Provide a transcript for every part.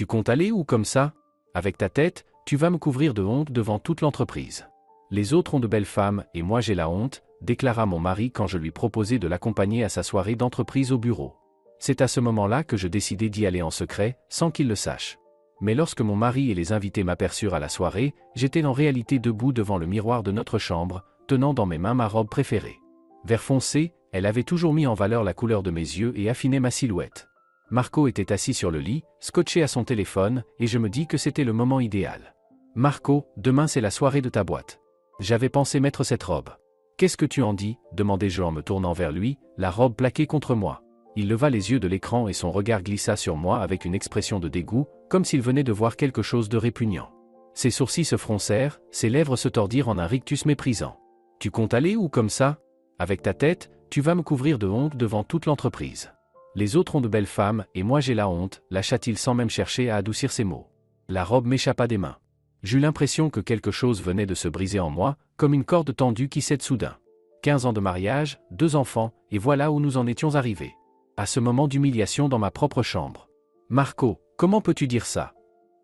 Tu comptes aller où comme ça? Avec ta tête, tu vas me couvrir de honte devant toute l'entreprise. Les autres ont de belles femmes et moi j'ai la honte, déclara mon mari quand je lui proposai de l'accompagner à sa soirée d'entreprise au bureau. C'est à ce moment-là que je décidai d'y aller en secret, sans qu'il le sache. Mais lorsque mon mari et les invités m'aperçurent à la soirée, j'étais en réalité debout devant le miroir de notre chambre, tenant dans mes mains ma robe préférée. Vert foncé, elle avait toujours mis en valeur la couleur de mes yeux et affiné ma silhouette. Marco était assis sur le lit, scotché à son téléphone, et je me dis que c'était le moment idéal. Marco, demain c'est la soirée de ta boîte. J'avais pensé mettre cette robe. Qu'est-ce que tu en dis? Demandai-je en me tournant vers lui, la robe plaquée contre moi. Il leva les yeux de l'écran et son regard glissa sur moi avec une expression de dégoût, comme s'il venait de voir quelque chose de répugnant. Ses sourcils se froncèrent, ses lèvres se tordirent en un rictus méprisant. Tu comptes aller où comme ça? Avec ta tête, tu vas me couvrir de honte devant toute l'entreprise. Les autres ont de belles femmes et moi j'ai la honte, lâcha-t-il sans même chercher à adoucir ses mots. La robe m'échappa des mains. J'eus l'impression que quelque chose venait de se briser en moi, comme une corde tendue qui cède soudain. 15 ans de mariage, 2 enfants, et voilà où nous en étions arrivés. À ce moment d'humiliation dans ma propre chambre. Marco, comment peux-tu dire ça?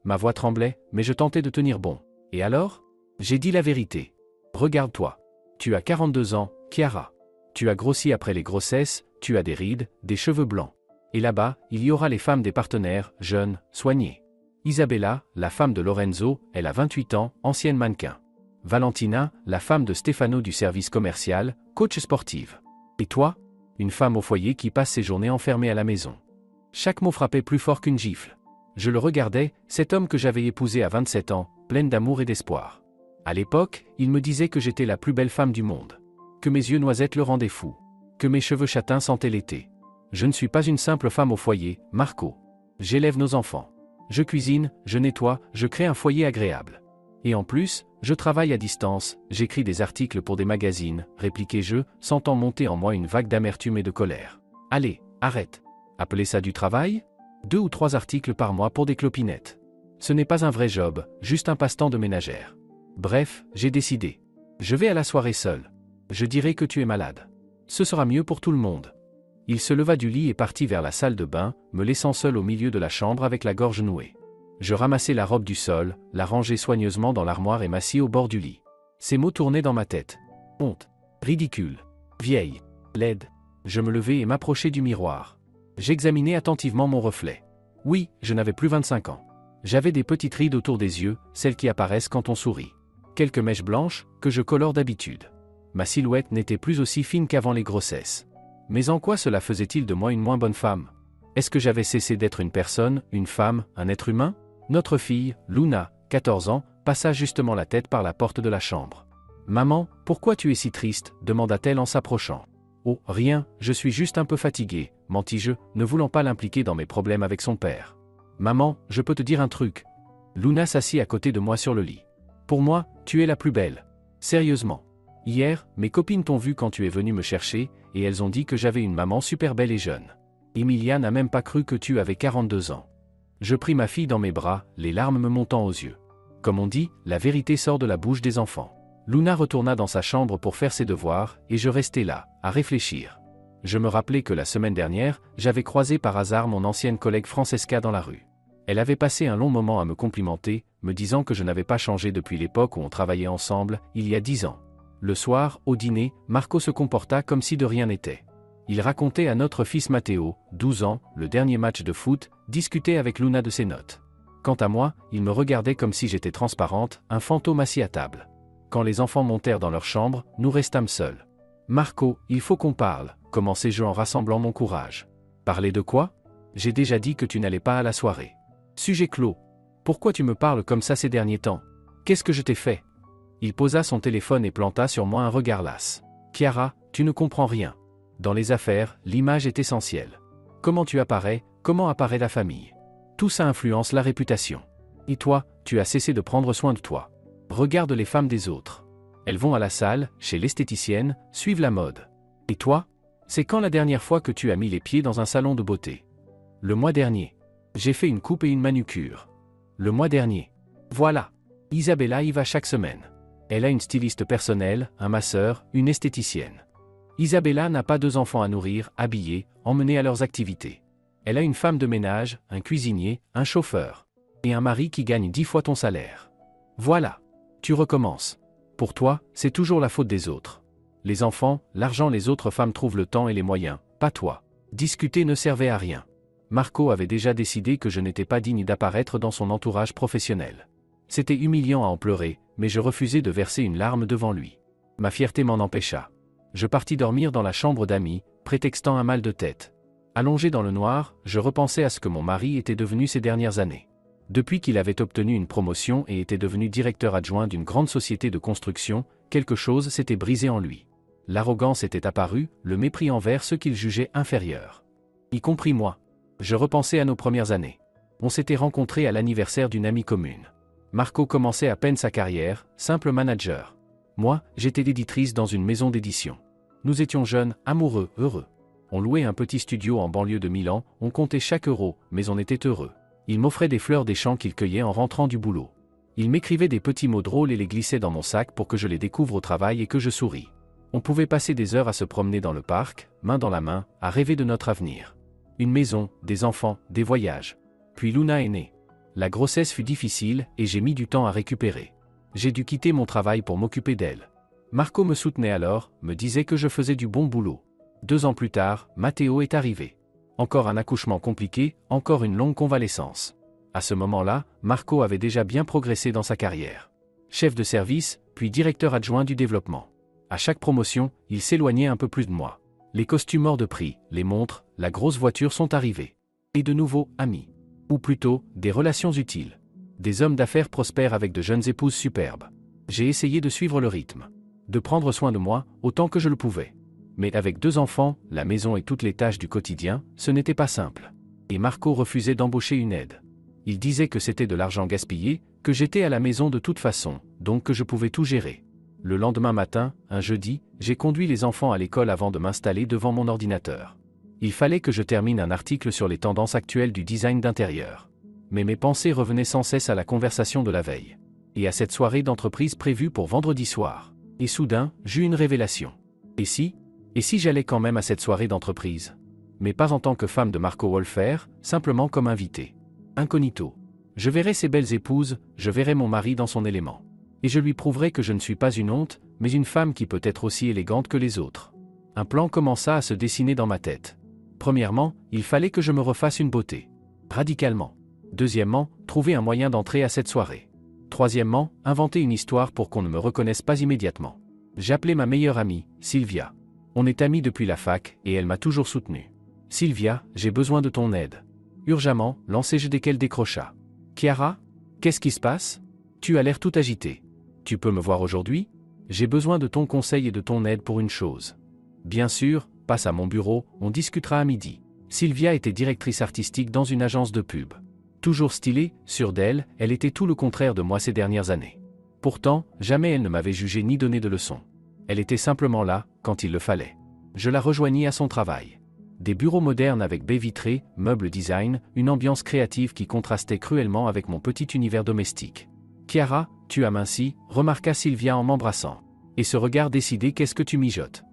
Ma voix tremblait, mais je tentais de tenir bon. Et alors? J'ai dit la vérité. Regarde-toi. Tu as 42 ans, Chiara. Tu as grossi après les grossesses, tu as des rides, des cheveux blancs. Et là-bas, il y aura les femmes des partenaires, jeunes, soignées. Isabella, la femme de Lorenzo, elle a 28 ans, ancienne mannequin. Valentina, la femme de Stefano du service commercial, coach sportive. Et toi? Une femme au foyer qui passe ses journées enfermée à la maison. Chaque mot frappait plus fort qu'une gifle. Je le regardais, cet homme que j'avais épousé à 27 ans, pleine d'amour et d'espoir. À l'époque, il me disait que j'étais la plus belle femme du monde. Que mes yeux noisettes le rendaient fou. Que mes cheveux châtains sentaient l'été. Je ne suis pas une simple femme au foyer, Marco. J'élève nos enfants. Je cuisine, je nettoie, je crée un foyer agréable. Et en plus, je travaille à distance, j'écris des articles pour des magazines, répliquai-je, sentant monter en moi une vague d'amertume et de colère. Allez, arrête. Appelez ça du travail? 2 ou 3 articles par mois pour des clopinettes. Ce n'est pas un vrai job, juste un passe-temps de ménagère. Bref, j'ai décidé. Je vais à la soirée seule. Je dirai que tu es malade. Ce sera mieux pour tout le monde. Il se leva du lit et partit vers la salle de bain, me laissant seul au milieu de la chambre avec la gorge nouée. Je ramassai la robe du sol, la rangeai soigneusement dans l'armoire et m'assis au bord du lit. Ces mots tournaient dans ma tête. Honte. Ridicule. Vieille. Laide. Je me levai et m'approchai du miroir. J'examinai attentivement mon reflet. Oui, je n'avais plus 25 ans. J'avais des petites rides autour des yeux, celles qui apparaissent quand on sourit. Quelques mèches blanches, que je colore d'habitude. Ma silhouette n'était plus aussi fine qu'avant les grossesses. Mais en quoi cela faisait-il de moi une moins bonne femme? Est-ce que j'avais cessé d'être une personne, une femme, un être humain? Notre fille, Luna, 14 ans, passa justement la tête par la porte de la chambre. « Maman, pourquoi tu es si triste ?» demanda-t-elle en s'approchant. « Oh, rien, je suis juste un peu fatiguée, mentis-je, ne voulant pas l'impliquer dans mes problèmes avec son père. « Maman, je peux te dire un truc. » Luna s'assit à côté de moi sur le lit. « Pour moi, tu es la plus belle. Sérieusement. Hier, mes copines t'ont vu quand tu es venu me chercher, et elles ont dit que j'avais une maman super belle et jeune. Emilia n'a même pas cru que tu avais 42 ans. » Je pris ma fille dans mes bras, les larmes me montant aux yeux. Comme on dit, la vérité sort de la bouche des enfants. Luna retourna dans sa chambre pour faire ses devoirs, et je restai là, à réfléchir. Je me rappelais que la semaine dernière, j'avais croisé par hasard mon ancienne collègue Francesca dans la rue. Elle avait passé un long moment à me complimenter, me disant que je n'avais pas changé depuis l'époque où on travaillait ensemble, il y a 10 ans. Le soir, au dîner, Marco se comporta comme si de rien n'était. Il racontait à notre fils Matteo, 12 ans, le dernier match de foot, discutait avec Luna de ses notes. Quant à moi, il me regardait comme si j'étais transparente, un fantôme assis à table. Quand les enfants montèrent dans leur chambre, nous restâmes seuls. « Marco, il faut qu'on parle », commençai-je en rassemblant mon courage. « Parler de quoi? J'ai déjà dit que tu n'allais pas à la soirée. » Sujet clos. « Pourquoi tu me parles comme ça ces derniers temps? Qu'est-ce que je t'ai fait? » Il posa son téléphone et planta sur moi un regard las. « Chiara, tu ne comprends rien. Dans les affaires, l'image est essentielle. Comment tu apparais, comment apparaît la famille. Tout ça influence la réputation. Et toi, tu as cessé de prendre soin de toi. Regarde les femmes des autres. Elles vont à la salle, chez l'esthéticienne, suivent la mode. Et toi? C'est quand la dernière fois que tu as mis les pieds dans un salon de beauté? Le mois dernier. J'ai fait une coupe et une manucure. Le mois dernier. Voilà. Isabella y va chaque semaine. Elle a une styliste personnelle, un masseur, une esthéticienne. Isabella n'a pas 2 enfants à nourrir, habiller, emmener à leurs activités. Elle a une femme de ménage, un cuisinier, un chauffeur. Et un mari qui gagne 10 fois ton salaire. Voilà. Tu recommences. Pour toi, c'est toujours la faute des autres. Les enfants, l'argent, les autres femmes trouvent le temps et les moyens, pas toi. Discuter ne servait à rien. Marco avait déjà décidé que je n'étais pas digne d'apparaître dans son entourage professionnel. C'était humiliant à en pleurer, mais je refusais de verser une larme devant lui. Ma fierté m'en empêcha. Je partis dormir dans la chambre d'amis, prétextant un mal de tête. Allongé dans le noir, je repensais à ce que mon mari était devenu ces dernières années. Depuis qu'il avait obtenu une promotion et était devenu directeur adjoint d'une grande société de construction, quelque chose s'était brisé en lui. L'arrogance était apparue, le mépris envers ceux qu'il jugeait inférieurs. Y compris moi. Je repensais à nos premières années. On s'était rencontrés à l'anniversaire d'une amie commune. Marco commençait à peine sa carrière, simple manager. Moi, j'étais l'éditrice dans une maison d'édition. Nous étions jeunes, amoureux, heureux. On louait un petit studio en banlieue de Milan, on comptait chaque euro, mais on était heureux. Il m'offrait des fleurs des champs qu'il cueillait en rentrant du boulot. Il m'écrivait des petits mots drôles et les glissait dans mon sac pour que je les découvre au travail et que je souris. On pouvait passer des heures à se promener dans le parc, main dans la main, à rêver de notre avenir. Une maison, des enfants, des voyages. Puis Luna est née. La grossesse fut difficile et j'ai mis du temps à récupérer. J'ai dû quitter mon travail pour m'occuper d'elle. Marco me soutenait alors, me disait que je faisais du bon boulot. 2 ans plus tard, Matteo est arrivé. Encore un accouchement compliqué, encore une longue convalescence. À ce moment-là, Marco avait déjà bien progressé dans sa carrière. Chef de service, puis directeur adjoint du développement. À chaque promotion, il s'éloignait un peu plus de moi. Les costumes hors de prix, les montres, la grosse voiture sont arrivés. Et de nouveau, amis. Ou plutôt, des relations utiles. Des hommes d'affaires prospères avec de jeunes épouses superbes. J'ai essayé de suivre le rythme. De prendre soin de moi, autant que je le pouvais. Mais avec 2 enfants, la maison et toutes les tâches du quotidien, ce n'était pas simple. Et Marco refusait d'embaucher une aide. Il disait que c'était de l'argent gaspillé, que j'étais à la maison de toute façon, donc que je pouvais tout gérer. Le lendemain matin, un jeudi, j'ai conduit les enfants à l'école avant de m'installer devant mon ordinateur. Il fallait que je termine un article sur les tendances actuelles du design d'intérieur. Mais mes pensées revenaient sans cesse à la conversation de la veille. Et à cette soirée d'entreprise prévue pour vendredi soir. Et soudain, j'eus une révélation. Et si j'allais quand même à cette soirée d'entreprise? Mais pas en tant que femme de Marco Wolfer, simplement comme invitée. Incognito. Je verrai ses belles épouses, je verrai mon mari dans son élément. Et je lui prouverai que je ne suis pas une honte, mais une femme qui peut être aussi élégante que les autres. Un plan commença à se dessiner dans ma tête. Premièrement, il fallait que je me refasse une beauté. Radicalement. Deuxièmement, trouver un moyen d'entrer à cette soirée. Troisièmement, inventer une histoire pour qu'on ne me reconnaisse pas immédiatement. J'appelais ma meilleure amie, Sylvia. On est amis depuis la fac, et elle m'a toujours soutenu. Sylvia, j'ai besoin de ton aide. Urgemment, lancai-je dès qu'elle décrocha. Chiara? Qu'est-ce qui se passe? Tu as l'air tout agité. Tu peux me voir aujourd'hui? J'ai besoin de ton conseil et de ton aide pour une chose. Bien sûr, passe à mon bureau, on discutera à midi. Sylvia était directrice artistique dans une agence de pub. Toujours stylée, sûre d'elle, elle était tout le contraire de moi ces dernières années. Pourtant, jamais elle ne m'avait jugé ni donné de leçons. Elle était simplement là, quand il le fallait. Je la rejoignis à son travail. Des bureaux modernes avec baies vitrées, meubles design, une ambiance créative qui contrastait cruellement avec mon petit univers domestique. Chiara, tu as minci, remarqua Sylvia en m'embrassant. Et ce regard décidé, qu'est-ce que tu mijotes?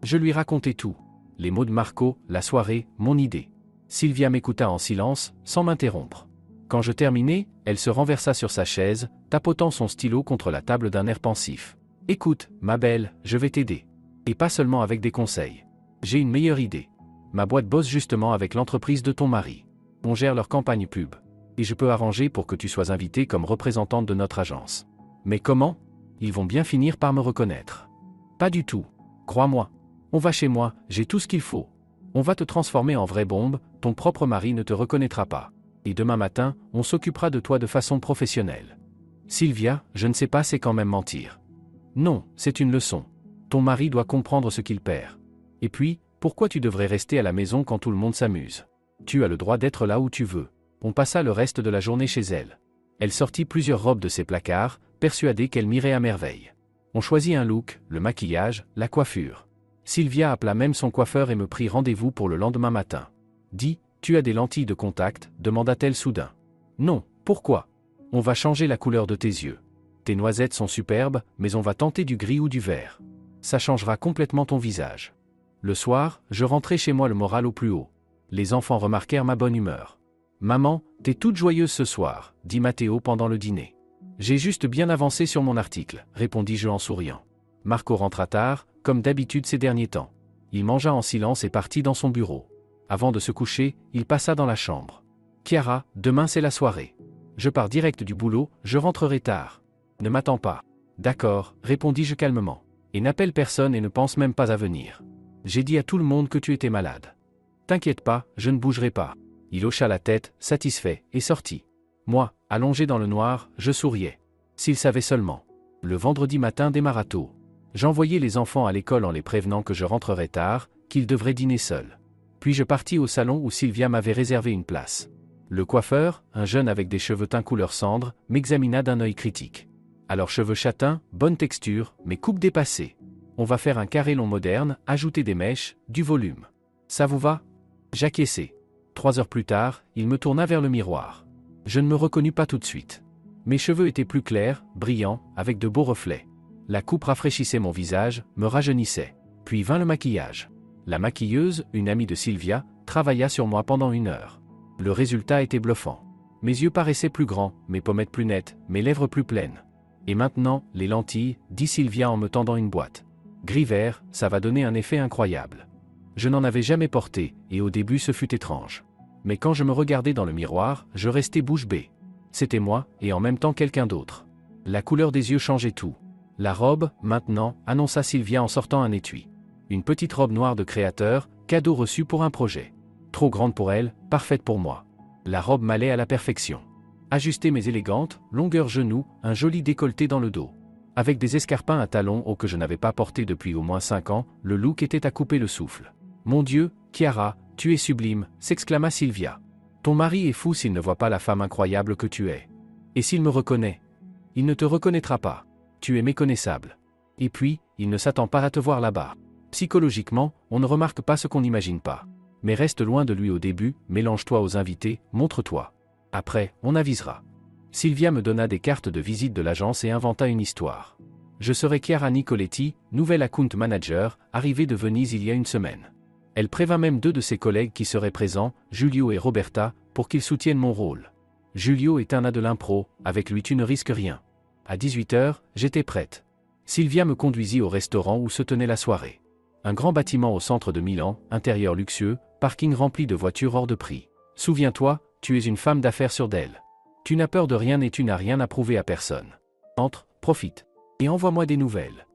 Je lui racontai tout. Les mots de Marco, la soirée, mon idée. Sylvia m'écouta en silence, sans m'interrompre. Quand je terminai, elle se renversa sur sa chaise, tapotant son stylo contre la table d'un air pensif. Écoute, ma belle, je vais t'aider. Et pas seulement avec des conseils. J'ai une meilleure idée. Ma boîte bosse justement avec l'entreprise de ton mari. On gère leur campagne pub. Et je peux arranger pour que tu sois invitée comme représentante de notre agence. Mais comment? Ils vont bien finir par me reconnaître. Pas du tout. Crois-moi. On va chez moi, j'ai tout ce qu'il faut. On va te transformer en vraie bombe, ton propre mari ne te reconnaîtra pas. Et demain matin, on s'occupera de toi de façon professionnelle. Sylvia, je ne sais pas, c'est quand même mentir. Non, c'est une leçon. Ton mari doit comprendre ce qu'il perd. Et puis, pourquoi tu devrais rester à la maison quand tout le monde s'amuse? Tu as le droit d'être là où tu veux. On passa le reste de la journée chez elle. Elle sortit plusieurs robes de ses placards, persuadée qu'elle m'irait à merveille. On choisit un look, le maquillage, la coiffure. Sylvia appela même son coiffeur et me prit rendez-vous pour le lendemain matin. Dis, tu as des lentilles de contact, demanda-t-elle soudain. Non, pourquoi? On va changer la couleur de tes yeux. Tes noisettes sont superbes, mais on va tenter du gris ou du vert. Ça changera complètement ton visage. Le soir, je rentrai chez moi le moral au plus haut. Les enfants remarquèrent ma bonne humeur. Maman, t'es toute joyeuse ce soir, dit Matteo pendant le dîner. J'ai juste bien avancé sur mon article, répondis-je en souriant. Marco rentra tard, comme d'habitude ces derniers temps. Il mangea en silence et partit dans son bureau. Avant de se coucher, il passa dans la chambre. Chiara, demain c'est la soirée. Je pars direct du boulot, je rentrerai tard. Ne m'attends pas. D'accord, répondis-je calmement. Et n'appelle personne et ne pense même pas à venir. J'ai dit à tout le monde que tu étais malade. T'inquiète pas, je ne bougerai pas. Il hocha la tête, satisfait, et sortit. Moi, allongé dans le noir, je souriais. S'il savait seulement. Le vendredi matin démarra tôt. J'envoyai les enfants à l'école en les prévenant que je rentrerais tard, qu'ils devraient dîner seuls. Puis je partis au salon où Sylvia m'avait réservé une place. Le coiffeur, un jeune avec des cheveux teints couleur cendre, m'examina d'un œil critique. Alors cheveux châtains, bonne texture, mais coupe dépassée. On va faire un carré long moderne, ajouter des mèches, du volume. Ça vous va? J'acquiesçai. 3 heures plus tard, il me tourna vers le miroir. Je ne me reconnus pas tout de suite. Mes cheveux étaient plus clairs, brillants, avec de beaux reflets. La coupe rafraîchissait mon visage, me rajeunissait. Puis vint le maquillage. La maquilleuse, une amie de Sylvia, travailla sur moi pendant 1 heure. Le résultat était bluffant. Mes yeux paraissaient plus grands, mes pommettes plus nettes, mes lèvres plus pleines. Et maintenant, les lentilles, dit Sylvia en me tendant une boîte. Gris-vert, ça va donner un effet incroyable. Je n'en avais jamais porté, et au début ce fut étrange. Mais quand je me regardais dans le miroir, je restais bouche bée. C'était moi, et en même temps quelqu'un d'autre. La couleur des yeux changeait tout. La robe, maintenant, annonça Sylvia en sortant un étui. Une petite robe noire de créateur, cadeau reçu pour un projet. Trop grande pour elle, parfaite pour moi. La robe m'allait à la perfection. Ajustée mais élégante, longueur genou, un joli décolleté dans le dos. Avec des escarpins à talons hauts que je n'avais pas portés depuis au moins 5 ans, le look était à couper le souffle. Mon Dieu, Chiara, tu es sublime, s'exclama Sylvia. Ton mari est fou s'il ne voit pas la femme incroyable que tu es. Et s'il me reconnaît? Il ne te reconnaîtra pas. Tu es méconnaissable. Et puis, il ne s'attend pas à te voir là-bas. Psychologiquement, on ne remarque pas ce qu'on n'imagine pas. Mais reste loin de lui au début, mélange-toi aux invités, montre-toi. Après, on avisera. Sylvia me donna des cartes de visite de l'agence et inventa une histoire. Je serai Chiara Nicoletti, nouvelle account manager, arrivée de Venise il y a 1 semaine. Elle prévint même 2 de ses collègues qui seraient présents, Giulio et Roberta, pour qu'ils soutiennent mon rôle. Giulio est un as de l'impro, avec lui tu ne risques rien. À 18h, j'étais prête. Sylvia me conduisit au restaurant où se tenait la soirée. Un grand bâtiment au centre de Milan, intérieur luxueux, parking rempli de voitures hors de prix. Souviens-toi, tu es une femme d'affaires sûre d'elle. Tu n'as peur de rien et tu n'as rien à prouver à personne. Entre, profite. Et envoie-moi des nouvelles.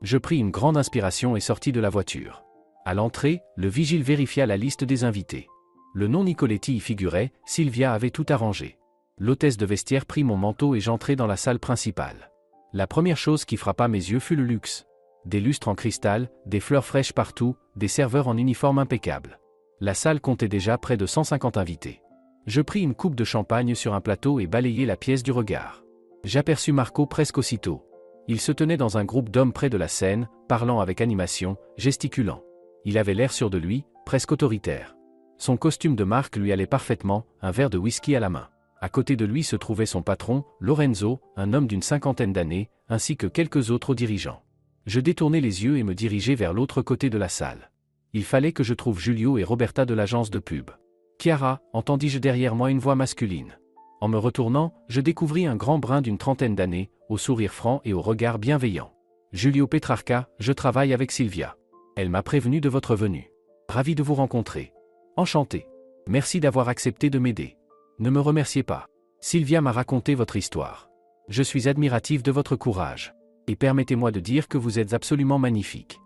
Je pris une grande inspiration et sortis de la voiture. À l'entrée, le vigile vérifia la liste des invités. Le nom Nicoletti y figurait, Sylvia avait tout arrangé. L'hôtesse de vestiaire prit mon manteau et j'entrai dans la salle principale. La première chose qui frappa mes yeux fut le luxe. Des lustres en cristal, des fleurs fraîches partout, des serveurs en uniforme impeccable. La salle comptait déjà près de 150 invités. Je pris une coupe de champagne sur un plateau et balayai la pièce du regard. J'aperçus Marco presque aussitôt. Il se tenait dans un groupe d'hommes près de la scène, parlant avec animation, gesticulant. Il avait l'air sûr de lui, presque autoritaire. Son costume de marque lui allait parfaitement, un verre de whisky à la main. À côté de lui se trouvait son patron, Lorenzo, un homme d'une 50aine d'années, ainsi que quelques autres dirigeants. Je détournai les yeux et me dirigeai vers l'autre côté de la salle. Il fallait que je trouve Giulio et Roberta de l'agence de pub. Chiara, entendis-je derrière moi une voix masculine. En me retournant, je découvris un grand brun d'une 30aine d'années, au sourire franc et au regard bienveillant. Giulio Petrarca, je travaille avec Sylvia. Elle m'a prévenu de votre venue. Ravi de vous rencontrer. Enchanté. Merci d'avoir accepté de m'aider. Ne me remerciez pas. Sylvia m'a raconté votre histoire. Je suis admiratif de votre courage. Et permettez-moi de dire que vous êtes absolument magnifique.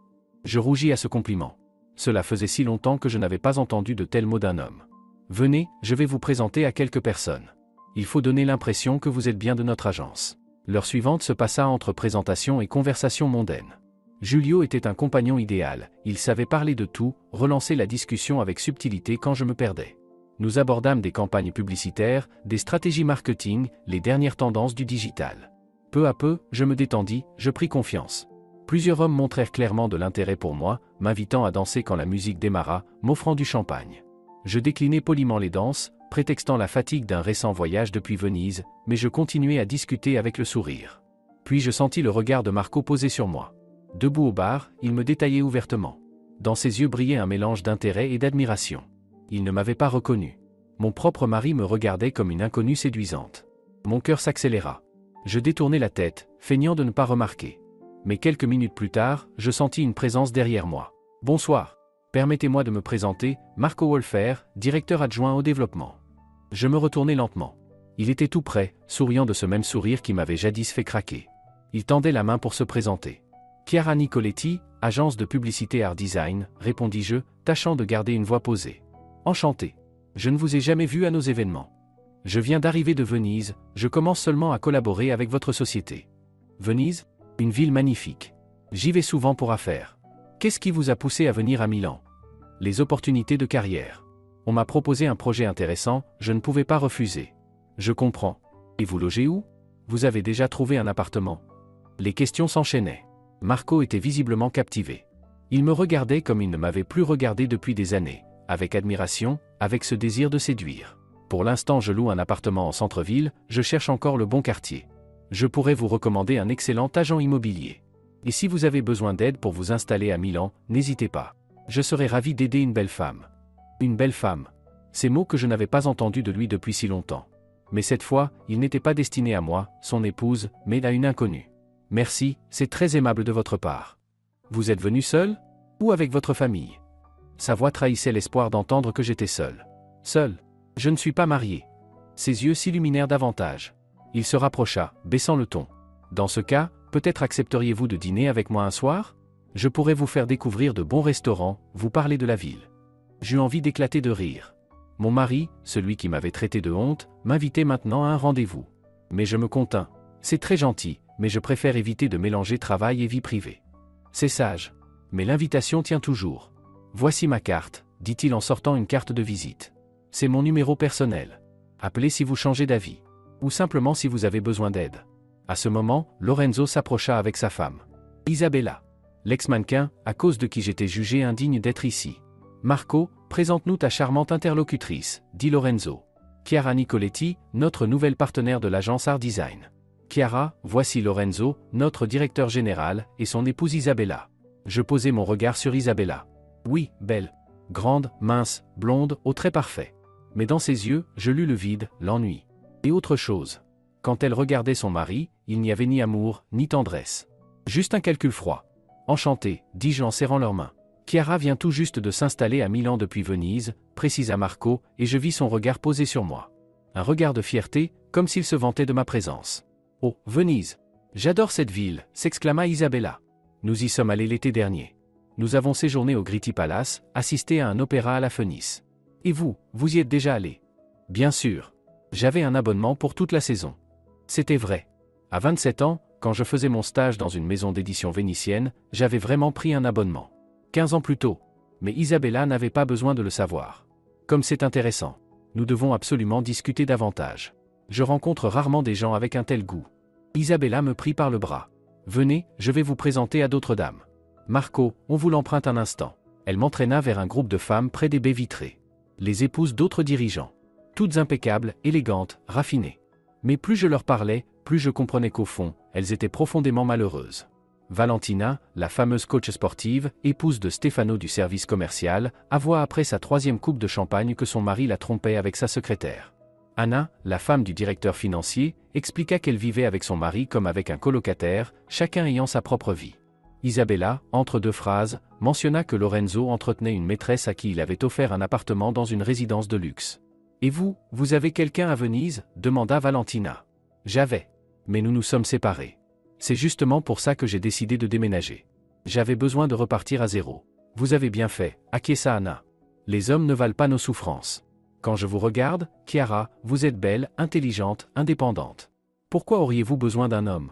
Je rougis à ce compliment. Cela faisait si longtemps que je n'avais pas entendu de tels mots d'un homme. Venez, je vais vous présenter à quelques personnes. Il faut donner l'impression que vous êtes bien de notre agence. L'heure suivante se passa entre présentation et conversation mondaine. Giulio était un compagnon idéal, il savait parler de tout, relancer la discussion avec subtilité quand je me perdais. Nous abordâmes des campagnes publicitaires, des stratégies marketing, les dernières tendances du digital. Peu à peu, je me détendis, je pris confiance. Plusieurs hommes montrèrent clairement de l'intérêt pour moi, m'invitant à danser quand la musique démarra, m'offrant du champagne. Je déclinai poliment les danses, prétextant la fatigue d'un récent voyage depuis Venise, mais je continuai à discuter avec le sourire. Puis je sentis le regard de Marco posé sur moi. Debout au bar, il me détaillait ouvertement. Dans ses yeux brillait un mélange d'intérêt et d'admiration. Il ne m'avait pas reconnu. Mon propre mari me regardait comme une inconnue séduisante. Mon cœur s'accéléra. Je détournai la tête, feignant de ne pas remarquer. Mais quelques minutes plus tard, je sentis une présence derrière moi. « Bonsoir. Permettez-moi de me présenter, Marco Wolfer, directeur adjoint au développement. » Je me retournai lentement. Il était tout près, souriant de ce même sourire qui m'avait jadis fait craquer. Il tendait la main pour se présenter. « Chiara Nicoletti, agence de publicité Art Design », répondis-je, tâchant de garder une voix posée. « Enchanté. Je ne vous ai jamais vu à nos événements. Je viens d'arriver de Venise, je commence seulement à collaborer avec votre société. » Venise ? Une ville magnifique. J'y vais souvent pour affaires. Qu'est-ce qui vous a poussé à venir à Milan ? Les opportunités de carrière. On m'a proposé un projet intéressant, je ne pouvais pas refuser. Je comprends. Et vous logez où ? Vous avez déjà trouvé un appartement ? Les questions s'enchaînaient. Marco était visiblement captivé. Il me regardait comme il ne m'avait plus regardé depuis des années, avec admiration, avec ce désir de séduire. Pour l'instant, je loue un appartement en centre-ville, je cherche encore le bon quartier. Je pourrais vous recommander un excellent agent immobilier. Et si vous avez besoin d'aide pour vous installer à Milan, n'hésitez pas. Je serais ravi d'aider une belle femme. Une belle femme. Ces mots que je n'avais pas entendus de lui depuis si longtemps. Mais cette fois, il n'était pas destiné à moi, son épouse, mais à une inconnue. Merci, c'est très aimable de votre part. Vous êtes venu seul ? Ou avec votre famille ? Sa voix trahissait l'espoir d'entendre que j'étais seul. Seul ? Je ne suis pas marié. Ses yeux s'illuminèrent davantage. Il se rapprocha, baissant le ton. Dans ce cas, peut-être accepteriez-vous de dîner avec moi un soir ? Je pourrais vous faire découvrir de bons restaurants, vous parler de la ville. J'eus envie d'éclater de rire. Mon mari, celui qui m'avait traité de honte, m'invitait maintenant à un rendez-vous. Mais je me contins. C'est très gentil, mais je préfère éviter de mélanger travail et vie privée. C'est sage. Mais l'invitation tient toujours. Voici ma carte, dit-il en sortant une carte de visite. C'est mon numéro personnel. Appelez si vous changez d'avis. Ou simplement si vous avez besoin d'aide. À ce moment, Lorenzo s'approcha avec sa femme. Isabella. L'ex-mannequin, à cause de qui j'étais jugé indigne d'être ici. Marco, présente-nous ta charmante interlocutrice, dit Lorenzo. Chiara Nicoletti, notre nouvelle partenaire de l'agence Art Design. Chiara, voici Lorenzo, notre directeur général, et son épouse Isabella. Je posai mon regard sur Isabella. Oui, belle. Grande, mince, blonde, aux traits parfaits. Mais dans ses yeux, je lus le vide, l'ennui. Et autre chose. Quand elle regardait son mari, il n'y avait ni amour, ni tendresse. Juste un calcul froid. Enchanté, dis-je en serrant leurs mains. Chiara vient tout juste de s'installer à Milan depuis Venise, précisa Marco, et je vis son regard posé sur moi. Un regard de fierté, comme s'il se vantait de ma présence. Oh, Venise. J'adore cette ville, s'exclama Isabella. Nous y sommes allés l'été dernier. Nous avons séjourné au Gritti Palace, assisté à un opéra à la Fenice. Et vous, vous y êtes déjà allé ? Bien sûr. J'avais un abonnement pour toute la saison. C'était vrai. À 27 ans, quand je faisais mon stage dans une maison d'édition vénitienne, j'avais vraiment pris un abonnement. 15 ans plus tôt. Mais Isabella n'avait pas besoin de le savoir. Comme c'est intéressant. Nous devons absolument discuter davantage. Je rencontre rarement des gens avec un tel goût. Isabella me prit par le bras. Venez, je vais vous présenter à d'autres dames. Marco, on vous l'emprunte un instant. Elle m'entraîna vers un groupe de femmes près des baies vitrées. Les épouses d'autres dirigeants. Toutes impeccables, élégantes, raffinées. Mais plus je leur parlais, plus je comprenais qu'au fond, elles étaient profondément malheureuses. Valentina, la fameuse coach sportive, épouse de Stefano du service commercial, avoua après sa 3e coupe de champagne que son mari la trompait avec sa secrétaire. Anna, la femme du directeur financier, expliqua qu'elle vivait avec son mari comme avec un colocataire, chacun ayant sa propre vie. Isabella, entre deux phrases, mentionna que Lorenzo entretenait une maîtresse à qui il avait offert un appartement dans une résidence de luxe. « Et vous, vous avez quelqu'un à Venise ?» demanda Valentina. « J'avais. Mais nous nous sommes séparés. C'est justement pour ça que j'ai décidé de déménager. J'avais besoin de repartir à zéro. Vous avez bien fait, acquiesça Anna. Les hommes ne valent pas nos souffrances. Quand je vous regarde, Chiara, vous êtes belle, intelligente, indépendante. Pourquoi auriez-vous besoin d'un homme ?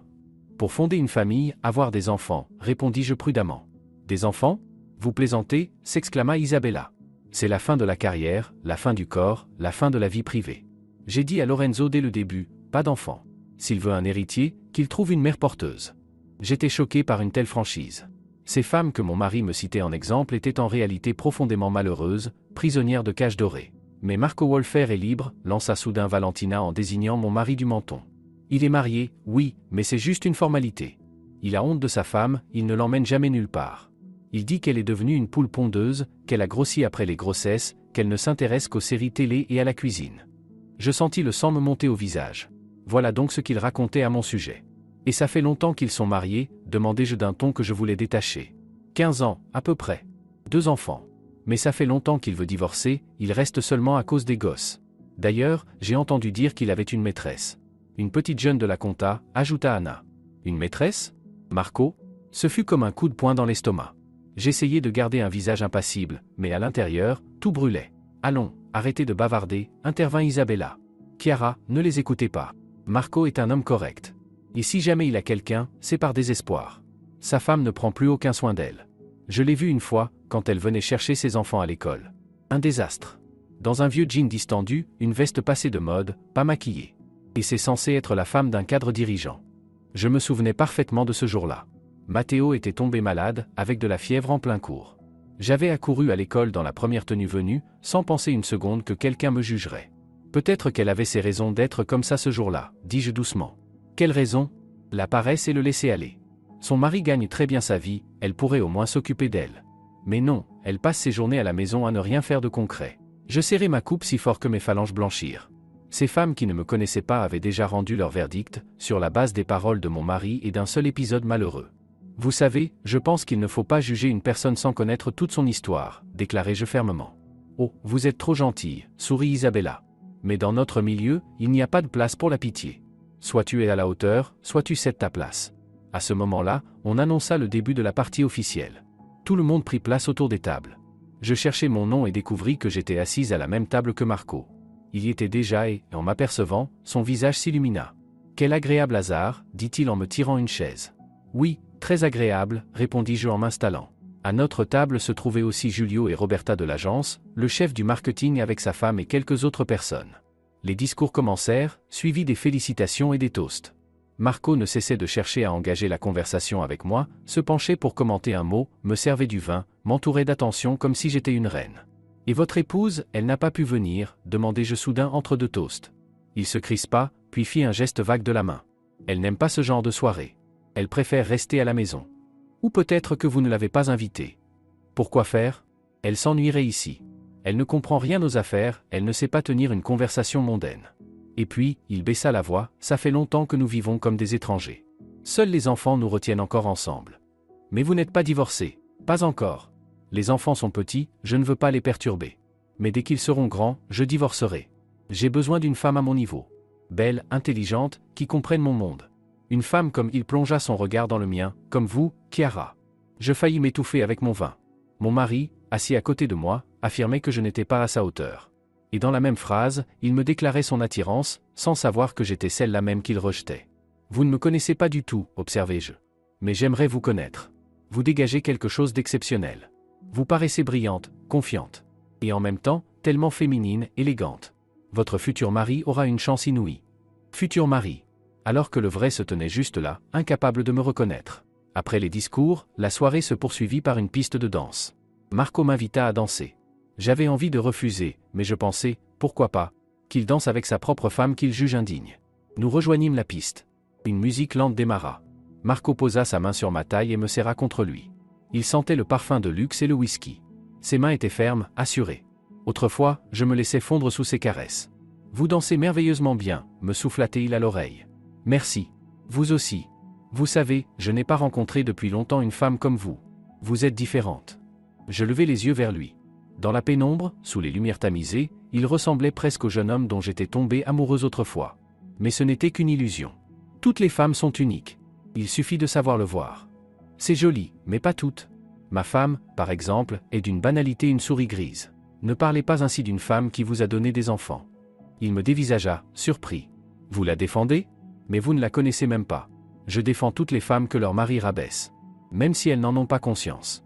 Pour fonder une famille, avoir des enfants, répondis-je prudemment. Des enfants ? Vous plaisantez, s'exclama Isabella. C'est la fin de la carrière, la fin du corps, la fin de la vie privée. J'ai dit à Lorenzo dès le début, pas d'enfant. S'il veut un héritier, qu'il trouve une mère porteuse. J'étais choqué par une telle franchise. Ces femmes que mon mari me citait en exemple étaient en réalité profondément malheureuses, prisonnières de cages dorées. Mais Marco Wolfer est libre, lança soudain Valentina en désignant mon mari du menton. Il est marié, oui, mais c'est juste une formalité. Il a honte de sa femme, il ne l'emmène jamais nulle part. Il dit qu'elle est devenue une poule pondeuse, qu'elle a grossi après les grossesses, qu'elle ne s'intéresse qu'aux séries télé et à la cuisine. Je sentis le sang me monter au visage. Voilà donc ce qu'il racontait à mon sujet. Et ça fait longtemps qu'ils sont mariés, demandai-je d'un ton que je voulais détacher. 15 ans, à peu près. 2 enfants. Mais ça fait longtemps qu'il veut divorcer, il reste seulement à cause des gosses. D'ailleurs, j'ai entendu dire qu'il avait une maîtresse. Une petite jeune de la compta, ajouta Anna. Une maîtresse? Marco? Ce fut comme un coup de poing dans l'estomac. J'essayais de garder un visage impassible, mais à l'intérieur, tout brûlait. Allons, arrêtez de bavarder, intervint Isabella. Chiara, ne les écoutez pas. Marco est un homme correct. Et si jamais il a quelqu'un, c'est par désespoir. Sa femme ne prend plus aucun soin d'elle. Je l'ai vue une fois, quand elle venait chercher ses enfants à l'école. Un désastre. Dans un vieux jean distendu, une veste passée de mode, pas maquillée. Et c'est censé être la femme d'un cadre dirigeant. Je me souvenais parfaitement de ce jour-là. Matteo était tombé malade, avec de la fièvre en plein cours. J'avais accouru à l'école dans la première tenue venue, sans penser une seconde que quelqu'un me jugerait. Peut-être qu'elle avait ses raisons d'être comme ça ce jour-là, dis-je doucement. Quelle raison? La paresse et le laisser-aller. Son mari gagne très bien sa vie, elle pourrait au moins s'occuper d'elle. Mais non, elle passe ses journées à la maison à ne rien faire de concret. Je serrai ma coupe si fort que mes phalanges blanchirent. Ces femmes qui ne me connaissaient pas avaient déjà rendu leur verdict, sur la base des paroles de mon mari et d'un seul épisode malheureux. Vous savez, je pense qu'il ne faut pas juger une personne sans connaître toute son histoire, déclarai-je fermement. Oh, vous êtes trop gentille, sourit Isabella. Mais dans notre milieu, il n'y a pas de place pour la pitié. Soit tu es à la hauteur, soit tu cèdes ta place. À ce moment-là, on annonça le début de la partie officielle. Tout le monde prit place autour des tables. Je cherchai mon nom et découvris que j'étais assise à la même table que Marco. Il y était déjà et, en m'apercevant, son visage s'illumina. « Quel agréable hasard », dit-il en me tirant une chaise. « Oui, très agréable », répondis-je en m'installant. À notre table se trouvaient aussi Julio et Roberta de l'agence, le chef du marketing avec sa femme et quelques autres personnes. Les discours commencèrent, suivis des félicitations et des toasts. Marco ne cessait de chercher à engager la conversation avec moi, se penchait pour commenter un mot, me servait du vin, m'entourait d'attention comme si j'étais une reine. « Et votre épouse, elle n'a pas pu venir ?» demandai-je soudain entre 2 toasts. Il se crispa, puis fit un geste vague de la main. « Elle n'aime pas ce genre de soirée. Elle préfère rester à la maison. Ou peut-être que vous ne l'avez pas invitée. Pourquoi faire? Elle s'ennuierait ici. Elle ne comprend rien aux affaires, elle ne sait pas tenir une conversation mondaine. » Et puis, il baissa la voix, « Ça fait longtemps que nous vivons comme des étrangers. Seuls les enfants nous retiennent encore ensemble. Mais vous n'êtes pas divorcés. Pas encore. Les enfants sont petits, je ne veux pas les perturber. Mais dès qu'ils seront grands, je divorcerai. J'ai besoin d'une femme à mon niveau. Belle, intelligente, qui comprenne mon monde. Une femme comme il plongea son regard dans le mien, comme vous, Chiara. Je faillis m'étouffer avec mon vin. Mon mari, assis à côté de moi, affirmait que je n'étais pas à sa hauteur. Et dans la même phrase, il me déclarait son attirance, sans savoir que j'étais celle-là même qu'il rejetait. Vous ne me connaissez pas du tout, observai-je. Mais j'aimerais vous connaître. Vous dégagez quelque chose d'exceptionnel. Vous paraissez brillante, confiante. Et en même temps, tellement féminine, élégante. Votre futur mari aura une chance inouïe. Futur mari. Alors que le vrai se tenait juste là, incapable de me reconnaître. Après les discours, la soirée se poursuivit par une piste de danse. Marco m'invita à danser. J'avais envie de refuser, mais je pensais, pourquoi pas, qu'il danse avec sa propre femme qu'il juge indigne. Nous rejoignîmes la piste. Une musique lente démarra. Marco posa sa main sur ma taille et me serra contre lui. Il sentait le parfum de luxe et le whisky. Ses mains étaient fermes, assurées. Autrefois, je me laissais fondre sous ses caresses. Vous dansez merveilleusement bien, me souffla-t-il à l'oreille. Merci. Vous aussi. Vous savez, je n'ai pas rencontré depuis longtemps une femme comme vous. Vous êtes différente. Je levai les yeux vers lui. Dans la pénombre, sous les lumières tamisées, il ressemblait presque au jeune homme dont j'étais tombé amoureuse autrefois. Mais ce n'était qu'une illusion. Toutes les femmes sont uniques. Il suffit de savoir le voir. C'est joli, mais pas toutes. Ma femme, par exemple, est d'une banalité une souris grise. Ne parlez pas ainsi d'une femme qui vous a donné des enfants. Il me dévisagea, surpris. Vous la défendez? Mais vous ne la connaissez même pas. Je défends toutes les femmes que leur mari rabaisse. Même si elles n'en ont pas conscience.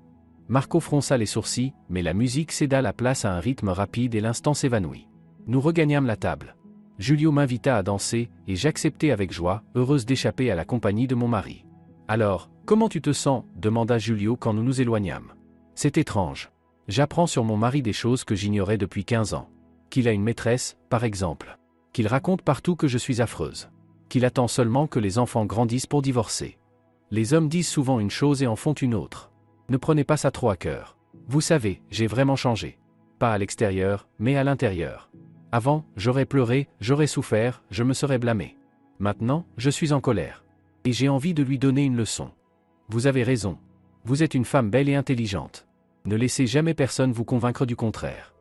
Marco fronça les sourcils, mais la musique céda la place à un rythme rapide et l'instant s'évanouit. Nous regagnâmes la table. Julio m'invita à danser, et j'acceptai avec joie, heureuse d'échapper à la compagnie de mon mari. Alors, comment tu te sens? Demanda Julio quand nous nous éloignâmes. C'est étrange. J'apprends sur mon mari des choses que j'ignorais depuis 15 ans. Qu'il a une maîtresse, par exemple. Qu'il raconte partout que je suis affreuse. Qu'il attend seulement que les enfants grandissent pour divorcer. Les hommes disent souvent une chose et en font une autre. Ne prenez pas ça trop à cœur. Vous savez, j'ai vraiment changé. pas à l'extérieur, mais à l'intérieur. Avant, j'aurais pleuré, j'aurais souffert, je me serais blâmé. Maintenant, je suis en colère. Et j'ai envie de lui donner une leçon. Vous avez raison. Vous êtes une femme belle et intelligente. Ne laissez jamais personne vous convaincre du contraire.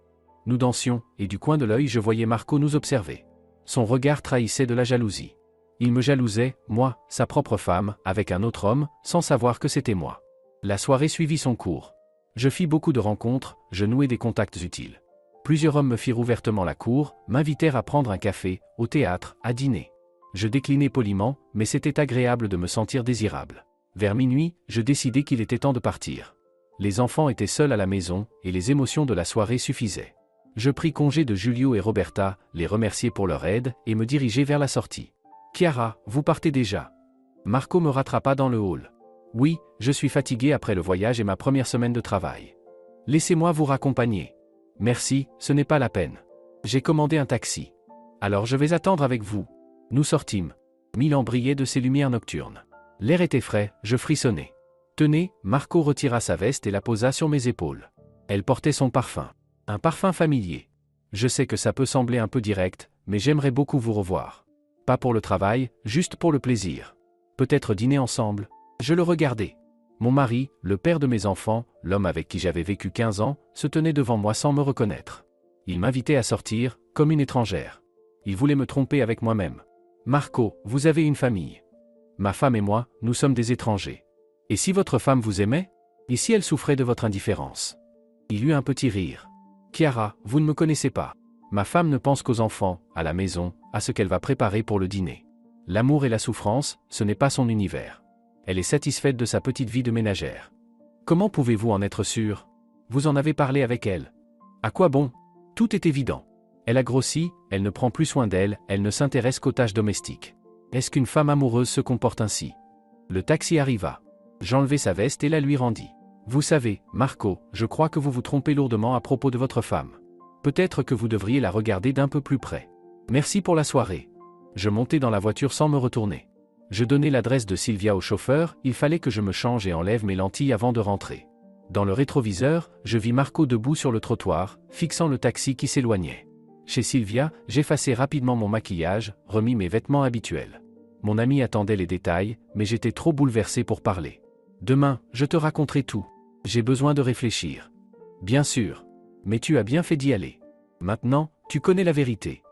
Nous dansions, et du coin de l'œil je voyais Marco nous observer. Son regard trahissait de la jalousie. Il me jalousait, moi, sa propre femme, avec un autre homme, sans savoir que c'était moi. La soirée suivit son cours. Je fis beaucoup de rencontres, je nouai des contacts utiles. Plusieurs hommes me firent ouvertement la cour, m'invitèrent à prendre un café, au théâtre, à dîner. Je déclinai poliment, mais c'était agréable de me sentir désirable. Vers minuit, je décidai qu'il était temps de partir. Les enfants étaient seuls à la maison, et les émotions de la soirée suffisaient. Je pris congé de Julio et Roberta, les remerciai pour leur aide, et me dirigeai vers la sortie. « Chiara, vous partez déjà ?» Marco me rattrapa dans le hall. « Oui, je suis fatigué après le voyage et ma première semaine de travail. Laissez-moi vous raccompagner. »« Merci, ce n'est pas la peine. J'ai commandé un taxi. Alors je vais attendre avec vous. » Nous sortîmes. Milan brillait de ses lumières nocturnes. L'air était frais, je frissonnais. « Tenez » Marco retira sa veste et la posa sur mes épaules. Elle portait son parfum. Un parfum familier. Je sais que ça peut sembler un peu direct, mais j'aimerais beaucoup vous revoir. Pas pour le travail, juste pour le plaisir. Peut-être dîner ensemble. Je le regardais. Mon mari, le père de mes enfants, l'homme avec qui j'avais vécu 15 ans, se tenait devant moi sans me reconnaître. Il m'invitait à sortir, comme une étrangère. Il voulait me tromper avec moi-même. « Marco, vous avez une famille. Ma femme et moi, nous sommes des étrangers. Et si votre femme vous aimait? Et si elle souffrait de votre indifférence ?» Il eut un petit rire. « Chiara, vous ne me connaissez pas. Ma femme ne pense qu'aux enfants, à la maison, à ce qu'elle va préparer pour le dîner. L'amour et la souffrance, ce n'est pas son univers. Elle est satisfaite de sa petite vie de ménagère. Comment pouvez-vous en être sûr? Vous en avez parlé avec elle. À quoi bon? Tout est évident. Elle a grossi, elle ne prend plus soin d'elle, elle ne s'intéresse qu'aux tâches domestiques. Est-ce qu'une femme amoureuse se comporte ainsi? » Le taxi arriva. J'enlevai sa veste et la lui rendis. « Vous savez, Marco, je crois que vous vous trompez lourdement à propos de votre femme. Peut-être que vous devriez la regarder d'un peu plus près. Merci pour la soirée. » Je montai dans la voiture sans me retourner. Je donnai l'adresse de Sylvia au chauffeur, il fallait que je me change et enlève mes lentilles avant de rentrer. Dans le rétroviseur, je vis Marco debout sur le trottoir, fixant le taxi qui s'éloignait. Chez Sylvia, j'effaçai rapidement mon maquillage, remis mes vêtements habituels. Mon ami attendait les détails, mais j'étais trop bouleversé pour parler. « Demain, je te raconterai tout. J'ai besoin de réfléchir. »« Bien sûr. Mais tu as bien fait d'y aller. Maintenant, tu connais la vérité. »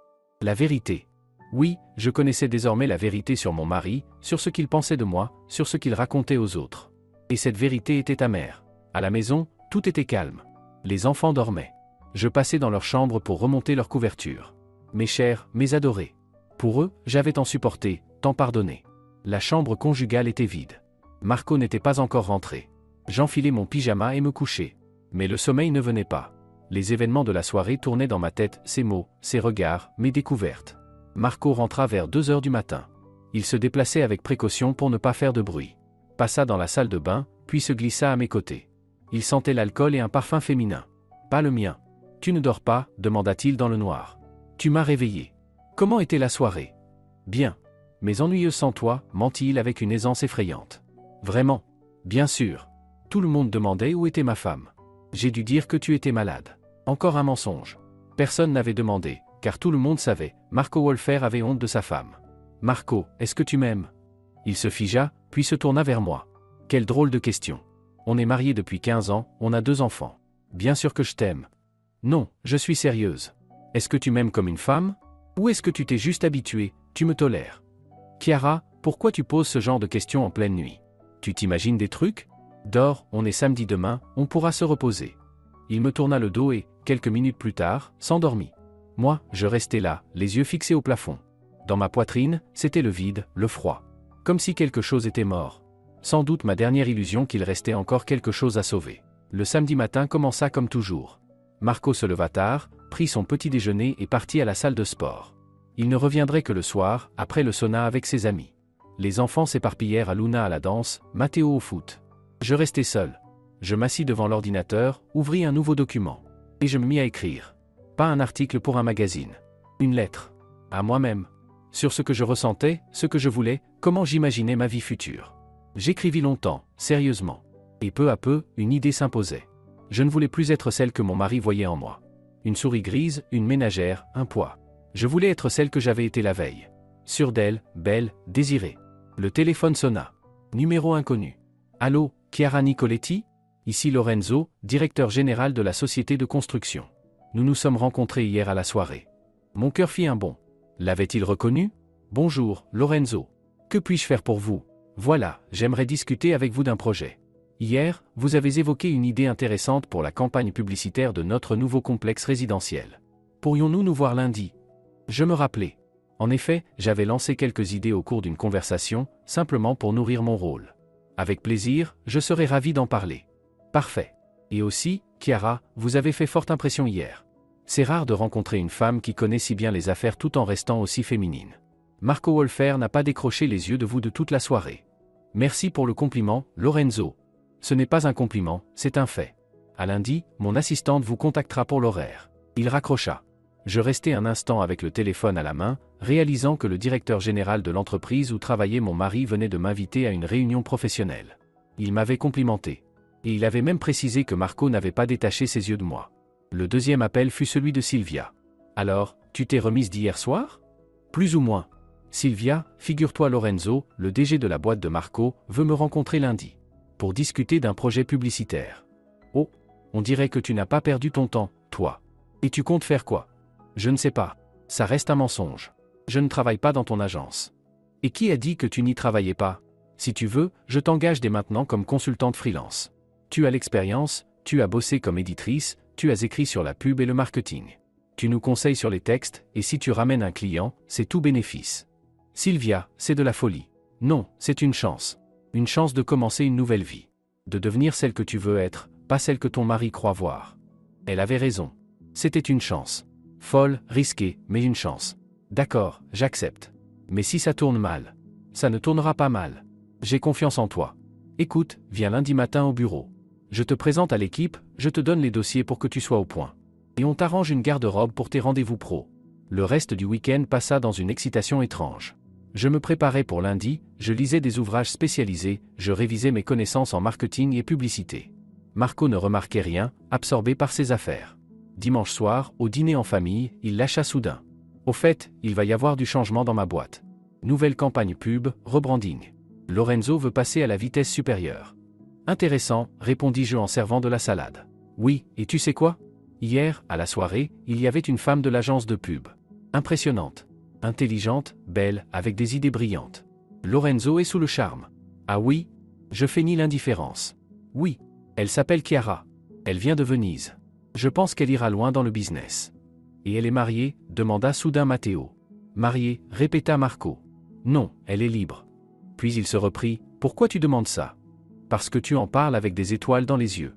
La vérité. Oui, je connaissais désormais la vérité sur mon mari, sur ce qu'il pensait de moi, sur ce qu'il racontait aux autres. Et cette vérité était amère. À la maison, tout était calme. Les enfants dormaient. Je passais dans leur chambre pour remonter leur couverture. Mes chers, mes adorés. Pour eux, j'avais tant supporté, tant pardonné. La chambre conjugale était vide. Marco n'était pas encore rentré. J'enfilai mon pyjama et me couchai. Mais le sommeil ne venait pas. Les événements de la soirée tournaient dans ma tête, ses mots, ses regards, mes découvertes. Marco rentra vers 2 heures du matin. Il se déplaçait avec précaution pour ne pas faire de bruit. Passa dans la salle de bain, puis se glissa à mes côtés. Il sentait l'alcool et un parfum féminin. Pas le mien. « Tu ne dors pas ?» demanda-t-il dans le noir. « Tu m'as réveillé. Comment était la soirée ? » « Bien. Mais ennuyeuse sans toi, mentit-il avec une aisance effrayante. « Vraiment ? » ?»« Bien sûr. Tout le monde demandait où était ma femme. J'ai dû dire que tu étais malade. Encore un mensonge. Personne n'avait demandé, car tout le monde savait, Marco Wolfer avait honte de sa femme. « Marco, est-ce que tu m'aimes ?» Il se figea, puis se tourna vers moi. « Quelle drôle de question. On est mariés depuis 15 ans, on a 2 enfants. Bien sûr que je t'aime. » « Non, je suis sérieuse. Est-ce que tu m'aimes comme une femme? Ou est-ce que tu t'es juste habitué, tu me tolères? »« Chiara, pourquoi tu poses ce genre de questions en pleine nuit? Tu t'imagines des trucs? Dors, on est samedi demain, on pourra se reposer. » Il me tourna le dos et, quelques minutes plus tard, s'endormit. Moi, je restais là, les yeux fixés au plafond. Dans ma poitrine, c'était le vide, le froid. Comme si quelque chose était mort. Sans doute ma dernière illusion qu'il restait encore quelque chose à sauver. Le samedi matin commença comme toujours. Marco se leva tard, prit son petit déjeuner et partit à la salle de sport. Il ne reviendrait que le soir, après le sauna avec ses amis. Les enfants s'éparpillèrent à Luna à la danse, Matteo au foot. Je restai seul. Je m'assis devant l'ordinateur, ouvris un nouveau document. Et je me mis à écrire. Pas un article pour un magazine. Une lettre. À moi-même. Sur ce que je ressentais, ce que je voulais, comment j'imaginais ma vie future. J'écrivis longtemps, sérieusement. Et peu à peu, une idée s'imposait. Je ne voulais plus être celle que mon mari voyait en moi. Une souris grise, une ménagère, un poids. Je voulais être celle que j'avais été la veille. Sûre d'elle, belle, désirée. Le téléphone sonna. Numéro inconnu. Allô, Chiara Nicoletti? Ici Lorenzo, directeur général de la société de construction. Nous nous sommes rencontrés hier à la soirée. Mon cœur fit un bond. L'avait-il reconnu? Bonjour, Lorenzo. Que puis-je faire pour vous? Voilà, j'aimerais discuter avec vous d'un projet. Hier, vous avez évoqué une idée intéressante pour la campagne publicitaire de notre nouveau complexe résidentiel. Pourrions-nous nous voir lundi? Je me rappelais. En effet, j'avais lancé quelques idées au cours d'une conversation, simplement pour nourrir mon rôle. Avec plaisir, je serais ravi d'en parler. Parfait. Et aussi, Chiara, vous avez fait forte impression hier. C'est rare de rencontrer une femme qui connaît si bien les affaires tout en restant aussi féminine. Marco Wolfer n'a pas décroché les yeux de vous de toute la soirée. Merci pour le compliment, Lorenzo. Ce n'est pas un compliment, c'est un fait. À lundi, mon assistante vous contactera pour l'horaire. Il raccrocha. Je restai un instant avec le téléphone à la main, réalisant que le directeur général de l'entreprise où travaillait mon mari venait de m'inviter à une réunion professionnelle. Il m'avait complimenté. Et il avait même précisé que Marco n'avait pas détaché ses yeux de moi. Le deuxième appel fut celui de Sylvia. Alors, tu t'es remise d'hier soir? Plus ou moins. Sylvia, figure-toi Lorenzo, le DG de la boîte de Marco, veut me rencontrer lundi. Pour discuter d'un projet publicitaire. Oh, on dirait que tu n'as pas perdu ton temps, toi. Et tu comptes faire quoi? Je ne sais pas. Ça reste un mensonge. Je ne travaille pas dans ton agence. Et qui a dit que tu n'y travaillais pas? Si tu veux, je t'engage dès maintenant comme consultante freelance. Tu as l'expérience, tu as bossé comme éditrice, tu as écrit sur la pub et le marketing. Tu nous conseilles sur les textes, et si tu ramènes un client, c'est tout bénéfice. Sylvia, c'est de la folie. Non, c'est une chance. Une chance de commencer une nouvelle vie. De devenir celle que tu veux être, pas celle que ton mari croit voir. Elle avait raison. C'était une chance. Folle, risquée, mais une chance. D'accord, j'accepte. Mais si ça tourne mal? Ça ne tournera pas mal. J'ai confiance en toi. Écoute, viens lundi matin au bureau. Je te présente à l'équipe, je te donne les dossiers pour que tu sois au point. Et on t'arrange une garde-robe pour tes rendez-vous pro. Le reste du week-end passa dans une excitation étrange. Je me préparais pour lundi, je lisais des ouvrages spécialisés, je révisais mes connaissances en marketing et publicité. Marco ne remarquait rien, absorbé par ses affaires. Dimanche soir, au dîner en famille, il lâcha soudain. Au fait, il va y avoir du changement dans ma boîte. Nouvelle campagne pub, rebranding. Lorenzo veut passer à la vitesse supérieure. Intéressant, répondis-je en servant de la salade. Oui, et tu sais quoi? Hier, à la soirée, il y avait une femme de l'agence de pub. Impressionnante. Intelligente, belle, avec des idées brillantes. Lorenzo est sous le charme. Ah oui? Je feignis l'indifférence. Oui. Elle s'appelle Chiara. Elle vient de Venise. Je pense qu'elle ira loin dans le business. Et elle est mariée? Demanda soudain Matteo. Mariée, répéta Marco. Non, elle est libre. Puis il se reprit, pourquoi tu demandes ça? Parce que tu en parles avec des étoiles dans les yeux.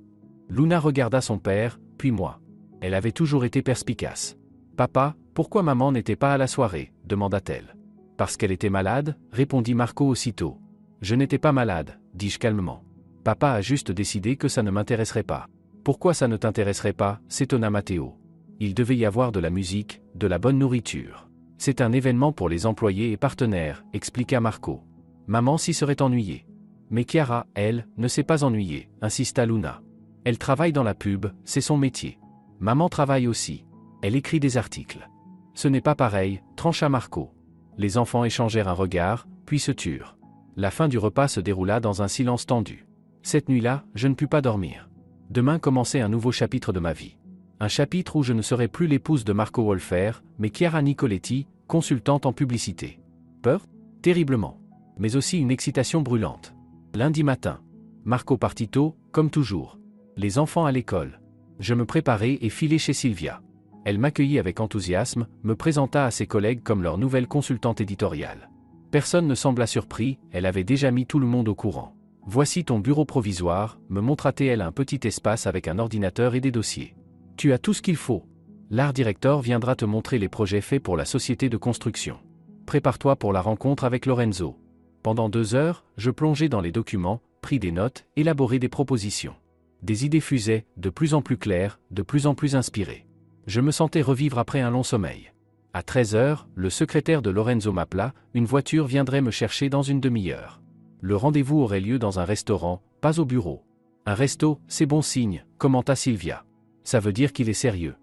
Luna regarda son père, puis moi. Elle avait toujours été perspicace. Papa, pourquoi maman n'était pas à la soirée? Demanda-t-elle. Parce qu'elle était malade, répondit Marco aussitôt. Je n'étais pas malade, dis-je calmement. Papa a juste décidé que ça ne m'intéresserait pas. Pourquoi ça ne t'intéresserait pas? S'étonna Matteo. Il devait y avoir de la musique, de la bonne nourriture. C'est un événement pour les employés et partenaires, expliqua Marco. Maman s'y serait ennuyée. Mais Chiara, elle, ne s'est pas ennuyée, insista Luna. Elle travaille dans la pub, c'est son métier. Maman travaille aussi. Elle écrit des articles. Ce n'est pas pareil, trancha Marco. Les enfants échangèrent un regard, puis se turent. La fin du repas se déroula dans un silence tendu. Cette nuit-là, je ne pus pas dormir. Demain commençait un nouveau chapitre de ma vie. Un chapitre où je ne serai plus l'épouse de Marco Wolfer, mais Chiara Nicoletti, consultante en publicité. Peur? Terriblement. Mais aussi une excitation brûlante. Lundi matin. Marco partit tôt, comme toujours. Les enfants à l'école. Je me préparai et filai chez Sylvia. Elle m'accueillit avec enthousiasme, me présenta à ses collègues comme leur nouvelle consultante éditoriale. Personne ne sembla surpris, elle avait déjà mis tout le monde au courant. Voici ton bureau provisoire, me montra-t-elle un petit espace avec un ordinateur et des dossiers. Tu as tout ce qu'il faut. L'art directeur viendra te montrer les projets faits pour la société de construction. Prépare-toi pour la rencontre avec Lorenzo. Pendant 2 heures, je plongeai dans les documents, pris des notes, élaborai des propositions. Des idées fusaient, de plus en plus claires, de plus en plus inspirées. Je me sentais revivre après un long sommeil. À 13 heures, le secrétaire de Lorenzo m'appela, une voiture viendrait me chercher dans une demi-heure. Le rendez-vous aurait lieu dans un restaurant, pas au bureau. Un resto, c'est bon signe, commenta Sylvia. Ça veut dire qu'il est sérieux.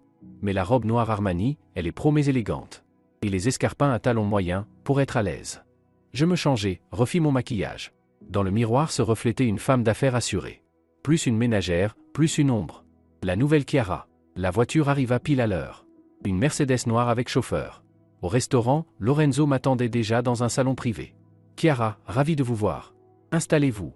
mais la robe noire Armani, elle est pro mais élégante. Et les escarpins à talons moyens, pour être à l'aise. Je me changeai, refis mon maquillage. Dans le miroir se reflétait une femme d'affaires assurée. Plus une ménagère, plus une ombre. La nouvelle Chiara. La voiture arriva pile à l'heure. Une Mercedes noire avec chauffeur. Au restaurant, Lorenzo m'attendait déjà dans un salon privé. Chiara, ravi de vous voir. Installez-vous.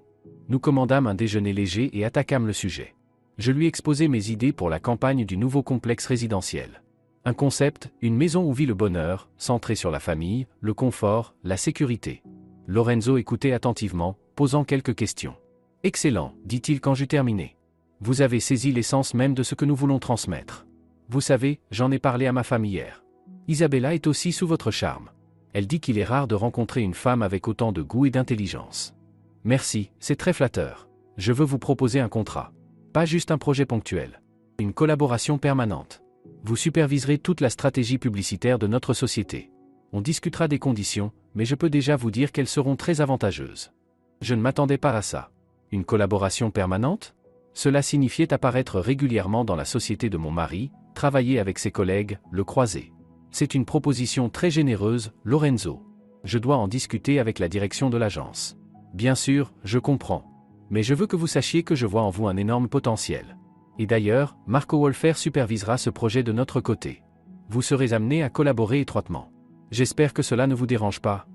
Nous commandâmes un déjeuner léger et attaquâmes le sujet. Je lui exposai mes idées pour la campagne du nouveau complexe résidentiel. Un concept, une maison où vit le bonheur, centrée sur la famille, le confort, la sécurité. Lorenzo écoutait attentivement, posant quelques questions. « Excellent, dit-il quand j'eus terminé. Vous avez saisi l'essence même de ce que nous voulons transmettre. Vous savez, j'en ai parlé à ma femme hier. Isabella est aussi sous votre charme. Elle dit qu'il est rare de rencontrer une femme avec autant de goût et d'intelligence. Merci, c'est très flatteur. Je veux vous proposer un contrat. Pas juste un projet ponctuel. Une collaboration permanente. Vous superviserez toute la stratégie publicitaire de notre société. On discutera des conditions, mais je peux déjà vous dire qu'elles seront très avantageuses. Je ne m'attendais pas à ça. Une collaboration permanente ? Cela signifiait apparaître régulièrement dans la société de mon mari, travailler avec ses collègues, le croiser. C'est une proposition très généreuse, Lorenzo. Je dois en discuter avec la direction de l'agence. Bien sûr, je comprends. Mais je veux que vous sachiez que je vois en vous un énorme potentiel. Et d'ailleurs, Marco Wolfer supervisera ce projet de notre côté. Vous serez amené à collaborer étroitement. J'espère que cela ne vous dérange pas.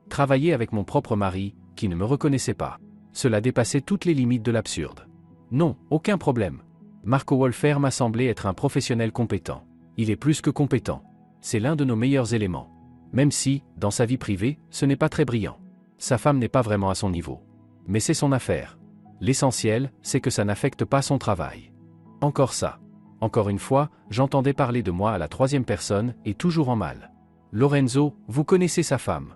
Travailler avec mon propre mari, qui ne me reconnaissait pas. Cela dépassait toutes les limites de l'absurde. Non, aucun problème. Marco Wolfer m'a semblé être un professionnel compétent. Il est plus que compétent. C'est l'un de nos meilleurs éléments. Même si, dans sa vie privée, ce n'est pas très brillant. Sa femme n'est pas vraiment à son niveau. Mais c'est son affaire. L'essentiel, c'est que ça n'affecte pas son travail. Encore ça. Encore une fois, j'entendais parler de moi à la troisième personne, et toujours en mal. Lorenzo, vous connaissez sa femme.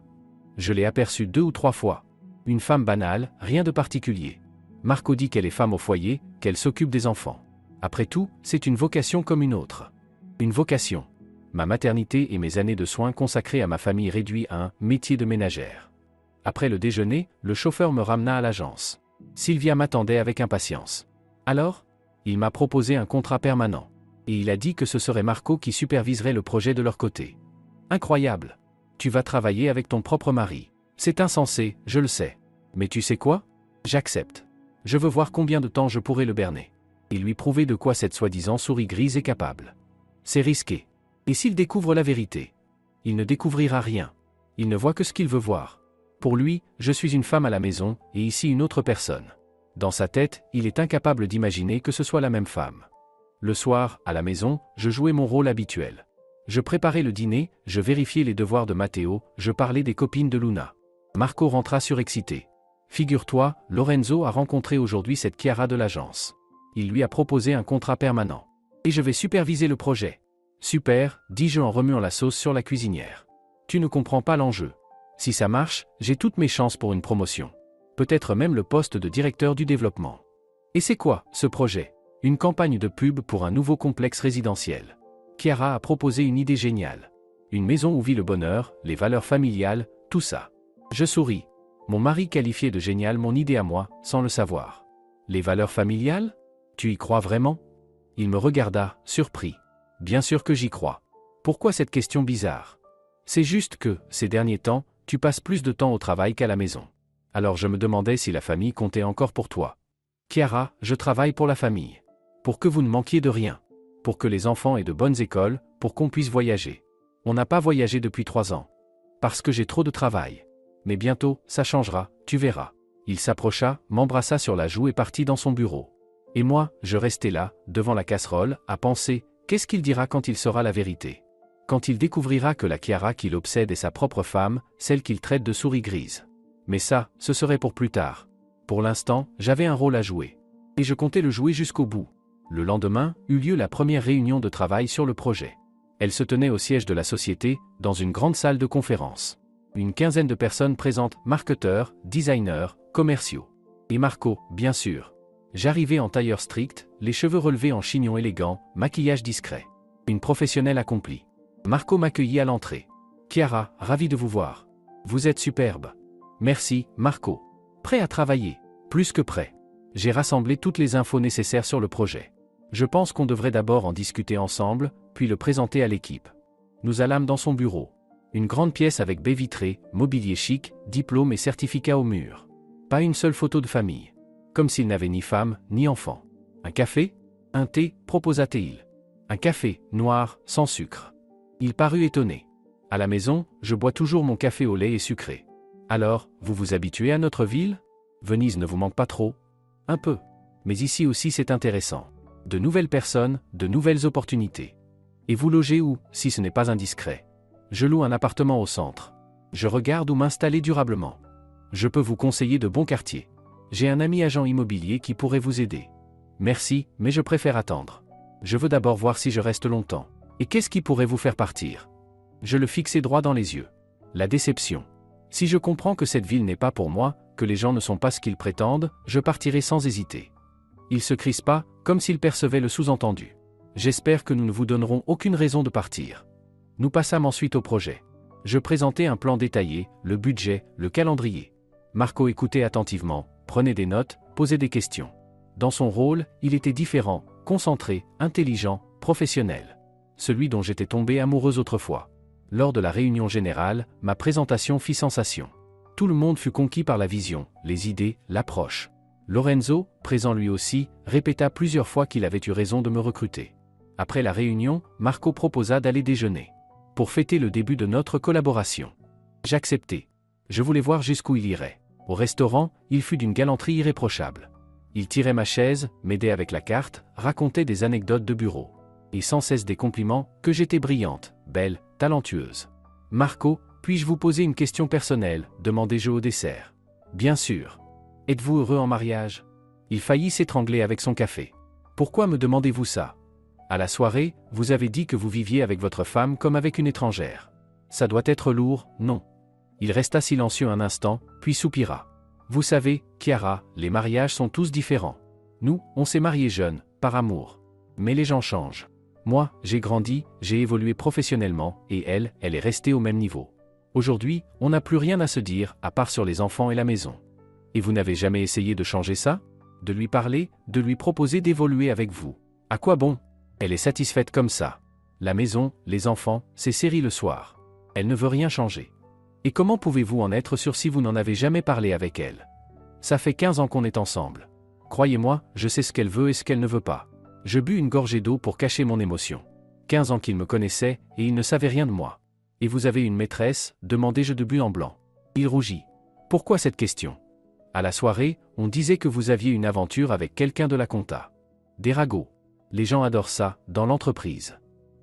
Je l'ai aperçue 2 ou 3 fois. Une femme banale, rien de particulier. Marco dit qu'elle est femme au foyer, qu'elle s'occupe des enfants. Après tout, c'est une vocation comme une autre. Une vocation. Ma maternité et mes années de soins consacrées à ma famille réduit à un métier de ménagère. Après le déjeuner, le chauffeur me ramena à l'agence. Sylvia m'attendait avec impatience. Alors ? Il m'a proposé un contrat permanent. Et il a dit que ce serait Marco qui superviserait le projet de leur côté. Incroyable. Tu vas travailler avec ton propre mari. C'est insensé, je le sais. Mais tu sais quoi ? J'accepte. Je veux voir combien de temps je pourrai le berner. Et lui prouver de quoi cette soi-disant souris grise est capable. C'est risqué. Et s'il découvre la vérité ? Il ne découvrira rien. Il ne voit que ce qu'il veut voir. Pour lui, je suis une femme à la maison, et ici une autre personne. Dans sa tête, il est incapable d'imaginer que ce soit la même femme. Le soir, à la maison, je jouais mon rôle habituel. Je préparais le dîner, je vérifiais les devoirs de Matteo, je parlais des copines de Luna. Marco rentra surexcité. Figure-toi, Lorenzo a rencontré aujourd'hui cette Chiara de l'agence. Il lui a proposé un contrat permanent. Et je vais superviser le projet. Super, dis-je en remuant la sauce sur la cuisinière. Tu ne comprends pas l'enjeu. Si ça marche, j'ai toutes mes chances pour une promotion. Peut-être même le poste de directeur du développement. Et c'est quoi, ce projet ? Une campagne de pub pour un nouveau complexe résidentiel. Chiara a proposé une idée géniale. Une maison où vit le bonheur, les valeurs familiales, tout ça. Je souris. Mon mari qualifiait de génial mon idée à moi, sans le savoir. Les valeurs familiales ? Tu y crois vraiment ? Il me regarda, surpris. Bien sûr que j'y crois. Pourquoi cette question bizarre ? C'est juste que, ces derniers temps, tu passes plus de temps au travail qu'à la maison. Alors je me demandais si la famille comptait encore pour toi. Chiara, je travaille pour la famille. Pour que vous ne manquiez de rien. Pour que les enfants aient de bonnes écoles, pour qu'on puisse voyager. On n'a pas voyagé depuis 3 ans. Parce que j'ai trop de travail. Mais bientôt, ça changera, tu verras. Il s'approcha, m'embrassa sur la joue et partit dans son bureau. Et moi, je restais là, devant la casserole, à penser, qu'est-ce qu'il dira quand il saura la vérité ? Quand il découvrira que la Chiara qui l'obsède est sa propre femme, celle qu'il traite de souris grise. Mais ça, ce serait pour plus tard. Pour l'instant, j'avais un rôle à jouer. Et je comptais le jouer jusqu'au bout. Le lendemain, eut lieu la première réunion de travail sur le projet. Elle se tenait au siège de la société, dans une grande salle de conférence. Une quinzaine de personnes présentes, marketeurs, designers, commerciaux. Et Marco, bien sûr. J'arrivais en tailleur strict, les cheveux relevés en chignon élégant, maquillage discret. Une professionnelle accomplie. Marco m'accueillit à l'entrée. Chiara, ravi de vous voir. Vous êtes superbe. Merci, Marco. Prêt à travailler. Plus que prêt. J'ai rassemblé toutes les infos nécessaires sur le projet. Je pense qu'on devrait d'abord en discuter ensemble, puis le présenter à l'équipe. Nous allâmes dans son bureau. Une grande pièce avec baies vitrées, mobilier chic, diplômes et certificats au mur. Pas une seule photo de famille. Comme s'il n'avait ni femme, ni enfant. Un café? Un thé, proposa-t-il. Un café, noir, sans sucre. Il parut étonné. À la maison, je bois toujours mon café au lait et sucré. Alors, vous vous habituez à notre ville? Venise ne vous manque pas trop? Un peu. Mais ici aussi c'est intéressant. De nouvelles personnes, de nouvelles opportunités. Et vous logez où, si ce n'est pas indiscret? Je loue un appartement au centre. Je regarde où m'installer durablement. Je peux vous conseiller de bons quartiers. J'ai un ami agent immobilier qui pourrait vous aider. Merci, mais je préfère attendre. Je veux d'abord voir si je reste longtemps. Et qu'est-ce qui pourrait vous faire partir? Je le fixai droit dans les yeux. La déception. Si je comprends que cette ville n'est pas pour moi, que les gens ne sont pas ce qu'ils prétendent, je partirai sans hésiter. Il se crispa, comme s'il percevait le sous-entendu. J'espère que nous ne vous donnerons aucune raison de partir. Nous passâmes ensuite au projet. Je présentai un plan détaillé, le budget, le calendrier. Marco écoutait attentivement, prenait des notes, posait des questions. Dans son rôle, il était différent, concentré, intelligent, professionnel. Celui dont j'étais tombé amoureuse autrefois. Lors de la réunion générale, ma présentation fit sensation. Tout le monde fut conquis par la vision, les idées, l'approche. Lorenzo, présent lui aussi, répéta plusieurs fois qu'il avait eu raison de me recruter. Après la réunion, Marco proposa d'aller déjeuner. Pour fêter le début de notre collaboration. J'acceptai. Je voulais voir jusqu'où il irait. Au restaurant, il fut d'une galanterie irréprochable. Il tirait ma chaise, m'aidait avec la carte, racontait des anecdotes de bureau. Et sans cesse des compliments, que j'étais brillante, belle, talentueuse. Marco, puis-je vous poser une question personnelle, demandai-je au dessert. Bien sûr. Êtes-vous heureux en mariage? Il faillit s'étrangler avec son café. Pourquoi me demandez-vous ça? À la soirée, vous avez dit que vous viviez avec votre femme comme avec une étrangère. Ça doit être lourd, non? Il resta silencieux un instant, puis soupira. Vous savez, Chiara, les mariages sont tous différents. Nous, on s'est mariés jeunes, par amour. Mais les gens changent. Moi, j'ai grandi, j'ai évolué professionnellement, et elle est restée au même niveau. Aujourd'hui, on n'a plus rien à se dire, à part sur les enfants et la maison. Et vous n'avez jamais essayé de changer ça? De lui parler, de lui proposer d'évoluer avec vous. À quoi bon? Elle est satisfaite comme ça. La maison, les enfants, ses séries le soir. Elle ne veut rien changer. Et comment pouvez-vous en être sûr si vous n'en avez jamais parlé avec elle? Ça fait 15 ans qu'on est ensemble. Croyez-moi, je sais ce qu'elle veut et ce qu'elle ne veut pas. Je bus une gorgée d'eau pour cacher mon émotion. 15 ans qu'il me connaissait, et il ne savait rien de moi. Et vous avez une maîtresse, demandai-je de but en blanc. Il rougit. Pourquoi cette question? À la soirée, on disait que vous aviez une aventure avec quelqu'un de la compta. Des ragots. Les gens adorent ça, dans l'entreprise.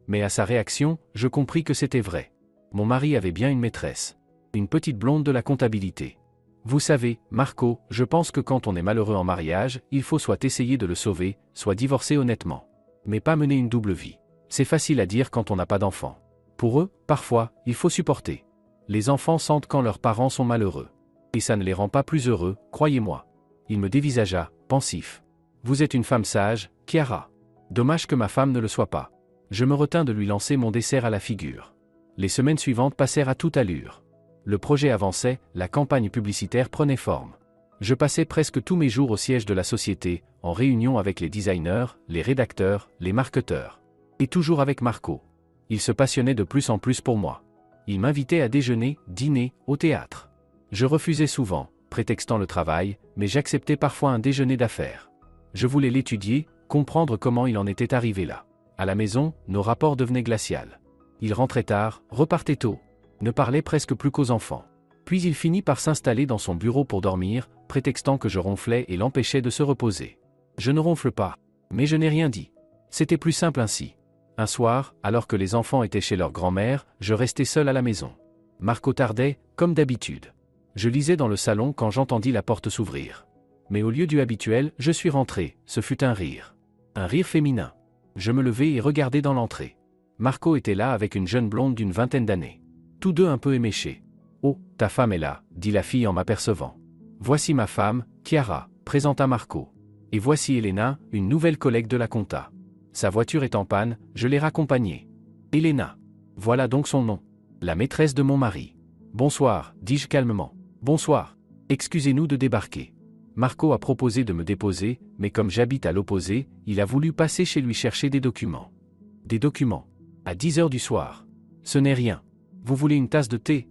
Mais à sa réaction, je compris que c'était vrai. Mon mari avait bien une maîtresse. Une petite blonde de la comptabilité. Vous savez, Marco, je pense que quand on est malheureux en mariage, il faut soit essayer de le sauver, soit divorcer honnêtement. Mais pas mener une double vie. C'est facile à dire quand on n'a pas d'enfants. Pour eux, parfois, il faut supporter. Les enfants sentent quand leurs parents sont malheureux. Et ça ne les rend pas plus heureux, croyez-moi. Il me dévisagea, pensif. Vous êtes une femme sage, Chiara. Dommage que ma femme ne le soit pas. Je me retins de lui lancer mon dessert à la figure. Les semaines suivantes passèrent à toute allure. Le projet avançait, la campagne publicitaire prenait forme. Je passais presque tous mes jours au siège de la société, en réunion avec les designers, les rédacteurs, les marketeurs. Et toujours avec Marco. Il se passionnait de plus en plus pour moi. Il m'invitait à déjeuner, dîner, au théâtre. Je refusais souvent, prétextant le travail, mais j'acceptais parfois un déjeuner d'affaires. Je voulais l'étudier, comprendre comment il en était arrivé là. À la maison, nos rapports devenaient glaciaux. Il rentrait tard, repartait tôt. Ne parlait presque plus qu'aux enfants. Puis il finit par s'installer dans son bureau pour dormir, prétextant que je ronflais et l'empêchais de se reposer. Je ne ronfle pas. Mais je n'ai rien dit. C'était plus simple ainsi. Un soir, alors que les enfants étaient chez leur grand-mère, je restais seul à la maison. Marco tardait, comme d'habitude. Je lisais dans le salon quand j'entendis la porte s'ouvrir. Mais au lieu du habituel, je suis rentré, ce fut un rire. Un rire féminin. Je me levai et regardai dans l'entrée. Marco était là avec une jeune blonde d'une vingtaine d'années. Tous deux un peu éméchés. « Oh, ta femme est là, » dit la fille en m'apercevant. « Voici ma femme, Chiara, » présenta Marco. « Et voici Elena, une nouvelle collègue de la compta. Sa voiture est en panne, je l'ai raccompagnée. » Elena. Voilà donc son nom. La maîtresse de mon mari. « Bonsoir, dis-je calmement. Bonsoir. Excusez-nous de débarquer. » Marco a proposé de me déposer, mais comme j'habite à l'opposé, il a voulu passer chez lui chercher des documents. Des documents. À 10 heures du soir. Ce n'est rien. Vous voulez une tasse de thé?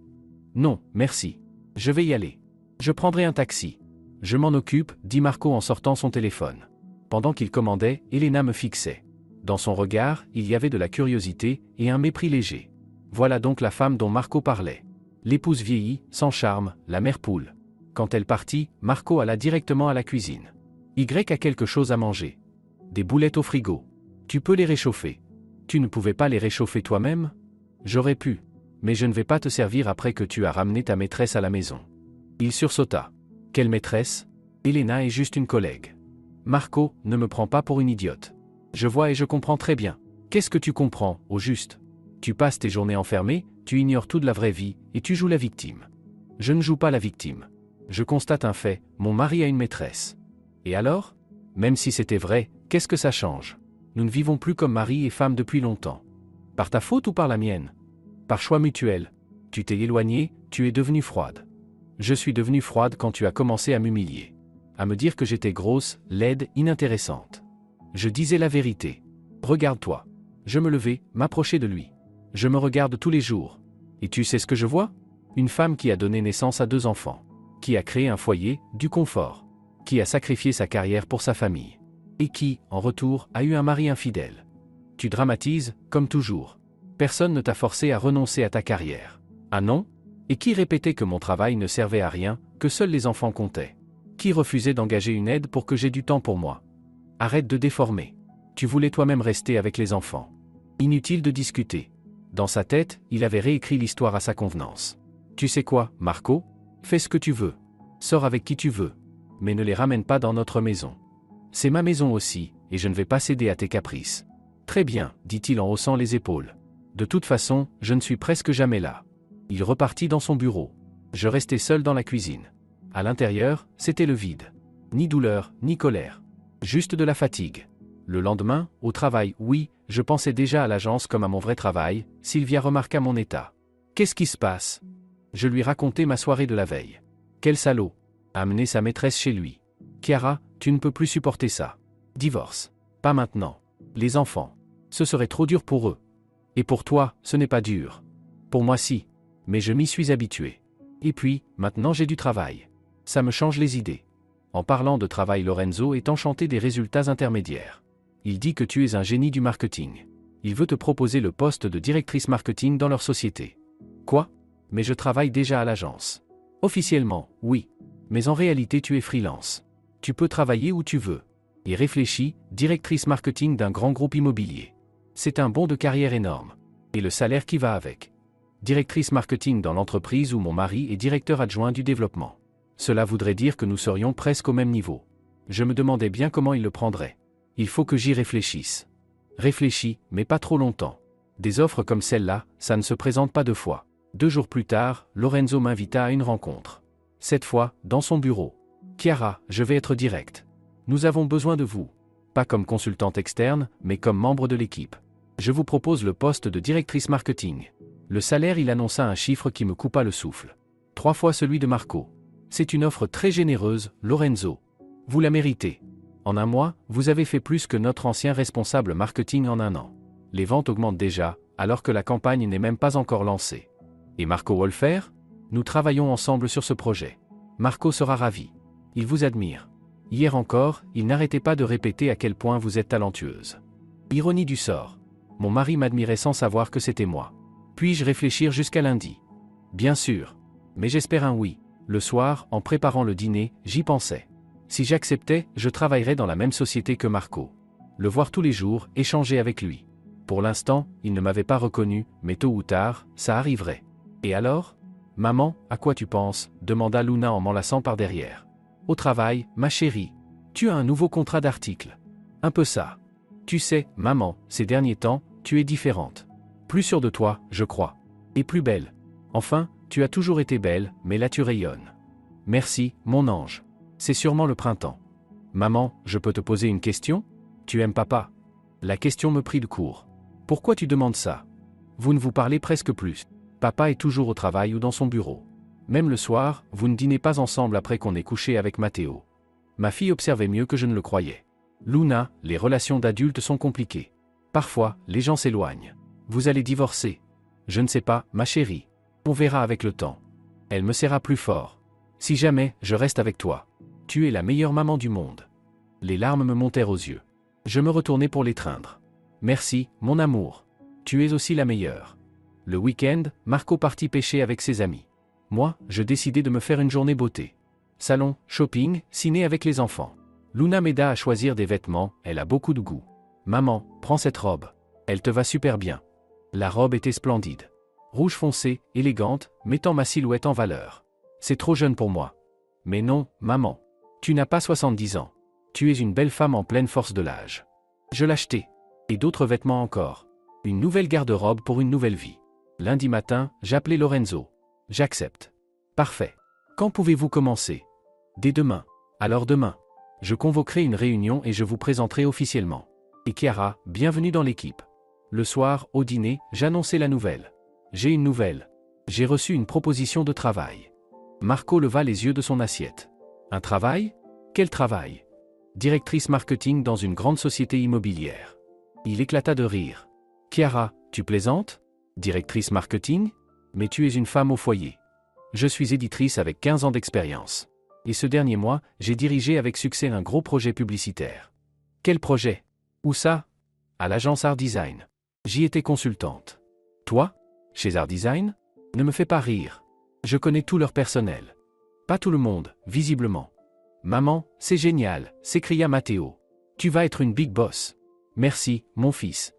Non, merci. Je vais y aller. Je prendrai un taxi. Je m'en occupe, dit Marco en sortant son téléphone. Pendant qu'il commandait, Elena me fixait. Dans son regard, il y avait de la curiosité et un mépris léger. Voilà donc la femme dont Marco parlait. L'épouse vieillie, sans charme, la mère poule. Quand elle partit, Marco alla directement à la cuisine. Y a quelque chose à manger. Des boulettes au frigo. Tu peux les réchauffer. Tu ne pouvais pas les réchauffer toi-même? J'aurais pu. Mais je ne vais pas te servir après que tu as ramené ta maîtresse à la maison. Il sursauta. Quelle maîtresse? Elena est juste une collègue. Marco, ne me prends pas pour une idiote. Je vois et je comprends très bien. Qu'est-ce que tu comprends, au juste? Tu passes tes journées enfermées, tu ignores tout de la vraie vie, et tu joues la victime. Je ne joue pas la victime. Je constate un fait, mon mari a une maîtresse. Et alors? Même si c'était vrai, qu'est-ce que ça change? Nous ne vivons plus comme mari et femme depuis longtemps. Par ta faute ou par la mienne? Par choix mutuel. Tu t'es éloignée, tu es devenue froide. Je suis devenue froide quand tu as commencé à m'humilier. À me dire que j'étais grosse, laide, inintéressante. Je disais la vérité. Regarde-toi. Je me levais, m'approchais de lui. Je me regarde tous les jours. Et tu sais ce que je vois? Une femme qui a donné naissance à 2 enfants. Qui a créé un foyer, du confort. Qui a sacrifié sa carrière pour sa famille. Et qui, en retour, a eu un mari infidèle. Tu dramatises, comme toujours. Personne ne t'a forcé à renoncer à ta carrière. Ah non? Et qui répétait que mon travail ne servait à rien, que seuls les enfants comptaient? Qui refusait d'engager une aide pour que j'aie du temps pour moi? Arrête de déformer. Tu voulais toi-même rester avec les enfants. Inutile de discuter. Dans sa tête, il avait réécrit l'histoire à sa convenance. Tu sais quoi, Marco? Fais ce que tu veux. Sors avec qui tu veux. Mais ne les ramène pas dans notre maison. C'est ma maison aussi, et je ne vais pas céder à tes caprices. Très bien, dit-il en haussant les épaules. De toute façon, je ne suis presque jamais là. Il repartit dans son bureau. Je restais seul dans la cuisine. À l'intérieur, c'était le vide. Ni douleur, ni colère. Juste de la fatigue. Le lendemain, au travail, oui, je pensais déjà à l'agence comme à mon vrai travail. Sylvia remarqua mon état. Qu'est-ce qui se passe? Je lui racontai ma soirée de la veille. Quel salaud! Amener sa maîtresse chez lui. Chiara, tu ne peux plus supporter ça. Divorce. Pas maintenant. Les enfants. Ce serait trop dur pour eux. Et pour toi, ce n'est pas dur. Pour moi si. Mais je m'y suis habitué. Et puis, maintenant j'ai du travail. Ça me change les idées. En parlant de travail, Lorenzo est enchanté des résultats intermédiaires. Il dit que tu es un génie du marketing. Il veut te proposer le poste de directrice marketing dans leur société. Quoi? Mais je travaille déjà à l'agence. Officiellement, oui. Mais en réalité tu es freelance. Tu peux travailler où tu veux. Et réfléchis, directrice marketing d'un grand groupe immobilier. C'est un bond de carrière énorme. Et le salaire qui va avec. Directrice marketing dans l'entreprise où mon mari est directeur adjoint du développement. Cela voudrait dire que nous serions presque au même niveau. Je me demandais bien comment il le prendrait. Il faut que j'y réfléchisse. Réfléchis, mais pas trop longtemps. Des offres comme celle-là, ça ne se présente pas 2 fois. 2 jours plus tard, Lorenzo m'invita à une rencontre. Cette fois, dans son bureau. Chiara, je vais être direct. Nous avons besoin de vous. Pas comme consultante externe, mais comme membre de l'équipe. Je vous propose le poste de directrice marketing. Le salaire, il annonça un chiffre qui me coupa le souffle. 3 fois celui de Marco. C'est une offre très généreuse, Lorenzo. Vous la méritez. En 1 mois, vous avez fait plus que notre ancien responsable marketing en 1 an. Les ventes augmentent déjà, alors que la campagne n'est même pas encore lancée. Et Marco Wolfer? Nous travaillons ensemble sur ce projet. Marco sera ravi. Il vous admire. Hier encore, il n'arrêtait pas de répéter à quel point vous êtes talentueuse. Ironie du sort. Mon mari m'admirait sans savoir que c'était moi. Puis-je réfléchir jusqu'à lundi? Bien sûr. Mais j'espère un oui. Le soir, en préparant le dîner, j'y pensais. Si j'acceptais, je travaillerais dans la même société que Marco. Le voir tous les jours, échanger avec lui. Pour l'instant, il ne m'avait pas reconnu, mais tôt ou tard, ça arriverait. Et alors? Maman, à quoi tu penses? Demanda Luna en m'enlaçant par derrière. Au travail, ma chérie. Tu as un nouveau contrat d'article. Un peu ça. Tu sais, maman, ces derniers temps, tu es différente. Plus sûre de toi, je crois. Et plus belle. Enfin, tu as toujours été belle, mais là tu rayonnes. Merci, mon ange. C'est sûrement le printemps. Maman, je peux te poser une question? Tu aimes papa? La question me prit de court. Pourquoi tu demandes ça? Vous ne vous parlez presque plus. Papa est toujours au travail ou dans son bureau. Même le soir, vous ne dînez pas ensemble après qu'on ait couché avec Matteo. Ma fille observait mieux que je ne le croyais. Luna, les relations d'adultes sont compliquées. Parfois, les gens s'éloignent. Vous allez divorcer. Je ne sais pas, ma chérie. On verra avec le temps. Elle me serra plus fort. Si jamais, je reste avec toi. Tu es la meilleure maman du monde. Les larmes me montèrent aux yeux. Je me retournai pour l'étreindre. Merci, mon amour. Tu es aussi la meilleure. Le week-end, Marco partit pêcher avec ses amis. Moi, je décidai de me faire une journée beauté. Salon, shopping, ciné avec les enfants. Luna m'aida à choisir des vêtements, elle a beaucoup de goût. Maman, prends cette robe. Elle te va super bien. La robe était splendide. Rouge foncé, élégante, mettant ma silhouette en valeur. C'est trop jeune pour moi. Mais non, maman. Tu n'as pas 70 ans. Tu es une belle femme en pleine force de l'âge. Je l'achetai. Et d'autres vêtements encore. Une nouvelle garde-robe pour une nouvelle vie. Lundi matin, j'appelai Lorenzo. J'accepte. Parfait. Quand pouvez-vous commencer? Dès demain. Alors demain. Je convoquerai une réunion et je vous présenterai officiellement. Et Chiara, bienvenue dans l'équipe. Le soir, au dîner, j'annonçai la nouvelle. J'ai une nouvelle. J'ai reçu une proposition de travail. Marco leva les yeux de son assiette. Un travail? Quel travail? Directrice marketing dans une grande société immobilière. Il éclata de rire. Chiara, tu plaisantes? Directrice marketing? Mais tu es une femme au foyer. Je suis éditrice avec 15 ans d'expérience. Et ce dernier mois, j'ai dirigé avec succès un gros projet publicitaire. Quel projet? Où ça? À l'agence Art Design. J'y étais consultante. Toi? Chez Art Design? Ne me fais pas rire. Je connais tout leur personnel. Pas tout le monde, visiblement. Maman, c'est génial, s'écria Matteo. Tu vas être une big boss. Merci, mon fils.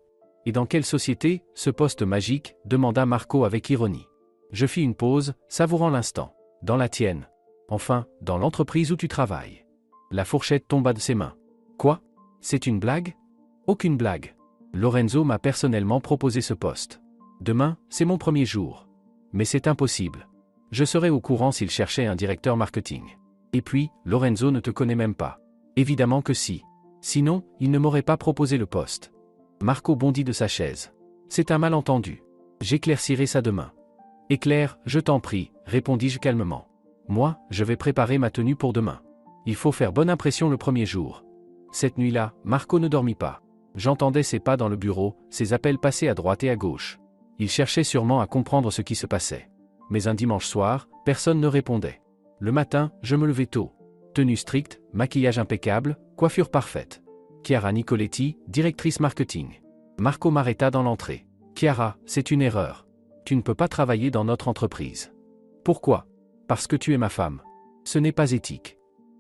Et dans quelle société, ce poste magique? Demanda Marco avec ironie. Je fis une pause, savourant l'instant. Dans la tienne. Enfin, dans l'entreprise où tu travailles. La fourchette tomba de ses mains. Quoi? C'est une blague? Aucune blague. Lorenzo m'a personnellement proposé ce poste. Demain, c'est mon premier jour. Mais c'est impossible. Je serai au courant s'il cherchait un directeur marketing. Et puis, Lorenzo ne te connaît même pas. Évidemment que si. Sinon, il ne m'aurait pas proposé le poste. Marco bondit de sa chaise. C'est un malentendu. J'éclaircirai ça demain. Éclaire, je t'en prie, répondis-je calmement. Moi, je vais préparer ma tenue pour demain. Il faut faire bonne impression le premier jour. Cette nuit-là, Marco ne dormit pas. J'entendais ses pas dans le bureau, ses appels passer à droite et à gauche. Il cherchait sûrement à comprendre ce qui se passait. Mais un dimanche soir, personne ne répondait. Le matin, je me levai tôt. Tenue stricte, maquillage impeccable, coiffure parfaite. Chiara Nicoletti, directrice marketing. Marco m'arrêta dans l'entrée. Chiara, c'est une erreur. Tu ne peux pas travailler dans notre entreprise. Pourquoi? Parce que tu es ma femme. Ce n'est pas éthique.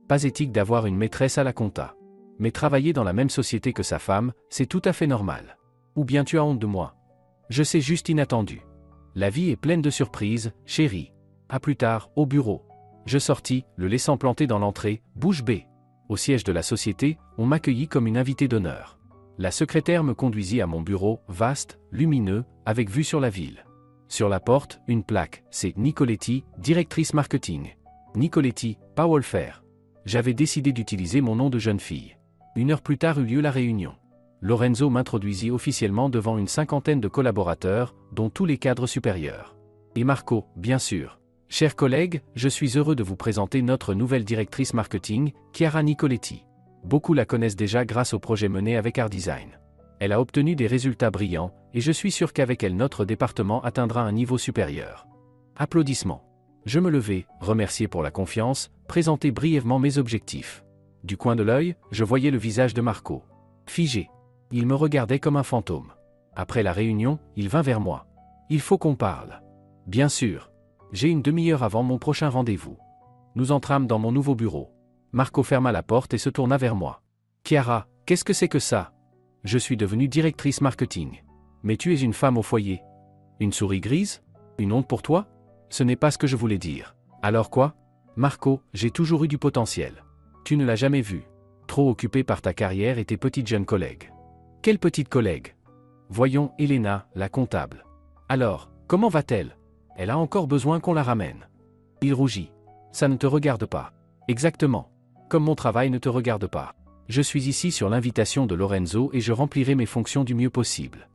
Pas éthique d'avoir une maîtresse à la compta. Mais travailler dans la même société que sa femme, c'est tout à fait normal. Ou bien tu as honte de moi? Je sais juste inattendu. La vie est pleine de surprises, chérie. À plus tard, au bureau. Je sortis, le laissant planté dans l'entrée, bouche bée. Au siège de la société, on m'accueillit comme une invitée d'honneur. La secrétaire me conduisit à mon bureau, vaste, lumineux, avec vue sur la ville. Sur la porte, une plaque, c'est Nicoletti, directrice marketing. Nicoletti, pas Wolfer. J'avais décidé d'utiliser mon nom de jeune fille. 1 heure plus tard eut lieu la réunion. Lorenzo m'introduisit officiellement devant une 50aine de collaborateurs, dont tous les cadres supérieurs. Et Marco, bien sûr. Chers collègues, je suis heureux de vous présenter notre nouvelle directrice marketing, Chiara Nicoletti. Beaucoup la connaissent déjà grâce au projet mené avec Art Design. Elle a obtenu des résultats brillants, et je suis sûr qu'avec elle notre département atteindra un niveau supérieur. Applaudissements. Je me levai, remercié pour la confiance, présentai brièvement mes objectifs. Du coin de l'œil, je voyais le visage de Marco. Figé. Il me regardait comme un fantôme. Après la réunion, il vint vers moi. Il faut qu'on parle. Bien sûr. J'ai une demi-heure avant mon prochain rendez-vous. Nous entrâmes dans mon nouveau bureau. Marco ferma la porte et se tourna vers moi. Chiara, qu'est-ce que c'est que ça? Je suis devenue directrice marketing. Mais tu es une femme au foyer. Une souris grise? Une honte pour toi? Ce n'est pas ce que je voulais dire. Alors quoi? Marco, j'ai toujours eu du potentiel. Tu ne l'as jamais vu. Trop occupé par ta carrière et tes petites jeunes collègues. Quelle petite collègue? Voyons, Elena, la comptable. Alors, comment va-t-elle? Elle a encore besoin qu'on la ramène. Il rougit. Ça ne te regarde pas. Exactement. Comme mon travail ne te regarde pas. Je suis ici sur l'invitation de Lorenzo et je remplirai mes fonctions du mieux possible.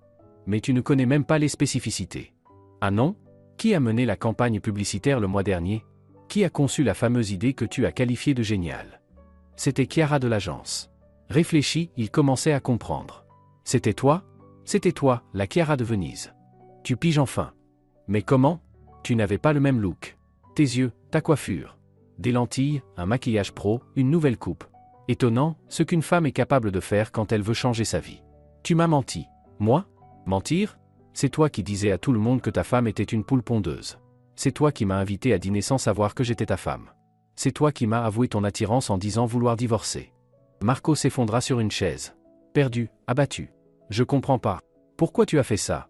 Mais tu ne connais même pas les spécificités. Ah non? Qui a mené la campagne publicitaire le mois dernier? Qui a conçu la fameuse idée que tu as qualifiée de géniale? C'était Chiara de l'agence. Réfléchi, il commençait à comprendre. C'était toi, la Chiara de Venise. Tu piges enfin. Mais comment? Tu n'avais pas le même look. Tes yeux, ta coiffure. Des lentilles, un maquillage pro, une nouvelle coupe. Étonnant, ce qu'une femme est capable de faire quand elle veut changer sa vie. Tu m'as menti. Moi? Mentir? C'est toi qui disais à tout le monde que ta femme était une poule pondeuse. C'est toi qui m'as invité à dîner sans savoir que j'étais ta femme. C'est toi qui m'as avoué ton attirance en disant vouloir divorcer. Marco s'effondra sur une chaise. Perdu, abattu. Je comprends pas. Pourquoi tu as fait ça?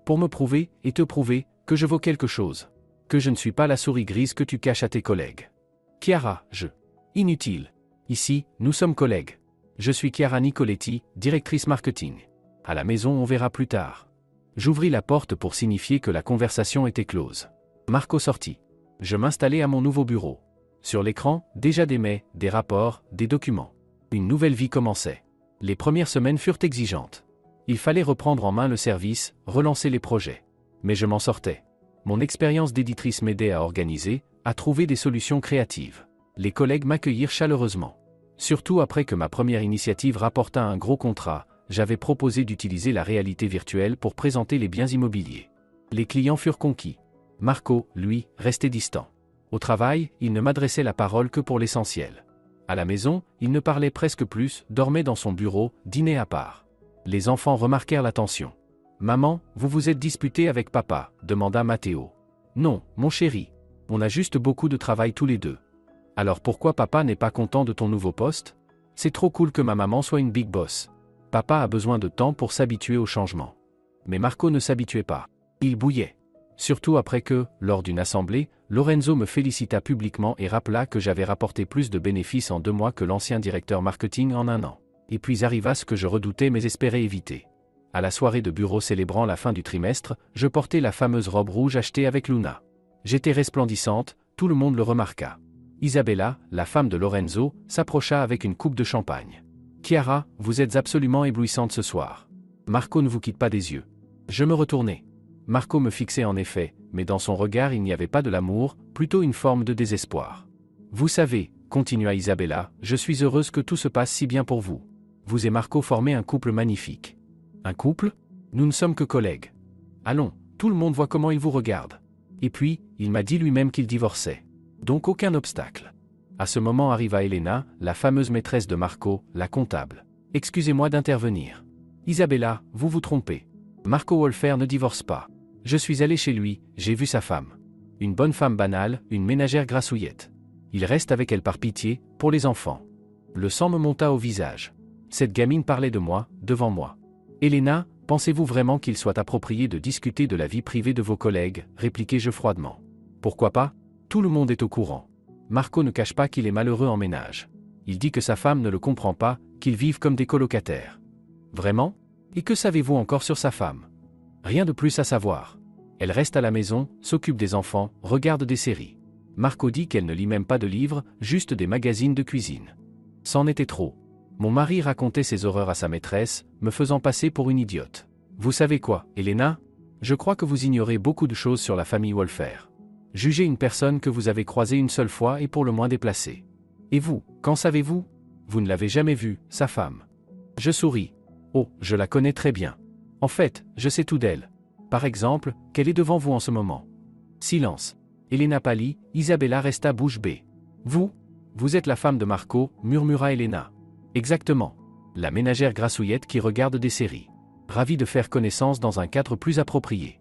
Pour me prouver, et te prouver, que je vaux quelque chose. Que je ne suis pas la souris grise que tu caches à tes collègues. Chiara, Inutile. Ici, nous sommes collègues. Je suis Chiara Nicoletti, directrice marketing. À la maison, on verra plus tard. J'ouvris la porte pour signifier que la conversation était close. Marco sortit. Je m'installai à mon nouveau bureau. Sur l'écran, déjà des mails, des rapports, des documents. Une nouvelle vie commençait. Les premières semaines furent exigeantes. Il fallait reprendre en main le service, relancer les projets. Mais je m'en sortais. Mon expérience d'éditrice m'aidait à organiser, à trouver des solutions créatives. Les collègues m'accueillirent chaleureusement. Surtout après que ma première initiative rapporta un gros contrat, j'avais proposé d'utiliser la réalité virtuelle pour présenter les biens immobiliers. Les clients furent conquis. Marco, lui, restait distant. Au travail, il ne m'adressait la parole que pour l'essentiel. À la maison, il ne parlait presque plus, dormait dans son bureau, dînait à part. Les enfants remarquèrent la tension. « Maman, vous vous êtes disputée avec papa ?» demanda Matteo. « Non, mon chéri. On a juste beaucoup de travail tous les deux. » Alors pourquoi papa n'est pas content de ton nouveau poste? C'est trop cool que ma maman soit une big boss. Papa a besoin de temps pour s'habituer au changement. Mais Marco ne s'habituait pas. Il bouillait. Surtout après que, lors d'une assemblée, Lorenzo me félicita publiquement et rappela que j'avais rapporté plus de bénéfices en 2 mois que l'ancien directeur marketing en 1 an. Et puis arriva ce que je redoutais mais espérais éviter. À la soirée de bureau célébrant la fin du trimestre, je portais la fameuse robe rouge achetée avec Luna. J'étais resplendissante, tout le monde le remarqua. Isabella, la femme de Lorenzo, s'approcha avec une coupe de champagne. « Chiara, vous êtes absolument éblouissante ce soir. Marco ne vous quitte pas des yeux. » Je me retournai. Marco me fixait en effet, mais dans son regard il n'y avait pas de l'amour, plutôt une forme de désespoir. « Vous savez, » continua Isabella, « je suis heureuse que tout se passe si bien pour vous. Vous et Marco formez un couple magnifique. » Un couple? Nous ne sommes que collègues. Allons, tout le monde voit comment il vous regarde. Et puis, il m'a dit lui-même qu'il divorçait. Donc aucun obstacle. À ce moment arriva Elena, la fameuse maîtresse de Marco, la comptable. « Excusez-moi d'intervenir. Isabella, vous vous trompez. Marco Wolfer ne divorce pas. Je suis allé chez lui, j'ai vu sa femme. Une bonne femme banale, une ménagère grassouillette. Il reste avec elle par pitié, pour les enfants. » Le sang me monta au visage. Cette gamine parlait de moi, devant moi. « Elena, pensez-vous vraiment qu'il soit approprié de discuter de la vie privée de vos collègues ?» répliquai-je froidement. « Pourquoi pas? Tout le monde est au courant. Marco ne cache pas qu'il est malheureux en ménage. Il dit que sa femme ne le comprend pas, qu'ils vivent comme des colocataires. » Vraiment? Et que savez-vous encore sur sa femme? Rien de plus à savoir. Elle reste à la maison, s'occupe des enfants, regarde des séries. Marco dit qu'elle ne lit même pas de livres, juste des magazines de cuisine. C'en était trop. Mon mari racontait ses horreurs à sa maîtresse, me faisant passer pour une idiote. Vous savez quoi, Elena? Je crois que vous ignorez beaucoup de choses sur la famille Wolfer. Jugez une personne que vous avez croisée une seule fois et pour le moins déplacée. Et vous, qu'en savez-vous? Vous ne l'avez jamais vue, sa femme. Je souris. Oh, je la connais très bien. En fait, je sais tout d'elle. Par exemple, qu'elle est devant vous en ce moment. Silence. Elena pâlit, Isabella resta bouche bée. Vous êtes la femme de Marco, murmura Elena. Exactement. La ménagère grassouillette qui regarde des séries. Ravie de faire connaissance dans un cadre plus approprié.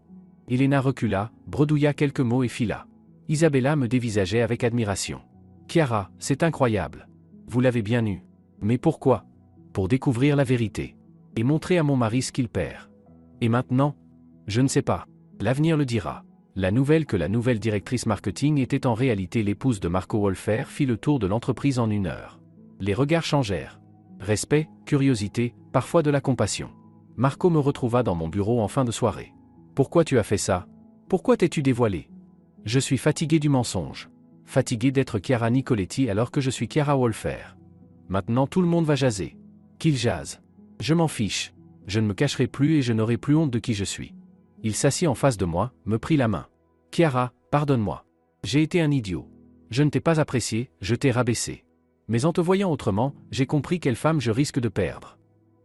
Elena recula, bredouilla quelques mots et fila. Isabella me dévisageait avec admiration. Chiara, c'est incroyable. Vous l'avez bien eu. Mais pourquoi? Pour découvrir la vérité. Et montrer à mon mari ce qu'il perd. Et maintenant? Je ne sais pas. L'avenir le dira. La nouvelle que la nouvelle directrice marketing était en réalité l'épouse de Marco Wolfer fit le tour de l'entreprise en 1 heure. Les regards changèrent. Respect, curiosité, parfois de la compassion. Marco me retrouva dans mon bureau en fin de soirée. Pourquoi tu as fait ça? Pourquoi t'es-tu dévoilé? Je suis fatigué du mensonge. Fatigué d'être Chiara Nicoletti alors que je suis Chiara Wolfer. Maintenant tout le monde va jaser. Qu'il jase. Je m'en fiche. Je ne me cacherai plus et je n'aurai plus honte de qui je suis. Il s'assit en face de moi, me prit la main. Chiara, pardonne-moi. J'ai été un idiot. Je ne t'ai pas apprécié, je t'ai rabaissé. Mais en te voyant autrement, j'ai compris quelle femme je risque de perdre.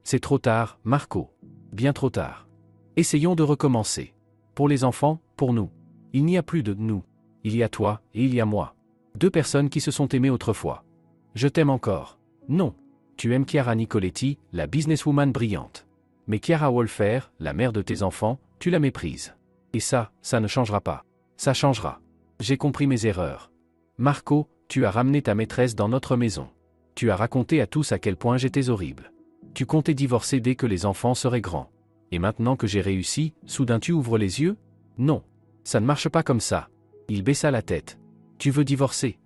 C'est trop tard, Marco. Bien trop tard. Essayons de recommencer. Pour les enfants, pour nous. Il n'y a plus de nous. Il y a toi, et il y a moi. Deux personnes qui se sont aimées autrefois. Je t'aime encore. Non. Tu aimes Chiara Nicoletti, la businesswoman brillante. Mais Chiara Wolfer, la mère de tes enfants, tu la méprises. Et ça ne changera pas. Ça changera. J'ai compris mes erreurs. Marco, tu as ramené ta maîtresse dans notre maison. Tu as raconté à tous à quel point j'étais horrible. Tu comptais divorcer dès que les enfants seraient grands. Et maintenant que j'ai réussi, soudain tu ouvres les yeux? Non. Ça ne marche pas comme ça. Il baissa la tête. Tu veux divorcer?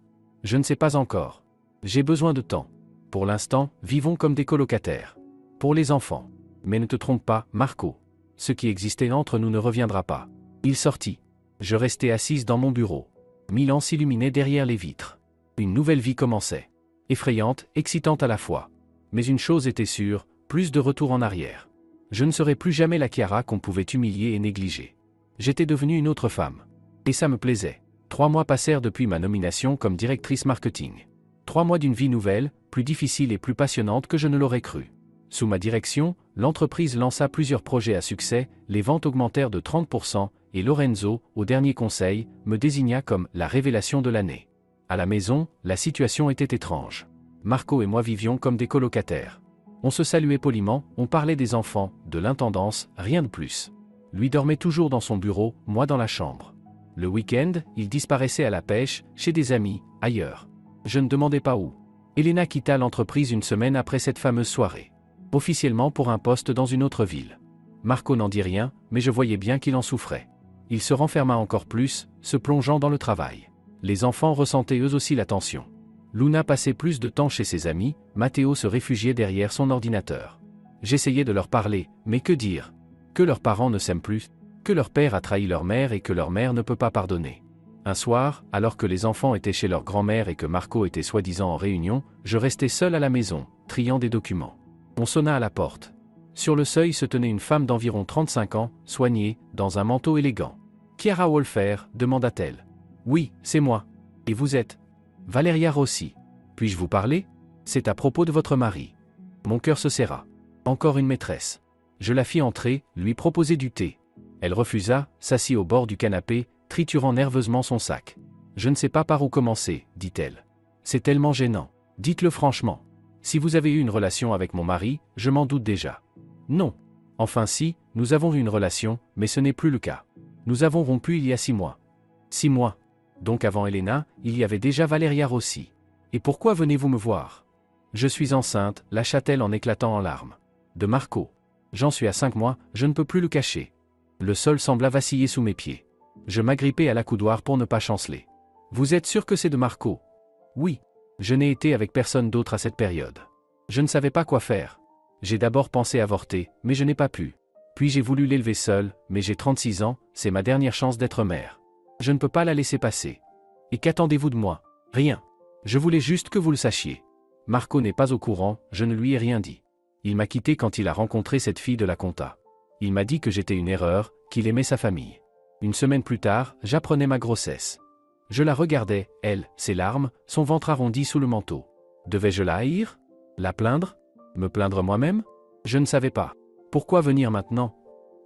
Je ne sais pas encore. J'ai besoin de temps. Pour l'instant, vivons comme des colocataires. Pour les enfants. Mais ne te trompe pas, Marco. Ce qui existait entre nous ne reviendra pas. Il sortit. Je restais assise dans mon bureau. Milan s'illuminait derrière les vitres. Une nouvelle vie commençait. Effrayante, excitante à la fois. Mais une chose était sûre, plus de retour en arrière. Je ne serais plus jamais la Chiara qu'on pouvait humilier et négliger. J'étais devenue une autre femme. Et ça me plaisait. 3 mois passèrent depuis ma nomination comme directrice marketing. 3 mois d'une vie nouvelle, plus difficile et plus passionnante que je ne l'aurais cru. Sous ma direction, l'entreprise lança plusieurs projets à succès, les ventes augmentèrent de 30%, et Lorenzo, au dernier conseil, me désigna comme la révélation de l'année. À la maison, la situation était étrange. Marco et moi vivions comme des colocataires. On se saluait poliment, on parlait des enfants, de l'intendance, rien de plus. Lui dormait toujours dans son bureau, moi dans la chambre. Le week-end, il disparaissait à la pêche, chez des amis, ailleurs. Je ne demandais pas où. Elena quitta l'entreprise une semaine après cette fameuse soirée. Officiellement pour un poste dans une autre ville. Marco n'en dit rien, mais je voyais bien qu'il en souffrait. Il se renferma encore plus, se plongeant dans le travail. Les enfants ressentaient eux aussi la tension. Luna passait plus de temps chez ses amis, Matteo se réfugiait derrière son ordinateur. J'essayais de leur parler, mais que dire? Que leurs parents ne s'aiment plus, que leur père a trahi leur mère et que leur mère ne peut pas pardonner. Un soir, alors que les enfants étaient chez leur grand-mère et que Marco était soi-disant en réunion, je restais seul à la maison, triant des documents. On sonna à la porte. Sur le seuil se tenait une femme d'environ 35 ans, soignée, dans un manteau élégant. « Chiara Wolfer » demanda-t-elle. « Oui, c'est moi. Et vous êtes ?»« Valeria Rossi. Puis-je vous parler ? C'est à propos de votre mari. » Mon cœur se serra. Encore une maîtresse. Je la fis entrer, lui proposer du thé. Elle refusa, s'assit au bord du canapé, triturant nerveusement son sac. « Je ne sais pas par où commencer, dit-elle. C'est tellement gênant. Dites-le franchement. Si vous avez eu une relation avec mon mari, je m'en doute déjà. » Non. Enfin si, nous avons eu une relation, mais ce n'est plus le cas. Nous avons rompu il y a 6 mois. 6 mois. Donc avant Elena, il y avait déjà Valeria Rossi. Et pourquoi venez-vous me voir? Je suis enceinte, lâcha-t-elle en éclatant en larmes. De Marco. J'en suis à 5 mois, je ne peux plus le cacher. Le sol sembla vaciller sous mes pieds. Je m'agrippai à l'accoudoir pour ne pas chanceler. Vous êtes sûr que c'est de Marco? Oui. Je n'ai été avec personne d'autre à cette période. Je ne savais pas quoi faire. J'ai d'abord pensé avorter, mais je n'ai pas pu. Puis j'ai voulu l'élever seule, mais j'ai 36 ans, c'est ma dernière chance d'être mère. Je ne peux pas la laisser passer. Et qu'attendez-vous de moi? Rien. Je voulais juste que vous le sachiez. Marco n'est pas au courant, je ne lui ai rien dit. Il m'a quitté quand il a rencontré cette fille de la compta. Il m'a dit que j'étais une erreur, qu'il aimait sa famille. Une semaine plus tard, j'apprenais ma grossesse. Je la regardais, elle, ses larmes, son ventre arrondi sous le manteau. Devais-je la haïr? La plaindre? Me plaindre moi-même? Je ne savais pas. Pourquoi venir maintenant?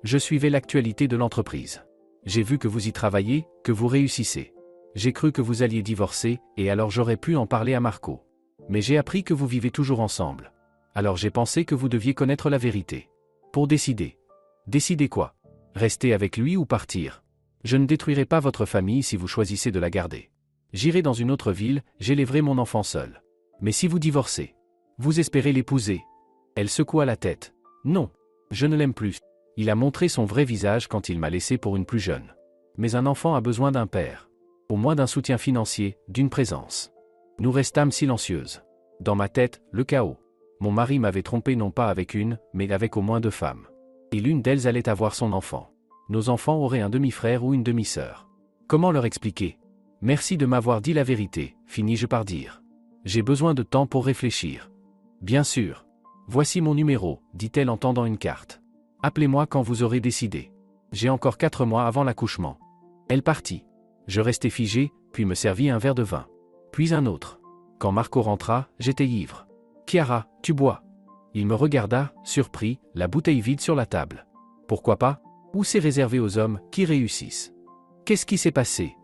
Je suivais l'actualité de l'entreprise. J'ai vu que vous y travaillez, que vous réussissez. J'ai cru que vous alliez divorcer, et alors j'aurais pu en parler à Marco. Mais j'ai appris que vous vivez toujours ensemble. Alors j'ai pensé que vous deviez connaître la vérité. Pour décider. Décider quoi? Rester avec lui ou partir? Je ne détruirai pas votre famille si vous choisissez de la garder. J'irai dans une autre ville, j'élèverai mon enfant seul. Mais si vous divorcez, vous espérez l'épouser? Elle secoua la tête. Non. Je ne l'aime plus. Il a montré son vrai visage quand il m'a laissé pour une plus jeune. Mais un enfant a besoin d'un père. Au moins d'un soutien financier, d'une présence. Nous restâmes silencieuses. Dans ma tête, le chaos. Mon mari m'avait trompé non pas avec une, mais avec au moins 2 femmes. Et l'une d'elles allait avoir son enfant. Nos enfants auraient un demi-frère ou une demi-sœur. Comment leur expliquer? Merci de m'avoir dit la vérité, finis-je par dire. J'ai besoin de temps pour réfléchir. Bien sûr. Voici mon numéro, dit-elle en tendant une carte. Appelez-moi quand vous aurez décidé. J'ai encore 4 mois avant l'accouchement. Elle partit. Je restai figé, puis me servis un verre de vin. Puis un autre. Quand Marco rentra, j'étais ivre. Chiara, tu bois? Il me regarda, surpris, la bouteille vide sur la table. Pourquoi pas? Ou c'est réservé aux hommes qui réussissent? Qu'est-ce qui s'est passé?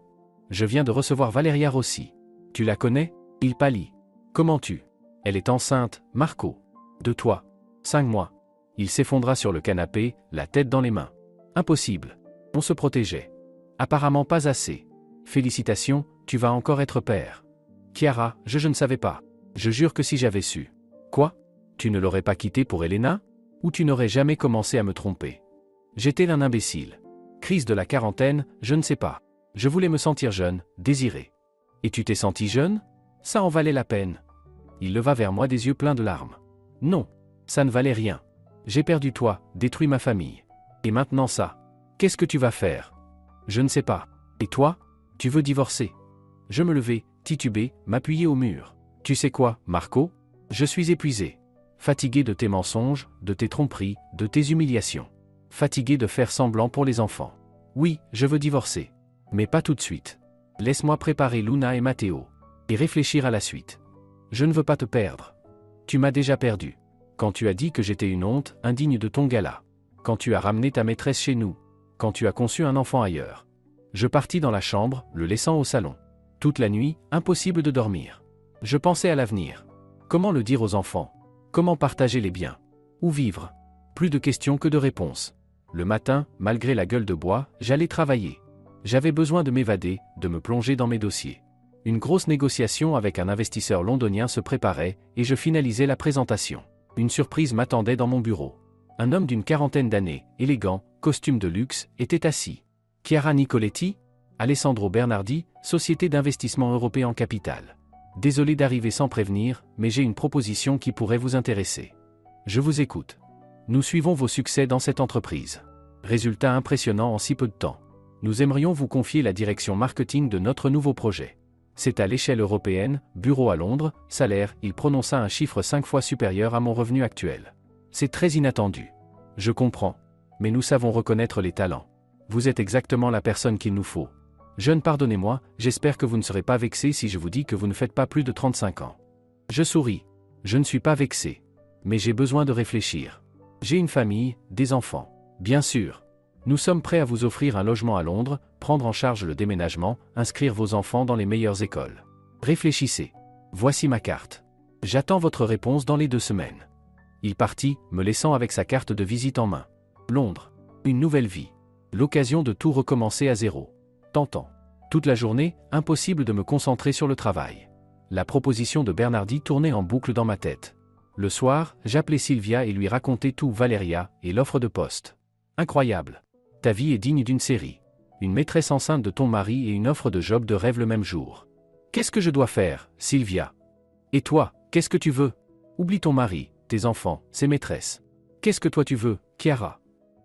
Je viens de recevoir Valeria Rossi. Tu la connais? Il pâlit. Comment tu? Elle est enceinte, Marco. De toi. 5 mois. Il s'effondra sur le canapé, la tête dans les mains. Impossible. On se protégeait. Apparemment pas assez. Félicitations, tu vas encore être père. Chiara, je ne savais pas. Je jure que si j'avais su. Quoi? Tu ne l'aurais pas quitté pour Elena? Ou tu n'aurais jamais commencé à me tromper? J'étais un imbécile. Crise de la quarantaine, je ne sais pas. Je voulais me sentir jeune, désiré. Et tu t'es senti jeune? Ça en valait la peine. Il leva vers moi des yeux pleins de larmes. Non, ça ne valait rien. J'ai perdu toi, détruit ma famille. Et maintenant ça. Qu'est-ce que tu vas faire? Je ne sais pas. Et toi? Tu veux divorcer? Je me levai, titubé, m'appuyai au mur. Tu sais quoi, Marco? Je suis épuisé. Fatigué de tes mensonges, de tes tromperies, de tes humiliations. Fatigué de faire semblant pour les enfants. Oui, je veux divorcer. Mais pas tout de suite. Laisse-moi préparer Luna et Matteo. Et réfléchir à la suite. Je ne veux pas te perdre. Tu m'as déjà perdu. Quand tu as dit que j'étais une honte, indigne de ton gala. Quand tu as ramené ta maîtresse chez nous. Quand tu as conçu un enfant ailleurs. Je partis dans la chambre, le laissant au salon. Toute la nuit, impossible de dormir. Je pensais à l'avenir. Comment le dire aux enfants? Comment partager les biens? Où vivre? Plus de questions que de réponses. Le matin, malgré la gueule de bois, j'allais travailler. J'avais besoin de m'évader, de me plonger dans mes dossiers. Une grosse négociation avec un investisseur londonien se préparait, et je finalisais la présentation. Une surprise m'attendait dans mon bureau. Un homme d'une quarantaine d'années, élégant, costume de luxe, était assis. Chiara Nicoletti? Alessandro Bernardi, Société d'investissement européen en capital. Désolé d'arriver sans prévenir, mais j'ai une proposition qui pourrait vous intéresser. Je vous écoute. Nous suivons vos succès dans cette entreprise. Résultat impressionnant en si peu de temps. Nous aimerions vous confier la direction marketing de notre nouveau projet. C'est à l'échelle européenne, bureau à Londres, salaire, il prononça un chiffre 5 fois supérieur à mon revenu actuel. C'est très inattendu. Je comprends. Mais nous savons reconnaître les talents. Vous êtes exactement la personne qu'il nous faut. Jeune, pardonnez-moi, j'espère que vous ne serez pas vexé si je vous dis que vous ne faites pas plus de 35 ans. Je souris. Je ne suis pas vexé. Mais j'ai besoin de réfléchir. J'ai une famille, des enfants. Bien sûr. Nous sommes prêts à vous offrir un logement à Londres, prendre en charge le déménagement, inscrire vos enfants dans les meilleures écoles. Réfléchissez. Voici ma carte. J'attends votre réponse dans les 2 semaines. Il partit, me laissant avec sa carte de visite en main. Londres. Une nouvelle vie. L'occasion de tout recommencer à zéro. Tentant. Toute la journée, impossible de me concentrer sur le travail. La proposition de Bernardi tournait en boucle dans ma tête. Le soir, j'appelais Sylvia et lui racontais tout, Valeria, et l'offre de poste. Incroyable. Ta vie est digne d'une série. Une maîtresse enceinte de ton mari et une offre de job de rêve le même jour. Qu'est-ce que je dois faire, Sylvia? Et toi, qu'est-ce que tu veux? Oublie ton mari, tes enfants, ses maîtresses. Qu'est-ce que toi tu veux, Chiara?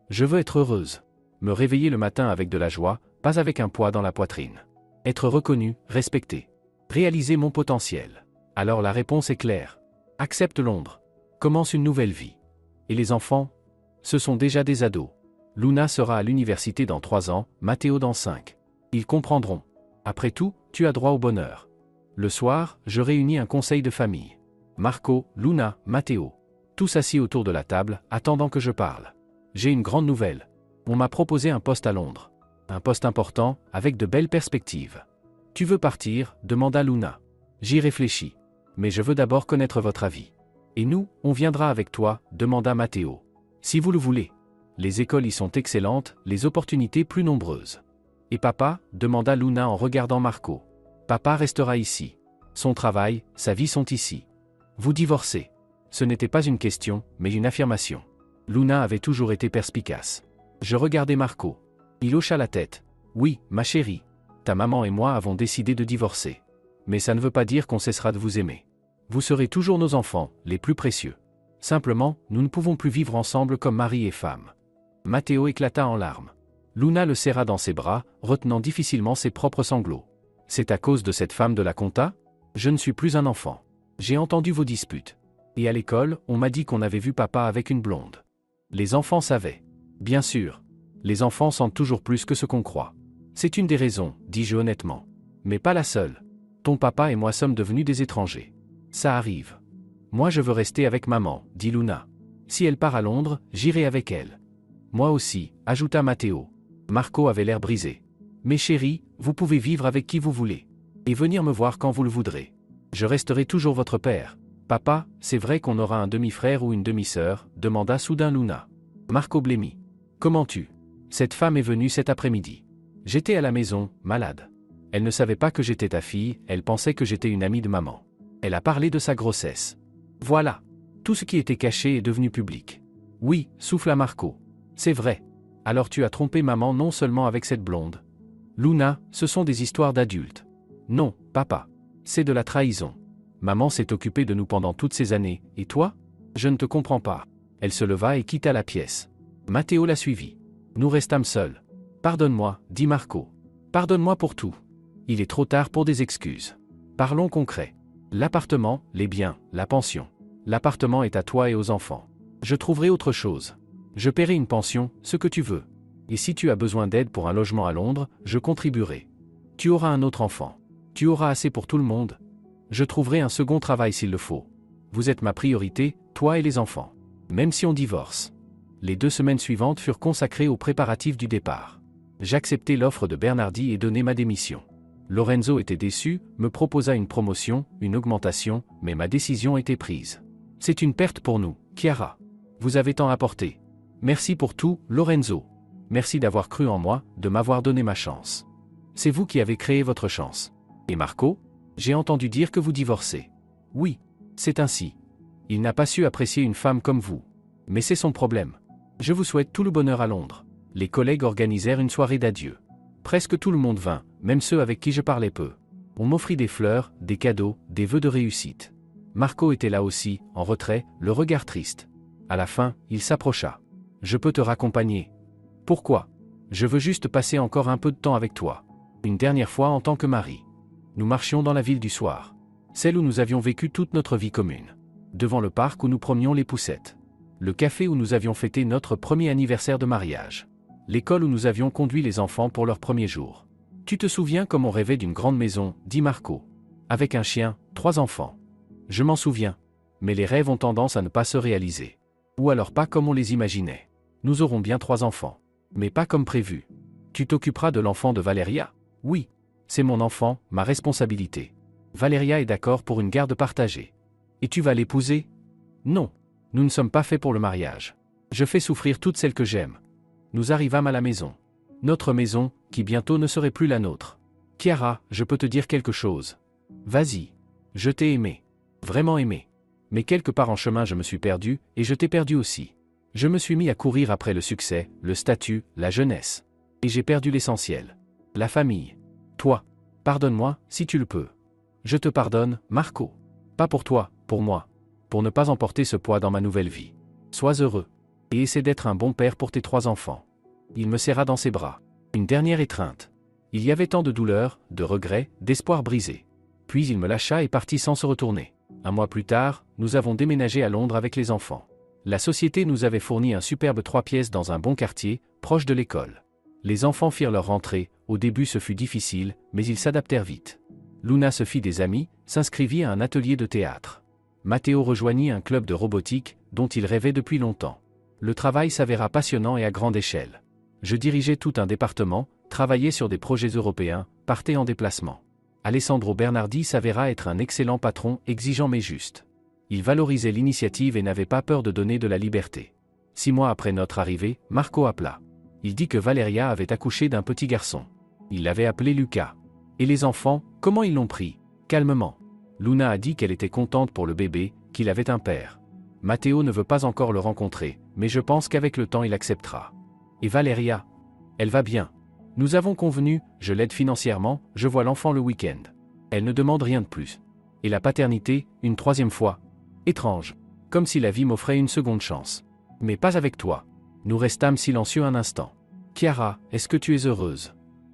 Je veux être heureuse. Me réveiller le matin avec de la joie, pas avec un poids dans la poitrine. Être reconnue, respectée. Réaliser mon potentiel. Alors la réponse est claire. Accepte Londres. Commence une nouvelle vie. Et les enfants? Ce sont déjà des ados. Luna sera à l'université dans 3 ans, Matteo dans 5. Ils comprendront. Après tout, tu as droit au bonheur. Le soir, je réunis un conseil de famille. Marco, Luna, Matteo. Tous assis autour de la table, attendant que je parle. J'ai une grande nouvelle. On m'a proposé un poste à Londres. Un poste important, avec de belles perspectives. Tu veux partir? Demanda Luna. J'y réfléchis. Mais je veux d'abord connaître votre avis. Et nous, on viendra avec toi, demanda Matteo. Si vous le voulez. Les écoles y sont excellentes, les opportunités plus nombreuses. Et papa? Demanda Luna en regardant Marco. Papa restera ici. Son travail, sa vie sont ici. Vous divorcez. Ce n'était pas une question, mais une affirmation. Luna avait toujours été perspicace. Je regardais Marco. Il hocha la tête. Oui, ma chérie. Ta maman et moi avons décidé de divorcer. Mais ça ne veut pas dire qu'on cessera de vous aimer. Vous serez toujours nos enfants, les plus précieux. Simplement, nous ne pouvons plus vivre ensemble comme mari et femme. Matteo éclata en larmes. Luna le serra dans ses bras, retenant difficilement ses propres sanglots. C'est à cause de cette femme de la compta? Je ne suis plus un enfant. J'ai entendu vos disputes. Et à l'école, on m'a dit qu'on avait vu papa avec une blonde. Les enfants savaient. Bien sûr. Les enfants sentent toujours plus que ce qu'on croit. C'est une des raisons, dis-je honnêtement. Mais pas la seule. Ton papa et moi sommes devenus des étrangers. Ça arrive. Moi je veux rester avec maman, dit Luna. Si elle part à Londres, j'irai avec elle. Moi aussi, ajouta Matteo. Marco avait l'air brisé. Mais chérie, vous pouvez vivre avec qui vous voulez. Et venir me voir quand vous le voudrez. Je resterai toujours votre père. Papa, c'est vrai qu'on aura un demi-frère ou une demi-sœur, demanda soudain Luna. Marco blêmit. Comment tu? Cette femme est venue cet après-midi. J'étais à la maison, malade. Elle ne savait pas que j'étais ta fille, elle pensait que j'étais une amie de maman. Elle a parlé de sa grossesse. Voilà. Tout ce qui était caché est devenu public. Oui, souffla Marco. C'est vrai. Alors tu as trompé maman non seulement avec cette blonde. Luna, ce sont des histoires d'adultes. Non, papa. C'est de la trahison. Maman s'est occupée de nous pendant toutes ces années, et toi? Je ne te comprends pas. Elle se leva et quitta la pièce. Matteo la suivit. Nous restâmes seuls. Pardonne-moi, dit Marco. Pardonne-moi pour tout. Il est trop tard pour des excuses. Parlons concret. L'appartement, les biens, la pension. L'appartement est à toi et aux enfants. Je trouverai autre chose. Je paierai une pension, ce que tu veux. Et si tu as besoin d'aide pour un logement à Londres, je contribuerai. Tu auras un autre enfant. Tu auras assez pour tout le monde. Je trouverai un second travail s'il le faut. Vous êtes ma priorité, toi et les enfants. Même si on divorce. Les 2 semaines suivantes furent consacrées aux préparatifs du départ. J'acceptai l'offre de Bernardi et donnai ma démission. Lorenzo était déçu, me proposa une promotion, une augmentation, mais ma décision était prise. C'est une perte pour nous, Chiara. Vous avez tant apporté. Merci pour tout, Lorenzo. Merci d'avoir cru en moi, de m'avoir donné ma chance. C'est vous qui avez créé votre chance. Et Marco? J'ai entendu dire que vous divorcez. Oui, c'est ainsi. Il n'a pas su apprécier une femme comme vous. Mais c'est son problème. Je vous souhaite tout le bonheur à Londres. Les collègues organisèrent une soirée d'adieu. Presque tout le monde vint, même ceux avec qui je parlais peu. On m'offrit des fleurs, des cadeaux, des vœux de réussite. Marco était là aussi, en retrait, le regard triste. À la fin, il s'approcha. Je peux te raccompagner. Pourquoi? Je veux juste passer encore un peu de temps avec toi. Une dernière fois en tant que mari. Nous marchions dans la ville du soir. Celle où nous avions vécu toute notre vie commune. Devant le parc où nous promenions les poussettes. Le café où nous avions fêté notre premier anniversaire de mariage. L'école où nous avions conduit les enfants pour leur premier jour. Tu te souviens comme on rêvait d'une grande maison, dit Marco. Avec un chien, 3 enfants. Je m'en souviens. Mais les rêves ont tendance à ne pas se réaliser. Ou alors pas comme on les imaginait. Nous aurons bien 3 enfants. Mais pas comme prévu. Tu t'occuperas de l'enfant de Valeria? Oui. C'est mon enfant, ma responsabilité. Valeria est d'accord pour une garde partagée. Et tu vas l'épouser? Non. Nous ne sommes pas faits pour le mariage. Je fais souffrir toutes celles que j'aime. Nous arrivâmes à la maison. Notre maison, qui bientôt ne serait plus la nôtre. Chiara, je peux te dire quelque chose. Vas-y. Je t'ai aimé. Vraiment aimé. Mais quelque part en chemin je me suis perdu, et je t'ai perdu aussi. Je me suis mis à courir après le succès, le statut, la jeunesse. Et j'ai perdu l'essentiel. La famille. Toi. Pardonne-moi, si tu le peux. Je te pardonne, Marco. Pas pour toi, pour moi. Pour ne pas emporter ce poids dans ma nouvelle vie. Sois heureux. Et essaie d'être un bon père pour tes 3 enfants. Il me serra dans ses bras. Une dernière étreinte. Il y avait tant de douleur, de regrets, d'espoir brisé. Puis il me lâcha et partit sans se retourner. Un mois plus tard, nous avons déménagé à Londres avec les enfants. La société nous avait fourni un superbe 3 pièces dans un bon quartier, proche de l'école. Les enfants firent leur rentrée, au début ce fut difficile, mais ils s'adaptèrent vite. Luna se fit des amis, s'inscrivit à un atelier de théâtre. Matteo rejoignit un club de robotique, dont il rêvait depuis longtemps. Le travail s'avéra passionnant et à grande échelle. Je dirigeais tout un département, travaillais sur des projets européens, partais en déplacement. Alessandro Bernardi s'avéra être un excellent patron, exigeant mais juste. Il valorisait l'initiative et n'avait pas peur de donner de la liberté. 6 mois après notre arrivée, Marco appela. Il dit que Valeria avait accouché d'un petit garçon. Il l'avait appelé Luca. Et les enfants, comment ils l'ont pris? Calmement. Luna a dit qu'elle était contente pour le bébé, qu'il avait un père. Matteo ne veut pas encore le rencontrer, mais je pense qu'avec le temps il acceptera. Et Valeria? Elle va bien. Nous avons convenu, je l'aide financièrement, je vois l'enfant le week-end. Elle ne demande rien de plus. Et la paternité, une 3e fois. Étrange. Comme si la vie m'offrait une seconde chance. Mais pas avec toi. Nous restâmes silencieux un instant. Chiara, est-ce que tu es heureuse?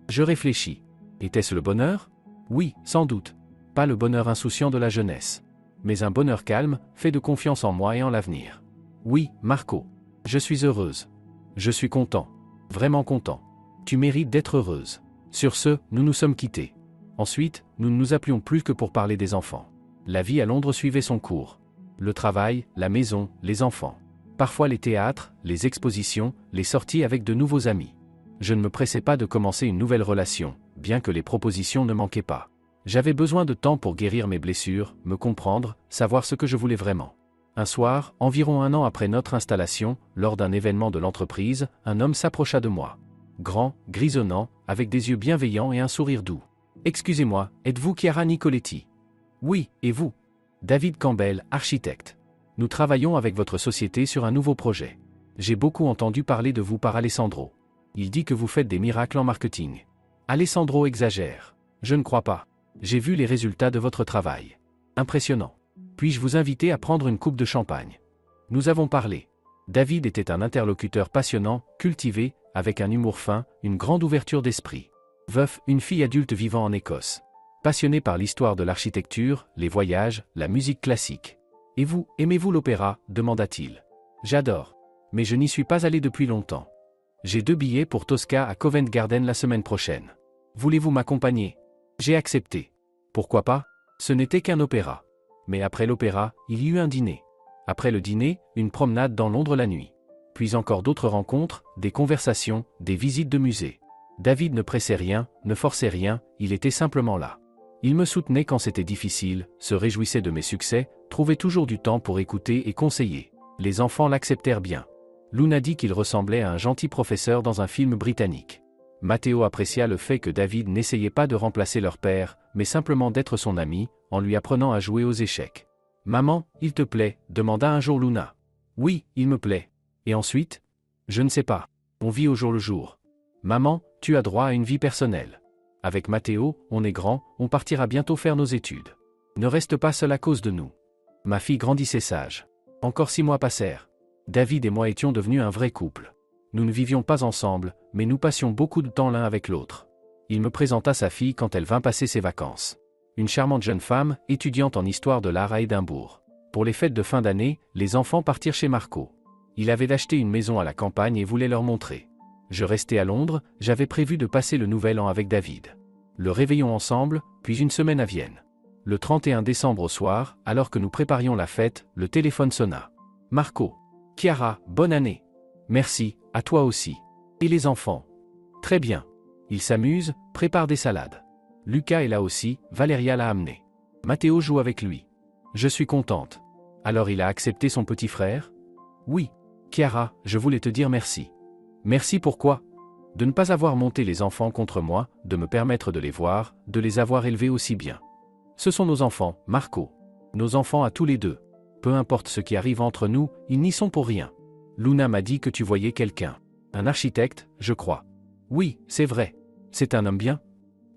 Je réfléchis. Était-ce le bonheur? Oui, sans doute. Pas le bonheur insouciant de la jeunesse. Mais un bonheur calme, fait de confiance en moi et en l'avenir. Oui, Marco. Je suis heureuse. Je suis content. Vraiment content. Tu mérites d'être heureuse. Sur ce, nous nous sommes quittés. Ensuite, nous ne nous appelions plus que pour parler des enfants. La vie à Londres suivait son cours. Le travail, la maison, les enfants. Parfois les théâtres, les expositions, les sorties avec de nouveaux amis. Je ne me pressais pas de commencer une nouvelle relation, bien que les propositions ne manquaient pas. J'avais besoin de temps pour guérir mes blessures, me comprendre, savoir ce que je voulais vraiment. Un soir, environ 1 an après notre installation, lors d'un événement de l'entreprise, un homme s'approcha de moi. Grand, grisonnant, avec des yeux bienveillants et un sourire doux. « Excusez-moi, êtes-vous Chiara Nicoletti ?»« Oui, et vous ?»« David Campbell, architecte. Nous travaillons avec votre société sur un nouveau projet. J'ai beaucoup entendu parler de vous par Alessandro. Il dit que vous faites des miracles en marketing. » Alessandro exagère. Je ne crois pas. J'ai vu les résultats de votre travail. Impressionnant. Puis-je vous inviter à prendre une coupe de champagne? Nous avons parlé. David était un interlocuteur passionnant, cultivé, avec un humour fin, une grande ouverture d'esprit. Veuf, une fille adulte vivant en Écosse. Passionné par l'histoire de l'architecture, les voyages, la musique classique. Et vous, aimez-vous l'opéra? Demanda-t-il. J'adore. Mais je n'y suis pas allé depuis longtemps. J'ai 2 billets pour Tosca à Covent Garden la semaine prochaine. Voulez-vous m'accompagner? J'ai accepté. Pourquoi pas? Ce n'était qu'un opéra. Mais après l'opéra, il y eut un dîner. Après le dîner, une promenade dans Londres la nuit. Puis encore d'autres rencontres, des conversations, des visites de musées. David ne pressait rien, ne forçait rien, il était simplement là. Il me soutenait quand c'était difficile, se réjouissait de mes succès, trouvait toujours du temps pour écouter et conseiller. Les enfants l'acceptèrent bien. Luna dit qu'il ressemblait à un gentil professeur dans un film britannique. Matteo apprécia le fait que David n'essayait pas de remplacer leur père, mais simplement d'être son ami, en lui apprenant à jouer aux échecs. « Maman, il te plaît ?» demanda un jour Luna. « Oui, il me plaît. Et ensuite ? Je ne sais pas. On vit au jour le jour. Maman, tu as droit à une vie personnelle. Avec Matteo, on est grand, on partira bientôt faire nos études. Ne reste pas seul à cause de nous. » Ma fille grandissait sage. Encore 6 mois passèrent. David et moi étions devenus un vrai couple. Nous ne vivions pas ensemble, mais nous passions beaucoup de temps l'un avec l'autre. Il me présenta sa fille quand elle vint passer ses vacances. Une charmante jeune femme, étudiante en histoire de l'art à Édimbourg. Pour les fêtes de fin d'année, les enfants partirent chez Marco. Il avait acheté une maison à la campagne et voulait leur montrer. Je restais à Londres, j'avais prévu de passer le nouvel an avec David. Le réveillon ensemble, puis une semaine à Vienne. Le 31 décembre au soir, alors que nous préparions la fête, le téléphone sonna. Marco. Chiara, bonne année. Merci, à toi aussi. Et les enfants? Très bien. Ils s'amusent, préparent des salades. Lucas est là aussi, Valéria l'a amené. Matteo joue avec lui. Je suis contente. Alors il a accepté son petit frère? Oui. Chiara, je voulais te dire merci. Merci pourquoi? De ne pas avoir monté les enfants contre moi, de me permettre de les voir, de les avoir élevés aussi bien. Ce sont nos enfants, Marco. Nos enfants à tous les deux. Peu importe ce qui arrive entre nous, ils n'y sont pour rien. Luna m'a dit que tu voyais quelqu'un. Un architecte, je crois. Oui, c'est vrai. C'est un homme bien?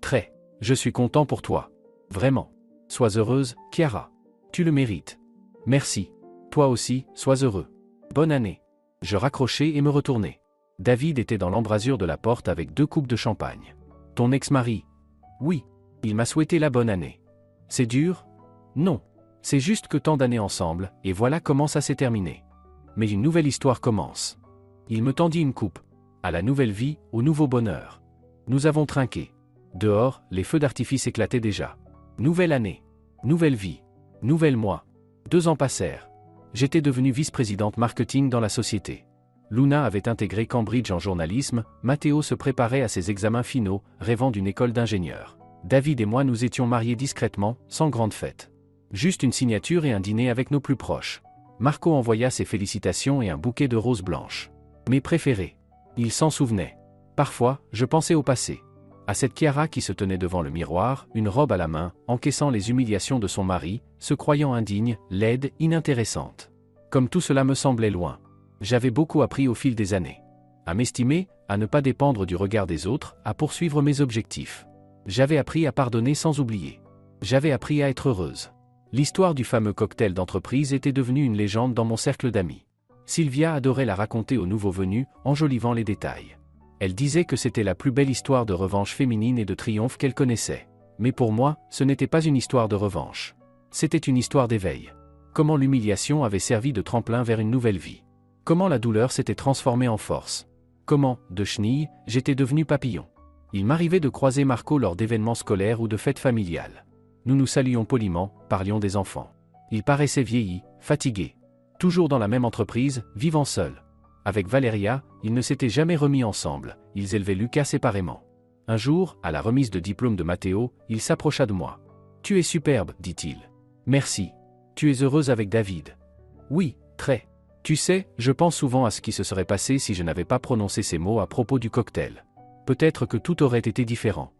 Très. Je suis content pour toi. Vraiment. Sois heureuse, Chiara. Tu le mérites. Merci. Toi aussi, sois heureux. Bonne année. Je raccrochai et me retournai. David était dans l'embrasure de la porte avec 2 coupes de champagne. Ton ex-mari? Oui. Il m'a souhaité la bonne année. C'est dur? Non. C'est juste que tant d'années ensemble, et voilà comment ça s'est terminé. Mais une nouvelle histoire commence. Il me tendit une coupe. À la nouvelle vie, au nouveau bonheur. Nous avons trinqué. Dehors, les feux d'artifice éclataient déjà. Nouvelle année. Nouvelle vie. Nouvel mois. 2 ans passèrent. J'étais devenue vice-présidente marketing dans la société. Luna avait intégré Cambridge en journalisme, Matteo se préparait à ses examens finaux, rêvant d'une école d'ingénieur. David et moi nous étions mariés discrètement, sans grande fête. Juste une signature et un dîner avec nos plus proches. Marco envoya ses félicitations et un bouquet de roses blanches. Mes préférés. Il s'en souvenait. Parfois, je pensais au passé. À cette Chiara qui se tenait devant le miroir, une robe à la main, encaissant les humiliations de son mari, se croyant indigne, laide, inintéressante. Comme tout cela me semblait loin. J'avais beaucoup appris au fil des années. À m'estimer, à ne pas dépendre du regard des autres, à poursuivre mes objectifs. J'avais appris à pardonner sans oublier. J'avais appris à être heureuse. L'histoire du fameux cocktail d'entreprise était devenue une légende dans mon cercle d'amis. Sylvia adorait la raconter aux nouveaux venus, enjolivant les détails. Elle disait que c'était la plus belle histoire de revanche féminine et de triomphe qu'elle connaissait. Mais pour moi, ce n'était pas une histoire de revanche. C'était une histoire d'éveil. Comment l'humiliation avait servi de tremplin vers une nouvelle vie. Comment la douleur s'était transformée en force. Comment, de chenille, j'étais devenu papillon. Il m'arrivait de croiser Marco lors d'événements scolaires ou de fêtes familiales. Nous nous saluions poliment, parlions des enfants. Il paraissait vieilli, fatigué. Toujours dans la même entreprise, vivant seul. Avec Valeria, ils ne s'étaient jamais remis ensemble, ils élevaient Lucas séparément. Un jour, à la remise de diplôme de Matteo, il s'approcha de moi. « Tu es superbe, dit-il. Merci. Tu es heureuse avec David. » « Oui, très. Tu sais, je pense souvent à ce qui se serait passé si je n'avais pas prononcé ces mots à propos du cocktail. Peut-être que tout aurait été différent.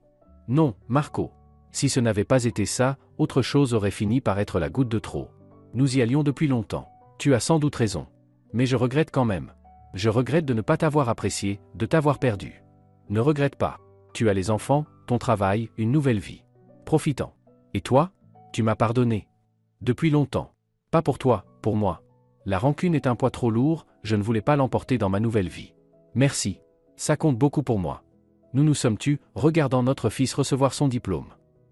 Non, Marco. Si ce n'avait pas été ça, autre chose aurait fini par être la goutte de trop. Nous y allions depuis longtemps. Tu as sans doute raison. Mais je regrette quand même. Je regrette de ne pas t'avoir apprécié, de t'avoir perdu. Ne regrette pas. Tu as les enfants, ton travail, une nouvelle vie. Profitant. Et toi? Tu m'as pardonné. Depuis longtemps. Pas pour toi, pour moi. La rancune est un poids trop lourd, je ne voulais pas l'emporter dans ma nouvelle vie. Merci. Ça compte beaucoup pour moi. Nous nous sommes tus, regardant notre fils recevoir son diplôme.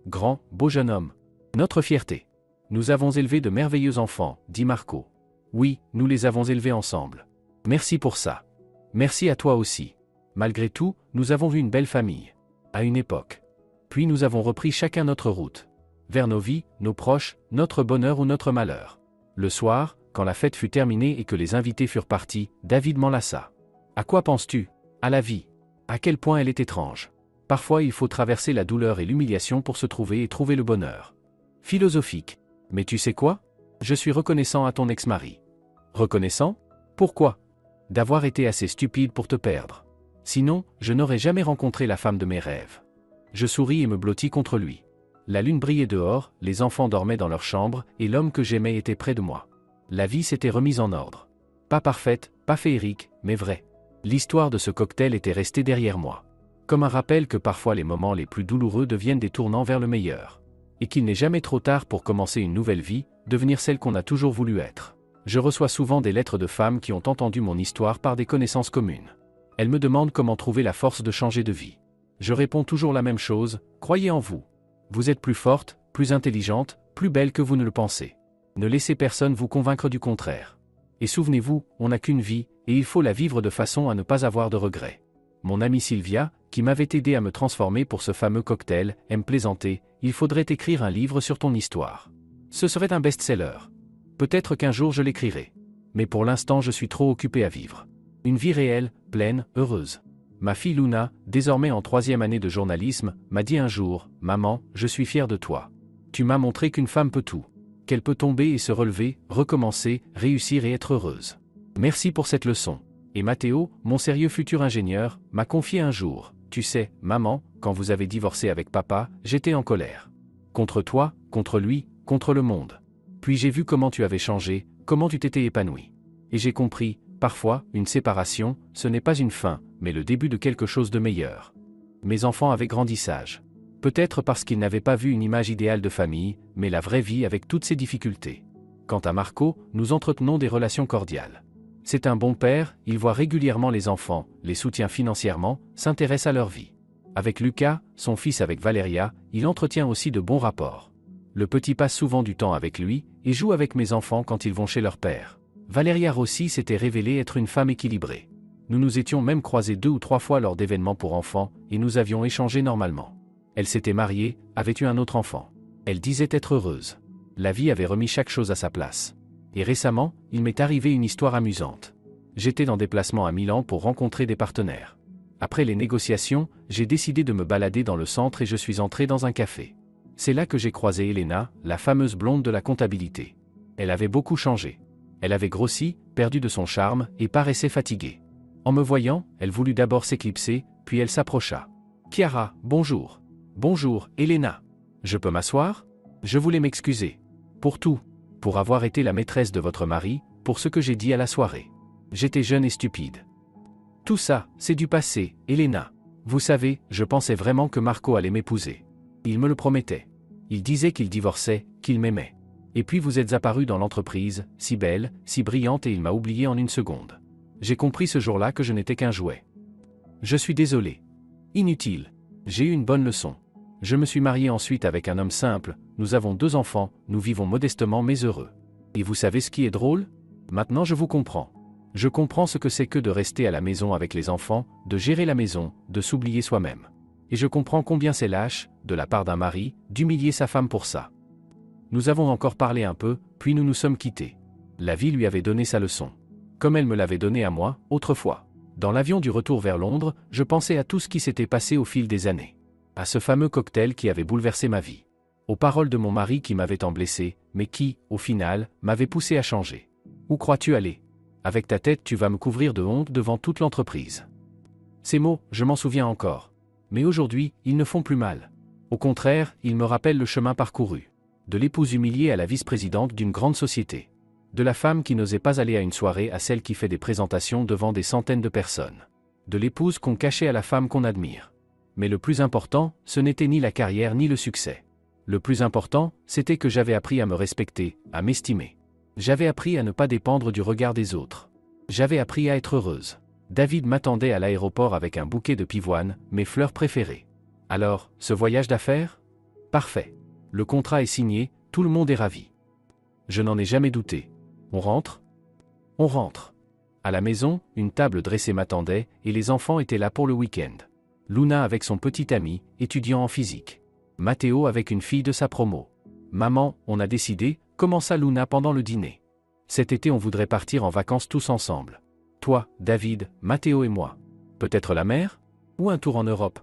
Grand, beau jeune homme. Notre fierté. Nous avons élevé de merveilleux enfants, dit Marco. Oui, nous les avons élevés ensemble. Merci pour ça. Merci à toi aussi. Malgré tout, nous avons vu une belle famille. À une époque. Puis nous avons repris chacun notre route. Vers nos vies, nos proches, notre bonheur ou notre malheur. Le soir, quand la fête fut terminée et que les invités furent partis, David m'enlaça. À quoi penses-tu? À la vie. À quel point elle est étrange. Parfois il faut traverser la douleur et l'humiliation pour se trouver et trouver le bonheur. Philosophique. Mais tu sais quoi? Je suis reconnaissant à ton ex-mari. Reconnaissant? Pourquoi? D'avoir été assez stupide pour te perdre. Sinon, je n'aurais jamais rencontré la femme de mes rêves. Je souris et me blottis contre lui. La lune brillait dehors, les enfants dormaient dans leur chambre, et l'homme que j'aimais était près de moi. La vie s'était remise en ordre. Pas parfaite, pas féerique, mais vraie. L'histoire de ce cocktail était restée derrière moi. Comme un rappel que parfois les moments les plus douloureux deviennent des tournants vers le meilleur. Et qu'il n'est jamais trop tard pour commencer une nouvelle vie, devenir celle qu'on a toujours voulu être. Je reçois souvent des lettres de femmes qui ont entendu mon histoire par des connaissances communes. Elles me demandent comment trouver la force de changer de vie. Je réponds toujours la même chose, croyez en vous. Vous êtes plus forte, plus intelligente, plus belle que vous ne le pensez. Ne laissez personne vous convaincre du contraire. Et souvenez-vous, on n'a qu'une vie, et il faut la vivre de façon à ne pas avoir de regrets. Mon amie Sylvia, qui m'avait aidé à me transformer pour ce fameux cocktail, aime plaisanter, il faudrait écrire un livre sur ton histoire. Ce serait un best-seller. Peut-être qu'un jour je l'écrirai. Mais pour l'instant je suis trop occupé à vivre. Une vie réelle, pleine, heureuse. Ma fille Luna, désormais en 3e année de journalisme, m'a dit un jour, « Maman, je suis fière de toi. Tu m'as montré qu'une femme peut tout. Qu'elle peut tomber et se relever, recommencer, réussir et être heureuse. Merci pour cette leçon. » Et Matteo, mon sérieux futur ingénieur, m'a confié un jour, « Tu sais, maman, quand vous avez divorcé avec papa, j'étais en colère. Contre toi, contre lui, contre le monde. Puis j'ai vu comment tu avais changé, comment tu t'étais épanoui. Et j'ai compris, parfois, une séparation, ce n'est pas une fin, mais le début de quelque chose de meilleur. » Mes enfants avaient grandi sages. Peut-être parce qu'ils n'avaient pas vu une image idéale de famille, mais la vraie vie avec toutes ses difficultés. Quant à Marco, nous entretenons des relations cordiales. C'est un bon père, il voit régulièrement les enfants, les soutient financièrement, s'intéresse à leur vie. Avec Lucas, son fils avec Valeria, il entretient aussi de bons rapports. Le petit passe souvent du temps avec lui, et joue avec mes enfants quand ils vont chez leur père. Valeria Rossi s'était révélée être une femme équilibrée. Nous nous étions même croisés 2 ou 3 fois lors d'événements pour enfants, et nous avions échangé normalement. Elle s'était mariée, avait eu un autre enfant. Elle disait être heureuse. La vie avait remis chaque chose à sa place. Et récemment, il m'est arrivé une histoire amusante. J'étais en déplacement à Milan pour rencontrer des partenaires. Après les négociations, j'ai décidé de me balader dans le centre et je suis entré dans un café. C'est là que j'ai croisé Elena, la fameuse blonde de la comptabilité. Elle avait beaucoup changé. Elle avait grossi, perdu de son charme, et paraissait fatiguée. En me voyant, elle voulut d'abord s'éclipser, puis elle s'approcha. « Chiara, bonjour. »« Bonjour, Elena. Je peux m'asseoir? Je voulais m'excuser. Pour tout. Pour avoir été la maîtresse de votre mari, pour ce que j'ai dit à la soirée. J'étais jeune et stupide. Tout ça, c'est du passé, Elena. Vous savez, je pensais vraiment que Marco allait m'épouser. Il me le promettait. Il disait qu'il divorçait, qu'il m'aimait. Et puis vous êtes apparue dans l'entreprise, si belle, si brillante et il m'a oublié en une seconde. J'ai compris ce jour-là que je n'étais qu'un jouet. Je suis désolé. Inutile. J'ai eu une bonne leçon. Je me suis marié ensuite avec un homme simple, nous avons 2 enfants, nous vivons modestement mais heureux. Et vous savez ce qui est drôle? Maintenant je vous comprends. Je comprends ce que c'est que de rester à la maison avec les enfants, de gérer la maison, de s'oublier soi-même. Et je comprends combien c'est lâche, de la part d'un mari, d'humilier sa femme pour ça. Nous avons encore parlé un peu, puis nous nous sommes quittés. La vie lui avait donné sa leçon. Comme elle me l'avait donnée à moi, autrefois. Dans l'avion du retour vers Londres, je pensais à tout ce qui s'était passé au fil des années. À ce fameux cocktail qui avait bouleversé ma vie. Aux paroles de mon mari qui m'avait tant blessé, mais qui, au final, m'avait poussé à changer. Où crois-tu aller? Avec ta tête, tu vas me couvrir de honte devant toute l'entreprise. Ces mots, je m'en souviens encore. Mais aujourd'hui, ils ne font plus mal. Au contraire, ils me rappellent le chemin parcouru. De l'épouse humiliée à la vice-présidente d'une grande société. De la femme qui n'osait pas aller à une soirée à celle qui fait des présentations devant des centaines de personnes. De l'épouse qu'on cachait à la femme qu'on admire. Mais le plus important, ce n'était ni la carrière ni le succès. Le plus important, c'était que j'avais appris à me respecter, à m'estimer. J'avais appris à ne pas dépendre du regard des autres. J'avais appris à être heureuse. David m'attendait à l'aéroport avec un bouquet de pivoine, mes fleurs préférées. Alors, ce voyage d'affaires? Parfait. Le contrat est signé, tout le monde est ravi. Je n'en ai jamais douté. On rentre? On rentre. À la maison, une table dressée m'attendait, et les enfants étaient là pour le week-end. Luna avec son petit ami, étudiant en physique. Matteo avec une fille de sa promo. Maman, on a décidé, commença Luna pendant le dîner. Cet été on voudrait partir en vacances tous ensemble. Toi, David, Matteo et moi. Peut-être la mer? Ou un tour en Europe?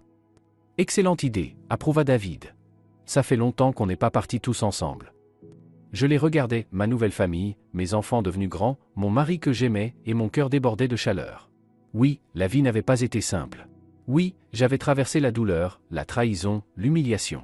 Excellente idée, approuva David. Ça fait longtemps qu'on n'est pas partis tous ensemble. Je les regardais, ma nouvelle famille, mes enfants devenus grands, mon mari que j'aimais, et mon cœur débordait de chaleur. Oui, la vie n'avait pas été simple. Oui, j'avais traversé la douleur, la trahison, l'humiliation.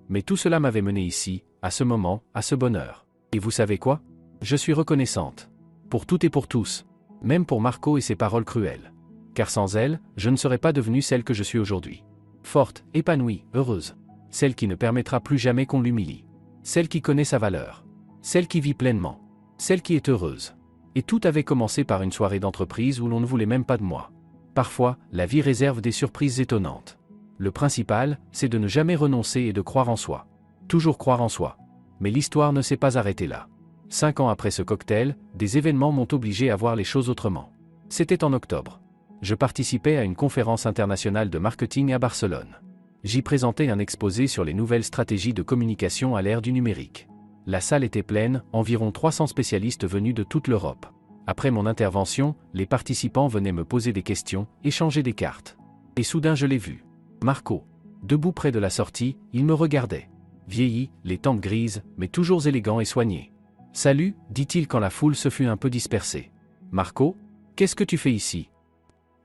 Mais tout cela m'avait mené ici, à ce moment, à ce bonheur. Et vous savez quoi? Je suis reconnaissante. Pour tout et pour tous. Même pour Marco et ses paroles cruelles. Car sans elle, je ne serais pas devenue celle que je suis aujourd'hui. Forte, épanouie, heureuse. Celle qui ne permettra plus jamais qu'on l'humilie. Celle qui connaît sa valeur. Celle qui vit pleinement. Celle qui est heureuse. Et tout avait commencé par une soirée d'entreprise où l'on ne voulait même pas de moi. Parfois, la vie réserve des surprises étonnantes. Le principal, c'est de ne jamais renoncer et de croire en soi. Toujours croire en soi. Mais l'histoire ne s'est pas arrêtée là. 5 ans après ce cocktail, des événements m'ont obligé à voir les choses autrement. C'était en octobre. Je participais à une conférence internationale de marketing à Barcelone. J'y présentais un exposé sur les nouvelles stratégies de communication à l'ère du numérique. La salle était pleine, environ 300 spécialistes venus de toute l'Europe. Après mon intervention, les participants venaient me poser des questions, échanger des cartes. Et soudain je l'ai vu. Marco. Debout près de la sortie, il me regardait. Vieilli, les tempes grises, mais toujours élégant et soigné. « Salut », dit-il quand la foule se fut un peu dispersée. « Marco, qu'est-ce que tu fais ici ?»«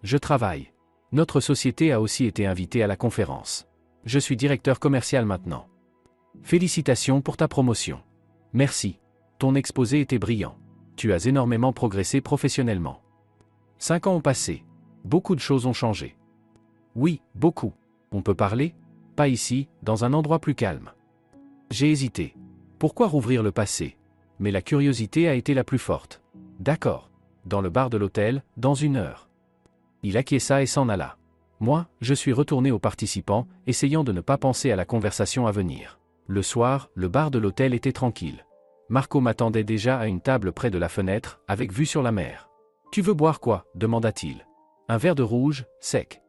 Je travaille. Notre société a aussi été invitée à la conférence. Je suis directeur commercial maintenant. Félicitations pour ta promotion. Merci. Ton exposé était brillant. Tu as énormément progressé professionnellement. 5 ans ont passé. Beaucoup de choses ont changé. Oui, beaucoup. On peut parler? Pas ici, dans un endroit plus calme. J'ai hésité. Pourquoi rouvrir le passé? Mais la curiosité a été la plus forte. D'accord. Dans le bar de l'hôtel, dans 1 heure. Il acquiesça et s'en alla. Moi, je suis retourné aux participants, essayant de ne pas penser à la conversation à venir. Le soir, le bar de l'hôtel était tranquille. Marco m'attendait déjà à une table près de la fenêtre, avec vue sur la mer. « Tu veux boire quoi » demanda-t-il. « Un verre de rouge, sec. »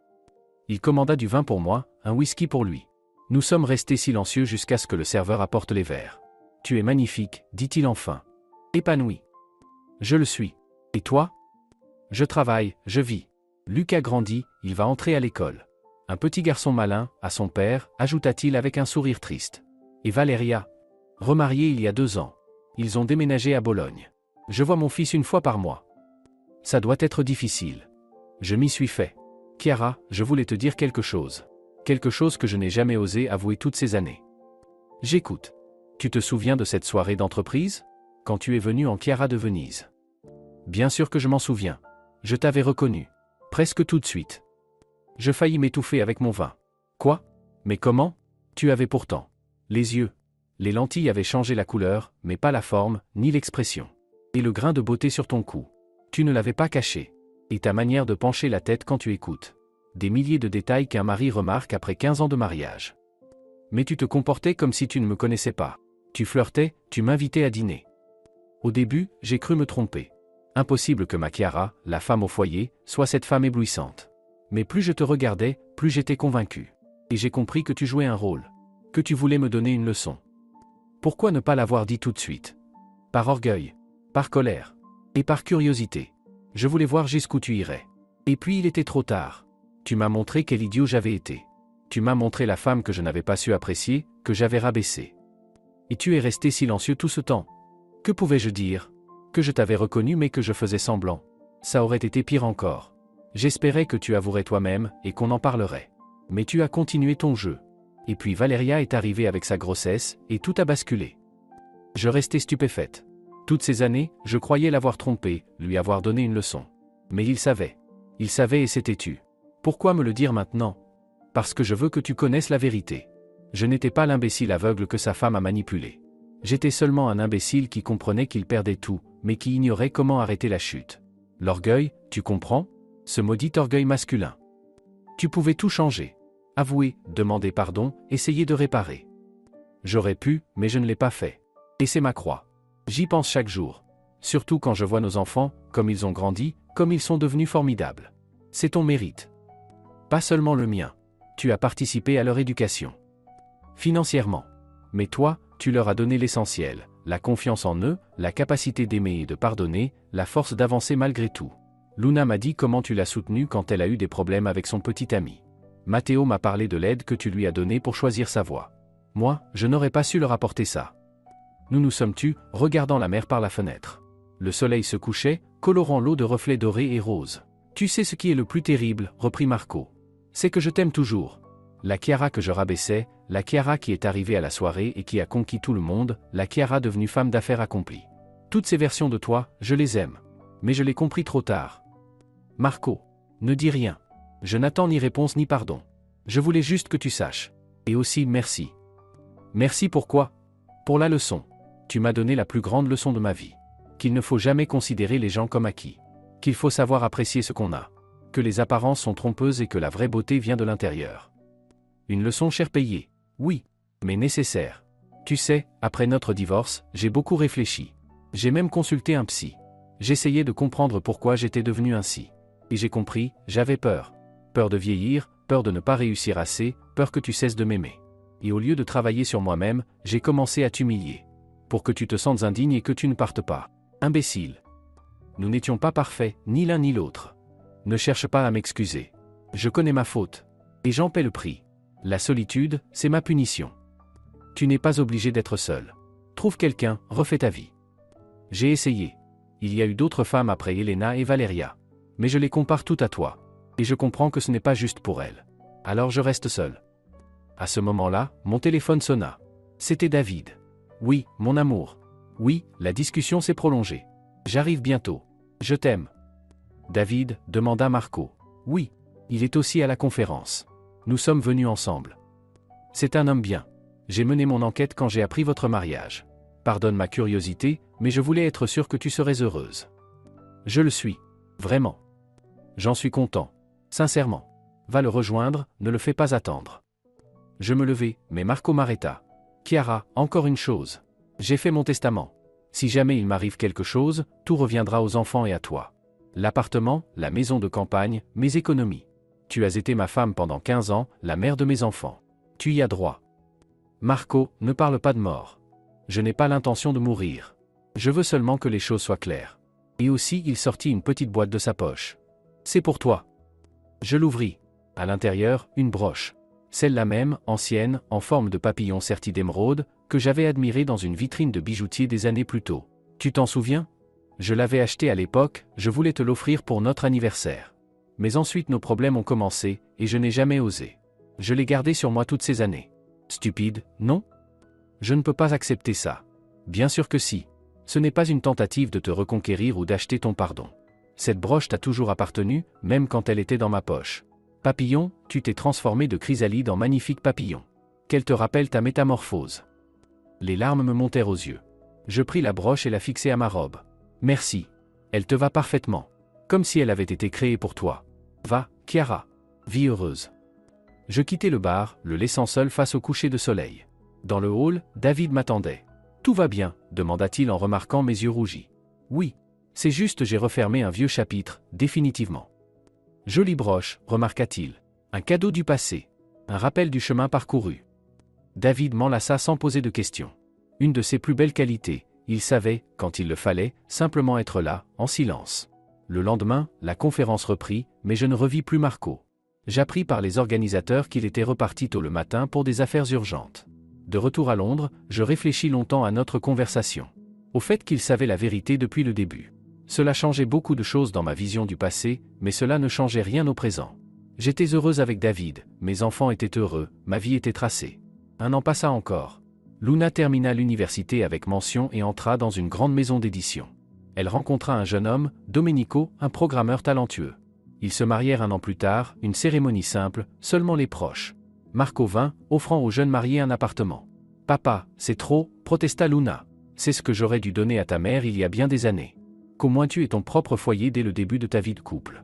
Il commanda du vin pour moi, un whisky pour lui. Nous sommes restés silencieux jusqu'à ce que le serveur apporte les verres. « Tu es magnifique » dit-il enfin. Épanoui. Je le suis. Et toi? Je travaille, je vis. Lucas grandit, il va entrer à l'école. Un petit garçon malin, à son père, ajouta-t-il avec un sourire triste. Et Valéria? Remariée il y a 2 ans. Ils ont déménagé à Bologne. Je vois mon fils 1 fois par mois. Ça doit être difficile. Je m'y suis fait. Chiara, je voulais te dire quelque chose. Quelque chose que je n'ai jamais osé avouer toutes ces années. J'écoute. Tu te souviens de cette soirée d'entreprise? Quand tu es venu en Chiara de Venise. Bien sûr que je m'en souviens. Je t'avais reconnu. Presque tout de suite. Je faillis m'étouffer avec mon vin. Quoi? Mais comment? Tu avais pourtant. Les yeux. Les lentilles avaient changé la couleur, mais pas la forme, ni l'expression. Et le grain de beauté sur ton cou. Tu ne l'avais pas caché. Et ta manière de pencher la tête quand tu écoutes. Des milliers de détails qu'un mari remarque après 15 ans de mariage. Mais tu te comportais comme si tu ne me connaissais pas. Tu flirtais, tu m'invitais à dîner. Au début, j'ai cru me tromper. Impossible que ma Chiara, la femme au foyer, soit cette femme éblouissante. Mais plus je te regardais, plus j'étais convaincu. Et j'ai compris que tu jouais un rôle. Que tu voulais me donner une leçon. Pourquoi ne pas l'avoir dit tout de suite? Par orgueil. Par colère. Et par curiosité. Je voulais voir jusqu'où tu irais. Et puis il était trop tard. Tu m'as montré quel idiot j'avais été. Tu m'as montré la femme que je n'avais pas su apprécier, que j'avais rabaissée. Et tu es resté silencieux tout ce temps. Que pouvais-je dire? Que je t'avais reconnu mais que je faisais semblant. Ça aurait été pire encore. J'espérais que tu avouerais toi-même et qu'on en parlerait. Mais tu as continué ton jeu. Et puis Valéria est arrivée avec sa grossesse et tout a basculé. Je restais stupéfaite. Toutes ces années, je croyais l'avoir trompé, lui avoir donné une leçon. Mais il savait. Il savait et s'était tu. Pourquoi me le dire maintenant? Parce que je veux que tu connaisses la vérité. Je n'étais pas l'imbécile aveugle que sa femme a manipulé. J'étais seulement un imbécile qui comprenait qu'il perdait tout, mais qui ignorait comment arrêter la chute. L'orgueil, tu comprends? Ce maudit orgueil masculin. Tu pouvais tout changer. Avouer, demander pardon, essayer de réparer. J'aurais pu, mais je ne l'ai pas fait. Et c'est ma croix. J'y pense chaque jour. Surtout quand je vois nos enfants, comme ils ont grandi, comme ils sont devenus formidables. C'est ton mérite. Pas seulement le mien. Tu as participé à leur éducation. Financièrement. Mais toi, tu leur as donné l'essentiel, la confiance en eux, la capacité d'aimer et de pardonner, la force d'avancer malgré tout. Luna m'a dit comment tu l'as soutenue quand elle a eu des problèmes avec son petit ami. Matteo m'a parlé de l'aide que tu lui as donnée pour choisir sa voie. Moi, je n'aurais pas su leur apporter ça. Nous nous sommes tus, regardant la mer par la fenêtre. Le soleil se couchait, colorant l'eau de reflets dorés et roses. Tu sais ce qui est le plus terrible, reprit Marco. C'est que je t'aime toujours. La Chiara que je rabaissais, la Chiara qui est arrivée à la soirée et qui a conquis tout le monde, la Chiara devenue femme d'affaires accomplie. Toutes ces versions de toi, je les aime. Mais je l'ai compris trop tard. Marco, ne dis rien. Je n'attends ni réponse ni pardon. Je voulais juste que tu saches. Et aussi merci. Merci pourquoi? Pour la leçon. Tu m'as donné la plus grande leçon de ma vie. Qu'il ne faut jamais considérer les gens comme acquis. Qu'il faut savoir apprécier ce qu'on a. Que les apparences sont trompeuses et que la vraie beauté vient de l'intérieur. Une leçon cher payée. Oui, mais nécessaire. Tu sais, après notre divorce, j'ai beaucoup réfléchi. J'ai même consulté un psy. J'essayais de comprendre pourquoi j'étais devenu ainsi. Et j'ai compris, j'avais peur. Peur de vieillir, peur de ne pas réussir assez, peur que tu cesses de m'aimer. Et au lieu de travailler sur moi-même, j'ai commencé à t'humilier. Pour que tu te sentes indigne et que tu ne partes pas. Imbécile. Nous n'étions pas parfaits, ni l'un ni l'autre. Ne cherche pas à m'excuser. Je connais ma faute. Et j'en paie le prix. La solitude, c'est ma punition. Tu n'es pas obligé d'être seul. Trouve quelqu'un, refais ta vie. J'ai essayé. Il y a eu d'autres femmes après Elena et Valeria. Mais je les compare toutes à toi. Et je comprends que ce n'est pas juste pour elles. Alors je reste seul. À ce moment-là, mon téléphone sonna. C'était David. Oui, mon amour. Oui, la discussion s'est prolongée. J'arrive bientôt. Je t'aime. David, demanda Marco. Oui, il est aussi à la conférence. Nous sommes venus ensemble. C'est un homme bien. J'ai mené mon enquête quand j'ai appris votre mariage. Pardonne ma curiosité, mais je voulais être sûr que tu serais heureuse. Je le suis. Vraiment. J'en suis content. Sincèrement. Va le rejoindre, ne le fais pas attendre. Je me levai, mais Marco m'arrêta. Chiara, encore une chose. J'ai fait mon testament. Si jamais il m'arrive quelque chose, tout reviendra aux enfants et à toi. L'appartement, la maison de campagne, mes économies. Tu as été ma femme pendant 15 ans, la mère de mes enfants. Tu y as droit. Marco, ne parle pas de mort. Je n'ai pas l'intention de mourir. Je veux seulement que les choses soient claires. Et aussi il sortit une petite boîte de sa poche. C'est pour toi. Je l'ouvris. À l'intérieur, une broche. Celle-là même, ancienne, en forme de papillon serti d'émeraude, que j'avais admirée dans une vitrine de bijoutier des années plus tôt. Tu t'en souviens? Je l'avais achetée à l'époque, je voulais te l'offrir pour notre anniversaire. Mais ensuite nos problèmes ont commencé, et je n'ai jamais osé. Je l'ai gardée sur moi toutes ces années. Stupide, non? Je ne peux pas accepter ça. Bien sûr que si. Ce n'est pas une tentative de te reconquérir ou d'acheter ton pardon. Cette broche t'a toujours appartenu, même quand elle était dans ma poche. Papillon, tu t'es transformé de chrysalide en magnifique papillon. Qu'elle te rappelle ta métamorphose. Les larmes me montèrent aux yeux. Je pris la broche et la fixai à ma robe. Merci. Elle te va parfaitement. Comme si elle avait été créée pour toi. Va, Chiara. Vie heureuse. Je quittai le bar, le laissant seul face au coucher de soleil. Dans le hall, David m'attendait. Tout va bien, demanda-t-il en remarquant mes yeux rougis. Oui. C'est juste j'ai refermé un vieux chapitre, définitivement. Jolie broche, remarqua-t-il. Un cadeau du passé. Un rappel du chemin parcouru. David m'enlaça sans poser de questions. Une de ses plus belles qualités, il savait, quand il le fallait, simplement être là, en silence. Le lendemain, la conférence reprit, mais je ne revis plus Marco. J'appris par les organisateurs qu'il était reparti tôt le matin pour des affaires urgentes. De retour à Londres, je réfléchis longtemps à notre conversation. Au fait qu'il savait la vérité depuis le début. Cela changeait beaucoup de choses dans ma vision du passé, mais cela ne changeait rien au présent. J'étais heureuse avec David, mes enfants étaient heureux, ma vie était tracée. Un an passa encore. Luna termina l'université avec mention et entra dans une grande maison d'édition. Elle rencontra un jeune homme, Domenico, un programmeur talentueux. Ils se marièrent un an plus tard, une cérémonie simple, seulement les proches. Marco vint, offrant au jeune marié un appartement. « Papa, c'est trop », protesta Luna. « C'est ce que j'aurais dû donner à ta mère il y a bien des années. Qu'au moins tu aies ton propre foyer dès le début de ta vie de couple. »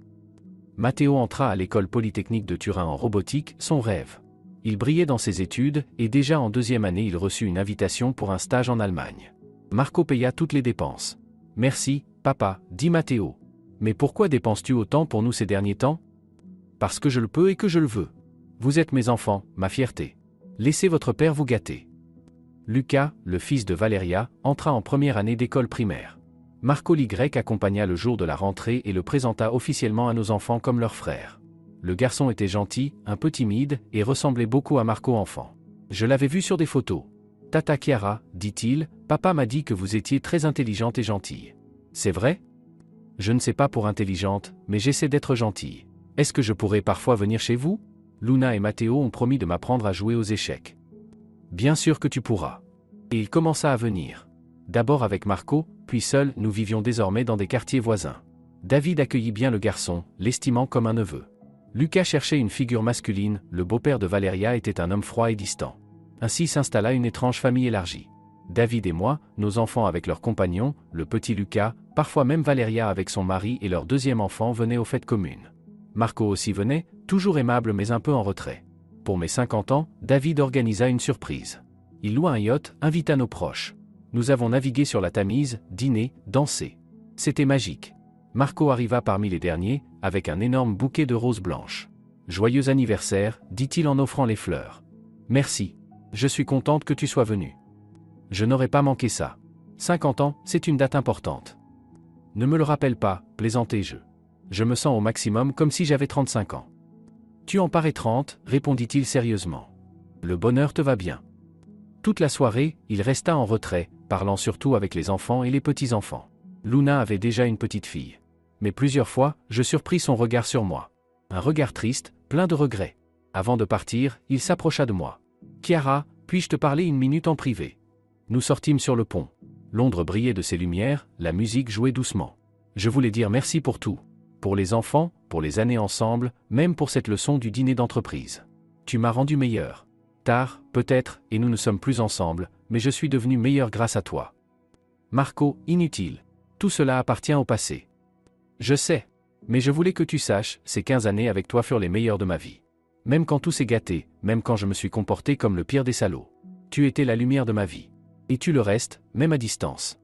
Matteo entra à l'école polytechnique de Turin en robotique, son rêve. Il brillait dans ses études, et déjà en deuxième année il reçut une invitation pour un stage en Allemagne. Marco paya toutes les dépenses. « Merci, papa », dit Matteo. « Mais pourquoi dépenses-tu autant pour nous ces derniers temps ? » « Parce que je le peux et que je le veux. Vous êtes mes enfants, ma fierté. Laissez votre père vous gâter. » Lucas, le fils de Valeria, entra en première année d'école primaire. Marco l'Y accompagna le jour de la rentrée et le présenta officiellement à nos enfants comme leur frère. Le garçon était gentil, un peu timide, et ressemblait beaucoup à Marco enfant. Je l'avais vu sur des photos. « Tata Chiara, dit-il, papa m'a dit que vous étiez très intelligente et gentille. C'est vrai ? Je ne sais pas pour intelligente, mais j'essaie d'être gentille. Est-ce que je pourrais parfois venir chez vous ? Luna et Matteo ont promis de m'apprendre à jouer aux échecs. Bien sûr que tu pourras. Et il commença à venir. D'abord avec Marco, puis seul, nous vivions désormais dans des quartiers voisins. David accueillit bien le garçon, l'estimant comme un neveu. Lucas cherchait une figure masculine, le beau-père de Valeria était un homme froid et distant. Ainsi s'installa une étrange famille élargie. David et moi, nos enfants avec leurs compagnons, le petit Lucas, parfois même Valeria avec son mari et leur deuxième enfant venaient aux fêtes communes. Marco aussi venait, toujours aimable mais un peu en retrait. Pour mes 50 ans, David organisa une surprise. Il loua un yacht, invita nos proches. Nous avons navigué sur la Tamise, dîné, dansé. C'était magique. Marco arriva parmi les derniers, avec un énorme bouquet de roses blanches. « Joyeux anniversaire », dit-il en offrant les fleurs. « Merci. Je suis contente que tu sois venu. Je n'aurais pas manqué ça. 50 ans, c'est une date importante. » « Ne me le rappelle pas, plaisantai-je. Je me sens au maximum comme si j'avais 35 ans. »« Tu en parais 30, répondit-il sérieusement. Le bonheur te va bien. » Toute la soirée, il resta en retrait, parlant surtout avec les enfants et les petits-enfants. Luna avait déjà une petite fille. Mais plusieurs fois, je surpris son regard sur moi. Un regard triste, plein de regrets. Avant de partir, il s'approcha de moi. « Chiara, puis-je te parler une minute en privé ?» Nous sortîmes sur le pont. Londres brillait de ses lumières, la musique jouait doucement. Je voulais dire merci pour tout. Pour les enfants, pour les années ensemble, même pour cette leçon du dîner d'entreprise. Tu m'as rendu meilleur. Tard, peut-être, et nous ne sommes plus ensemble, mais je suis devenu meilleur grâce à toi. Marco, inutile. Tout cela appartient au passé. Je sais. Mais je voulais que tu saches, ces 15 années avec toi furent les meilleures de ma vie. Même quand tout s'est gâté, même quand je me suis comporté comme le pire des salauds. Tu étais la lumière de ma vie. Et tu le restes, même à distance.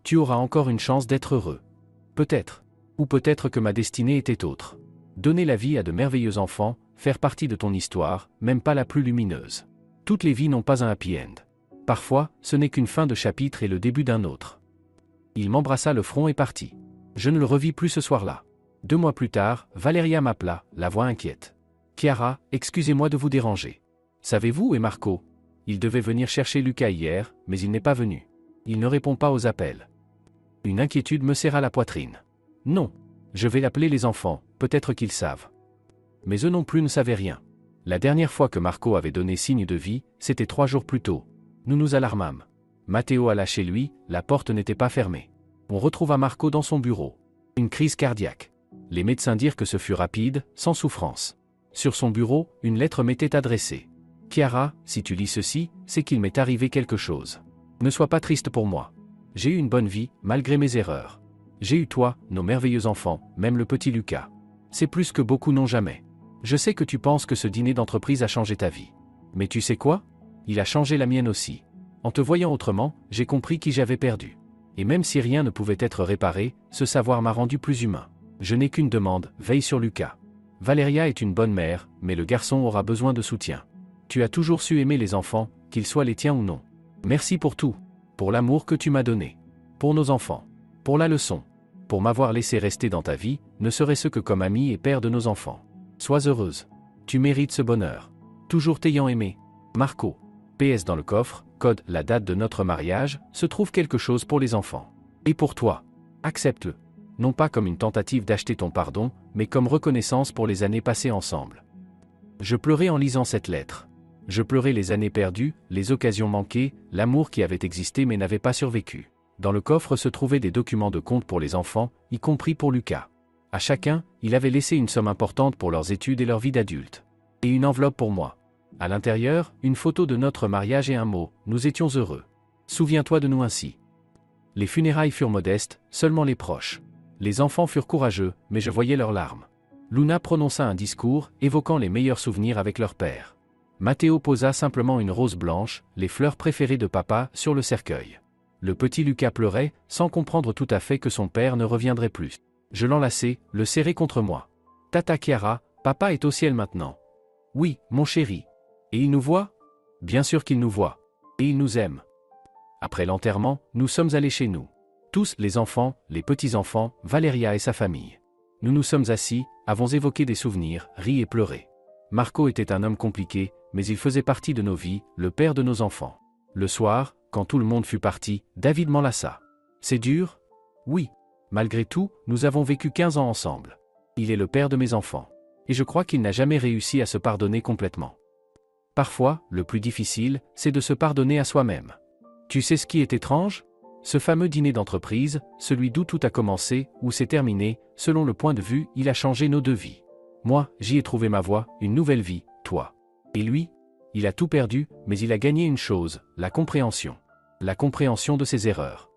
Tu auras encore une chance d'être heureux. Peut-être. Ou peut-être que ma destinée était autre. Donner la vie à de merveilleux enfants, faire partie de ton histoire, même pas la plus lumineuse. Toutes les vies n'ont pas un happy end. Parfois, ce n'est qu'une fin de chapitre et le début d'un autre. Il m'embrassa le front et partit. Je ne le revis plus ce soir-là. 2 mois plus tard, Valeria m'appela, la voix inquiète. « Chiara, excusez-moi de vous déranger. Savez-vous où est Marco ? Il devait venir chercher Lucas hier, mais il n'est pas venu. Il ne répond pas aux appels. » Une inquiétude me serra la poitrine. « Non. Je vais appeler les enfants, peut-être qu'ils savent. » Mais eux non plus ne savaient rien. La dernière fois que Marco avait donné signe de vie, c'était 3 jours plus tôt. Nous nous alarmâmes. Matteo alla chez lui, la porte n'était pas fermée. On retrouva Marco dans son bureau. Une crise cardiaque. Les médecins dirent que ce fut rapide, sans souffrance. Sur son bureau, une lettre m'était adressée. « Chiara, si tu lis ceci, c'est qu'il m'est arrivé quelque chose. Ne sois pas triste pour moi. J'ai eu une bonne vie, malgré mes erreurs. J'ai eu toi, nos merveilleux enfants, même le petit Lucas. C'est plus que beaucoup n'ont jamais. Je sais que tu penses que ce dîner d'entreprise a changé ta vie. Mais tu sais quoi ? Il a changé la mienne aussi. En te voyant autrement, j'ai compris qui j'avais perdu. Et même si rien ne pouvait être réparé, ce savoir m'a rendu plus humain. Je n'ai qu'une demande, veille sur Lucas. Valeria est une bonne mère, mais le garçon aura besoin de soutien. Tu as toujours su aimer les enfants, qu'ils soient les tiens ou non. Merci pour tout. Pour l'amour que tu m'as donné. Pour nos enfants. Pour la leçon. Pour m'avoir laissé rester dans ta vie, ne serait-ce que comme ami et père de nos enfants. Sois heureuse. Tu mérites ce bonheur. Toujours t'ayant aimé. Marco. PS dans le coffre, code la date de notre mariage, se trouve quelque chose pour les enfants. Et pour toi. Accepte-le. Non pas comme une tentative d'acheter ton pardon, mais comme reconnaissance pour les années passées ensemble. Je pleurais en lisant cette lettre. Je pleurais les années perdues, les occasions manquées, l'amour qui avait existé mais n'avait pas survécu. Dans le coffre se trouvaient des documents de compte pour les enfants, y compris pour Lucas. À chacun, il avait laissé une somme importante pour leurs études et leur vie d'adulte. Et une enveloppe pour moi. À l'intérieur, une photo de notre mariage et un mot, nous étions heureux. Souviens-toi de nous ainsi. Les funérailles furent modestes, seulement les proches. Les enfants furent courageux, mais je voyais leurs larmes. Luna prononça un discours, évoquant les meilleurs souvenirs avec leur père. Matteo posa simplement une rose blanche, les fleurs préférées de papa, sur le cercueil. Le petit Lucas pleurait, sans comprendre tout à fait que son père ne reviendrait plus. Je l'enlaçai, le serrai contre moi. Tata Chiara, papa est au ciel maintenant. Oui, mon chéri. Et il nous voit? Bien sûr qu'il nous voit. Et il nous aime. Après l'enterrement, nous sommes allés chez nous. Tous, les enfants, les petits-enfants, Valeria et sa famille. Nous nous sommes assis, avons évoqué des souvenirs, ri et pleuré. Marco était un homme compliqué, mais il faisait partie de nos vies, le père de nos enfants. Le soir, quand tout le monde fut parti, David m'enlaça. C'est dur? Oui. Malgré tout, nous avons vécu 15 ans ensemble. Il est le père de mes enfants. Et je crois qu'il n'a jamais réussi à se pardonner complètement. Parfois, le plus difficile, c'est de se pardonner à soi-même. Tu sais ce qui est étrange? Ce fameux dîner d'entreprise, celui d'où tout a commencé, où c'est terminé, selon le point de vue, il a changé nos deux vies. Moi, j'y ai trouvé ma voie, une nouvelle vie, toi. Et lui? Il a tout perdu, mais il a gagné une chose, la compréhension. La compréhension de ses erreurs.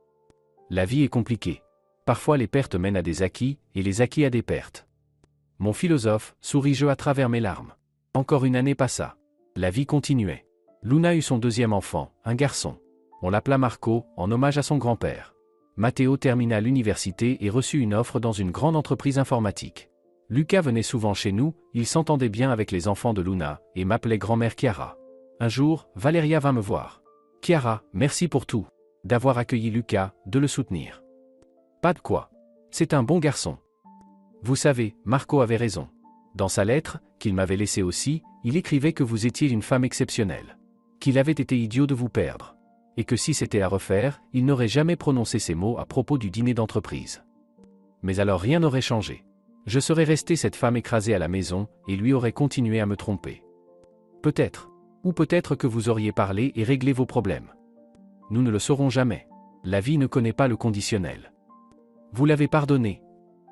La vie est compliquée. Parfois les pertes mènent à des acquis, et les acquis à des pertes. Mon philosophe, souris-je à travers mes larmes. Encore une année passa. La vie continuait. Luna eut son deuxième enfant, un garçon. On l'appela Marco, en hommage à son grand-père. Matteo termina l'université et reçut une offre dans une grande entreprise informatique. Lucas venait souvent chez nous, il s'entendait bien avec les enfants de Luna, et m'appelait grand-mère Chiara. Un jour, Valeria vint me voir. Chiara, merci pour tout. D'avoir accueilli Lucas, de le soutenir. Pas de quoi. C'est un bon garçon. Vous savez, Marco avait raison. Dans sa lettre, qu'il m'avait laissée aussi, il écrivait que vous étiez une femme exceptionnelle. Qu'il avait été idiot de vous perdre. Et que si c'était à refaire, il n'aurait jamais prononcé ces mots à propos du dîner d'entreprise. Mais alors rien n'aurait changé. Je serais restée cette femme écrasée à la maison, et lui aurait continué à me tromper. Peut-être. Ou peut-être que vous auriez parlé et réglé vos problèmes. Nous ne le saurons jamais. La vie ne connaît pas le conditionnel. Vous l'avez pardonné.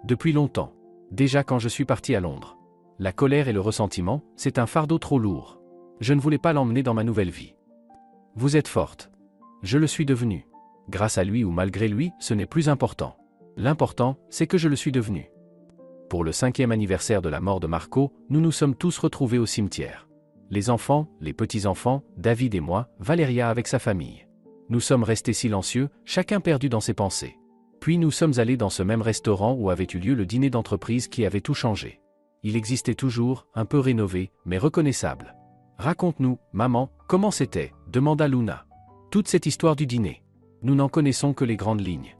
Depuis longtemps. Déjà quand je suis parti à Londres. La colère et le ressentiment, c'est un fardeau trop lourd. Je ne voulais pas l'emmener dans ma nouvelle vie. Vous êtes forte. Je le suis devenu. Grâce à lui ou malgré lui, ce n'est plus important. L'important, c'est que je le suis devenu. Pour le 5e anniversaire de la mort de Marco, nous nous sommes tous retrouvés au cimetière. Les enfants, les petits-enfants, David et moi, Valeria avec sa famille. Nous sommes restés silencieux, chacun perdu dans ses pensées. Puis nous sommes allés dans ce même restaurant où avait eu lieu le dîner d'entreprise qui avait tout changé. Il existait toujours, un peu rénové, mais reconnaissable. Raconte-nous, maman, comment c'était, demanda Luna. Toute cette histoire du dîner. Nous n'en connaissons que les grandes lignes.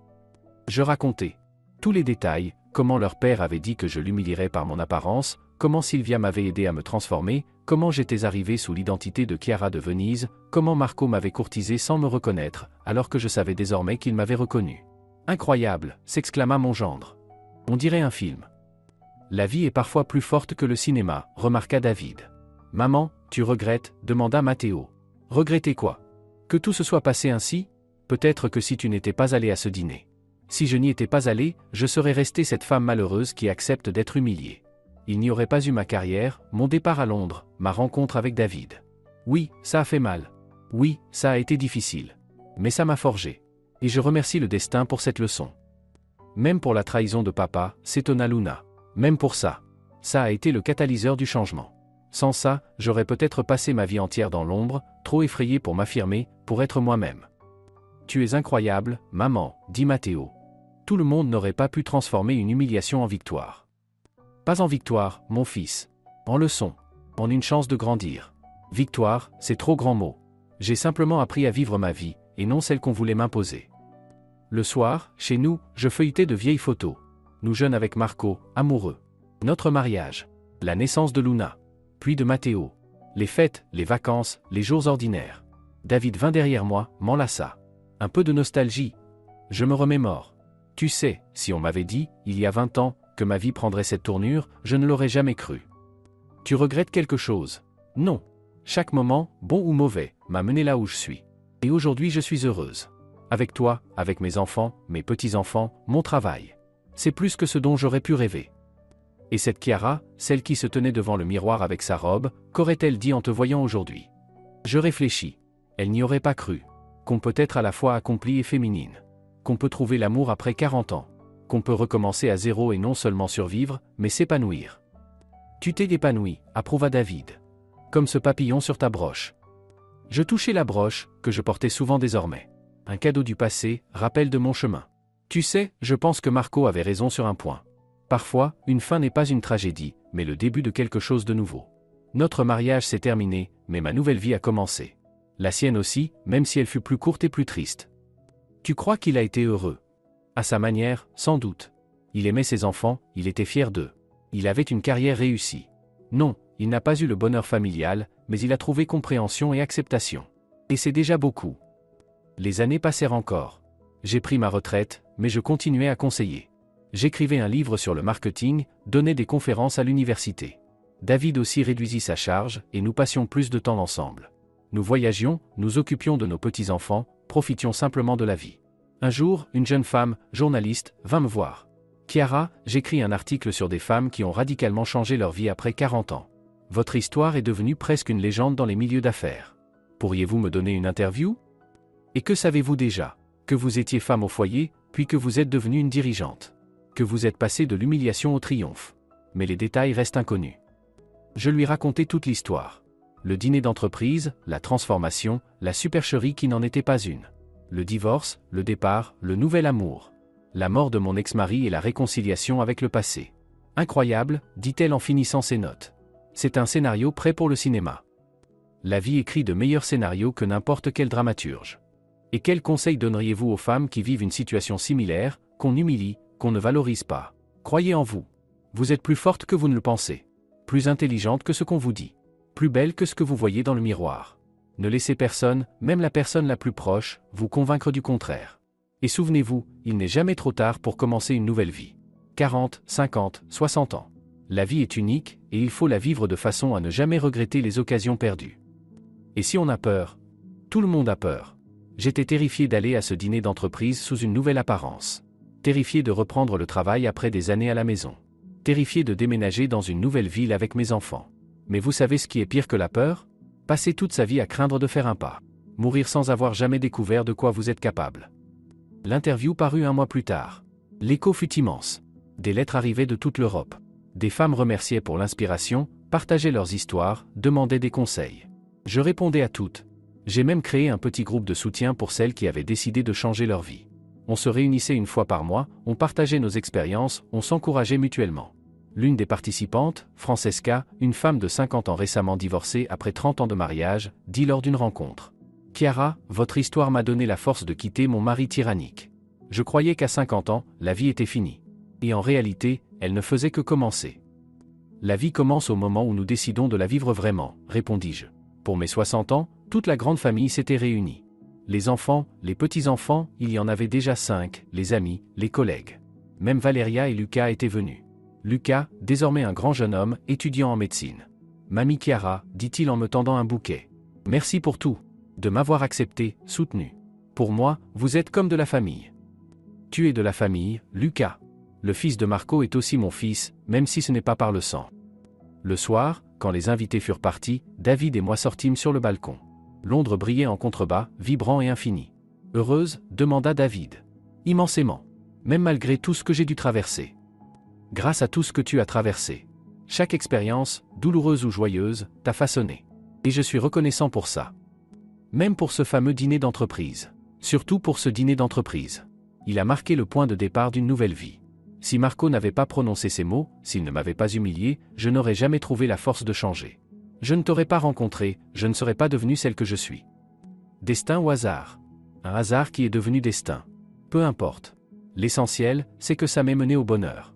Je racontai. Tous les détails, comment leur père avait dit que je l'humilierais par mon apparence, comment Sylvia m'avait aidé à me transformer, comment j'étais arrivé sous l'identité de Chiara de Venise, comment Marco m'avait courtisé sans me reconnaître, alors que je savais désormais qu'il m'avait reconnu. Incroyable, s'exclama mon gendre. On dirait un film. La vie est parfois plus forte que le cinéma, remarqua David. Maman, tu regrettes, demanda Matteo. Regretter quoi? Que tout se soit passé ainsi? Peut-être que si tu n'étais pas allé à ce dîner. Si je n'y étais pas allé, je serais restée cette femme malheureuse qui accepte d'être humiliée. Il n'y aurait pas eu ma carrière, mon départ à Londres, ma rencontre avec David. Oui, ça a fait mal. Oui, ça a été difficile. Mais ça m'a forgé. Et je remercie le destin pour cette leçon. Même pour la trahison de papa, s'étonna Luna. Même pour ça. Ça a été le catalyseur du changement. Sans ça, j'aurais peut-être passé ma vie entière dans l'ombre, trop effrayé pour m'affirmer, pour être moi-même. Tu es incroyable, maman, dit Matteo. Tout le monde n'aurait pas pu transformer une humiliation en victoire. Pas en victoire, mon fils. En leçon. En une chance de grandir. Victoire, c'est trop grand mot. J'ai simplement appris à vivre ma vie, et non celle qu'on voulait m'imposer. Le soir, chez nous, je feuilletais de vieilles photos. Nous jeunes avec Marco, amoureux. Notre mariage. La naissance de Luna. Puis de Matteo. Les fêtes, les vacances, les jours ordinaires. David vint derrière moi, m'enlaça. Un peu de nostalgie. Je me remémore. Tu sais, si on m'avait dit, il y a 20 ans, que ma vie prendrait cette tournure, je ne l'aurais jamais cru. Tu regrettes quelque chose? Non. Chaque moment, bon ou mauvais, m'a mené là où je suis. Et aujourd'hui je suis heureuse. Avec toi, avec mes enfants, mes petits-enfants, mon travail. C'est plus que ce dont j'aurais pu rêver. Et cette Chiara, celle qui se tenait devant le miroir avec sa robe, qu'aurait-elle dit en te voyant aujourd'hui? Je réfléchis. Elle n'y aurait pas cru. Qu'on peut être à la fois accomplie et féminine. Qu'on peut trouver l'amour après 40 ans. Qu'on peut recommencer à zéro et non seulement survivre, mais s'épanouir. Tu t'es épanoui, approuva David. Comme ce papillon sur ta broche. Je touchai la broche, que je portais souvent désormais. Un cadeau du passé, rappel de mon chemin. Tu sais, je pense que Marco avait raison sur un point. Parfois, une fin n'est pas une tragédie, mais le début de quelque chose de nouveau. Notre mariage s'est terminé, mais ma nouvelle vie a commencé. La sienne aussi, même si elle fut plus courte et plus triste. Tu crois qu'il a été heureux? À sa manière, sans doute. Il aimait ses enfants, il était fier d'eux. Il avait une carrière réussie. Non, il n'a pas eu le bonheur familial, mais il a trouvé compréhension et acceptation. Et c'est déjà beaucoup. Les années passèrent encore. J'ai pris ma retraite, mais je continuais à conseiller. J'écrivais un livre sur le marketing, donnais des conférences à l'université. David aussi réduisit sa charge, et nous passions plus de temps ensemble. Nous voyagions, nous occupions de nos petits-enfants, profitions simplement de la vie. Un jour, une jeune femme, journaliste, vint me voir. Chiara, j'écris un article sur des femmes qui ont radicalement changé leur vie après 40 ans. Votre histoire est devenue presque une légende dans les milieux d'affaires. Pourriez-vous me donner une interview? Et que savez-vous déjà? Que vous étiez femme au foyer, puis que vous êtes devenue une dirigeante. Que vous êtes passée de l'humiliation au triomphe. Mais les détails restent inconnus. Je lui racontai toute l'histoire. Le dîner d'entreprise, la transformation, la supercherie qui n'en était pas une. Le divorce, le départ, le nouvel amour. La mort de mon ex-mari et la réconciliation avec le passé. Incroyable, dit-elle en finissant ses notes. C'est un scénario prêt pour le cinéma. La vie écrit de meilleurs scénarios que n'importe quel dramaturge. Et quels conseils donneriez-vous aux femmes qui vivent une situation similaire, qu'on humilie, qu'on ne valorise pas? Croyez en vous. Vous êtes plus forte que vous ne le pensez. Plus intelligente que ce qu'on vous dit. Plus belle que ce que vous voyez dans le miroir. Ne laissez personne, même la personne la plus proche, vous convaincre du contraire. Et souvenez-vous, il n'est jamais trop tard pour commencer une nouvelle vie. 40, 50, 60 ans. La vie est unique, et il faut la vivre de façon à ne jamais regretter les occasions perdues. Et si on a peur? Tout le monde a peur. J'étais terrifié d'aller à ce dîner d'entreprise sous une nouvelle apparence. Terrifié de reprendre le travail après des années à la maison. Terrifié de déménager dans une nouvelle ville avec mes enfants. Mais vous savez ce qui est pire que la peur? Passer toute sa vie à craindre de faire un pas. Mourir sans avoir jamais découvert de quoi vous êtes capable. L'interview parut 1 mois plus tard. L'écho fut immense. Des lettres arrivaient de toute l'Europe. Des femmes remerciaient pour l'inspiration, partageaient leurs histoires, demandaient des conseils. Je répondais à toutes. J'ai même créé un petit groupe de soutien pour celles qui avaient décidé de changer leur vie. On se réunissait 1 fois par mois, on partageait nos expériences, on s'encourageait mutuellement. L'une des participantes, Francesca, une femme de 50 ans récemment divorcée après 30 ans de mariage, dit lors d'une rencontre. Chiara, votre histoire m'a donné la force de quitter mon mari tyrannique. Je croyais qu'à 50 ans, la vie était finie. Et en réalité, elle ne faisait que commencer. La vie commence au moment où nous décidons de la vivre vraiment, répondis-je. Pour mes 60 ans, toute la grande famille s'était réunie. Les enfants, les petits-enfants, il y en avait déjà 5, les amis, les collègues. Même Valeria et Lucas étaient venus. Lucas, désormais un grand jeune homme, étudiant en médecine. Mamie Chiara, dit-il en me tendant un bouquet. Merci pour tout. De m'avoir accepté, soutenu. Pour moi, vous êtes comme de la famille. Tu es de la famille, Lucas. Le fils de Marco est aussi mon fils, même si ce n'est pas par le sang. Le soir, quand les invités furent partis, David et moi sortîmes sur le balcon. Londres brillait en contrebas, vibrant et infini. Heureuse, demanda David. Immensément. Même malgré tout ce que j'ai dû traverser. Grâce à tout ce que tu as traversé. Chaque expérience, douloureuse ou joyeuse, t'a façonné. Et je suis reconnaissant pour ça. Même pour ce fameux dîner d'entreprise. Surtout pour ce dîner d'entreprise. Il a marqué le point de départ d'une nouvelle vie. Si Marco n'avait pas prononcé ces mots, s'il ne m'avait pas humilié, je n'aurais jamais trouvé la force de changer. Je ne t'aurais pas rencontré, je ne serais pas devenue celle que je suis. Destin ou hasard? Un hasard qui est devenu destin. Peu importe. L'essentiel, c'est que ça m'ait mené au bonheur.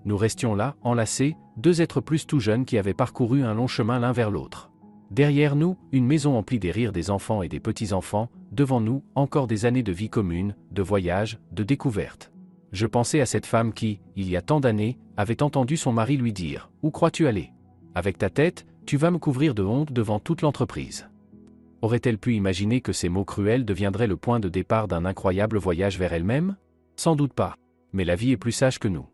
Nous restions là, enlacés, deux êtres plus tout jeunes qui avaient parcouru un long chemin l'un vers l'autre. Derrière nous, une maison emplie des rires des enfants et des petits-enfants, devant nous, encore des années de vie commune, de voyages, de découvertes. Je pensais à cette femme qui, il y a tant d'années, avait entendu son mari lui dire « Où crois-tu aller? Avec ta tête, tu vas me couvrir de honte devant toute l'entreprise. » Aurait-elle pu imaginer que ces mots cruels deviendraient le point de départ d'un incroyable voyage vers elle-même? Sans doute pas. Mais la vie est plus sage que nous.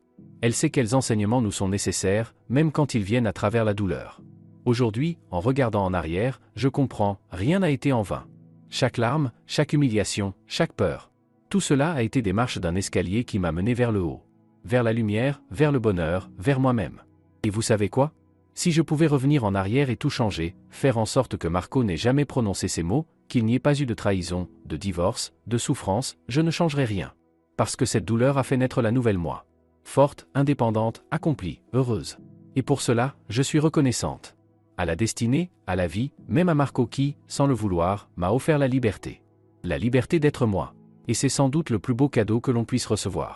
Elle sait quels enseignements nous sont nécessaires, même quand ils viennent à travers la douleur. Aujourd'hui, en regardant en arrière, je comprends, rien n'a été en vain. Chaque larme, chaque humiliation, chaque peur. Tout cela a été des marches d'un escalier qui m'a mené vers le haut. Vers la lumière, vers le bonheur, vers moi-même. Et vous savez quoi? Si je pouvais revenir en arrière et tout changer, faire en sorte que Marco n'ait jamais prononcé ces mots, qu'il n'y ait pas eu de trahison, de divorce, de souffrance, je ne changerais rien. Parce que cette douleur a fait naître la nouvelle moi. Forte, indépendante, accomplie, heureuse. Et pour cela, je suis reconnaissante. À la destinée, à la vie, même à Marco qui, sans le vouloir, m'a offert la liberté. La liberté d'être moi. Et c'est sans doute le plus beau cadeau que l'on puisse recevoir.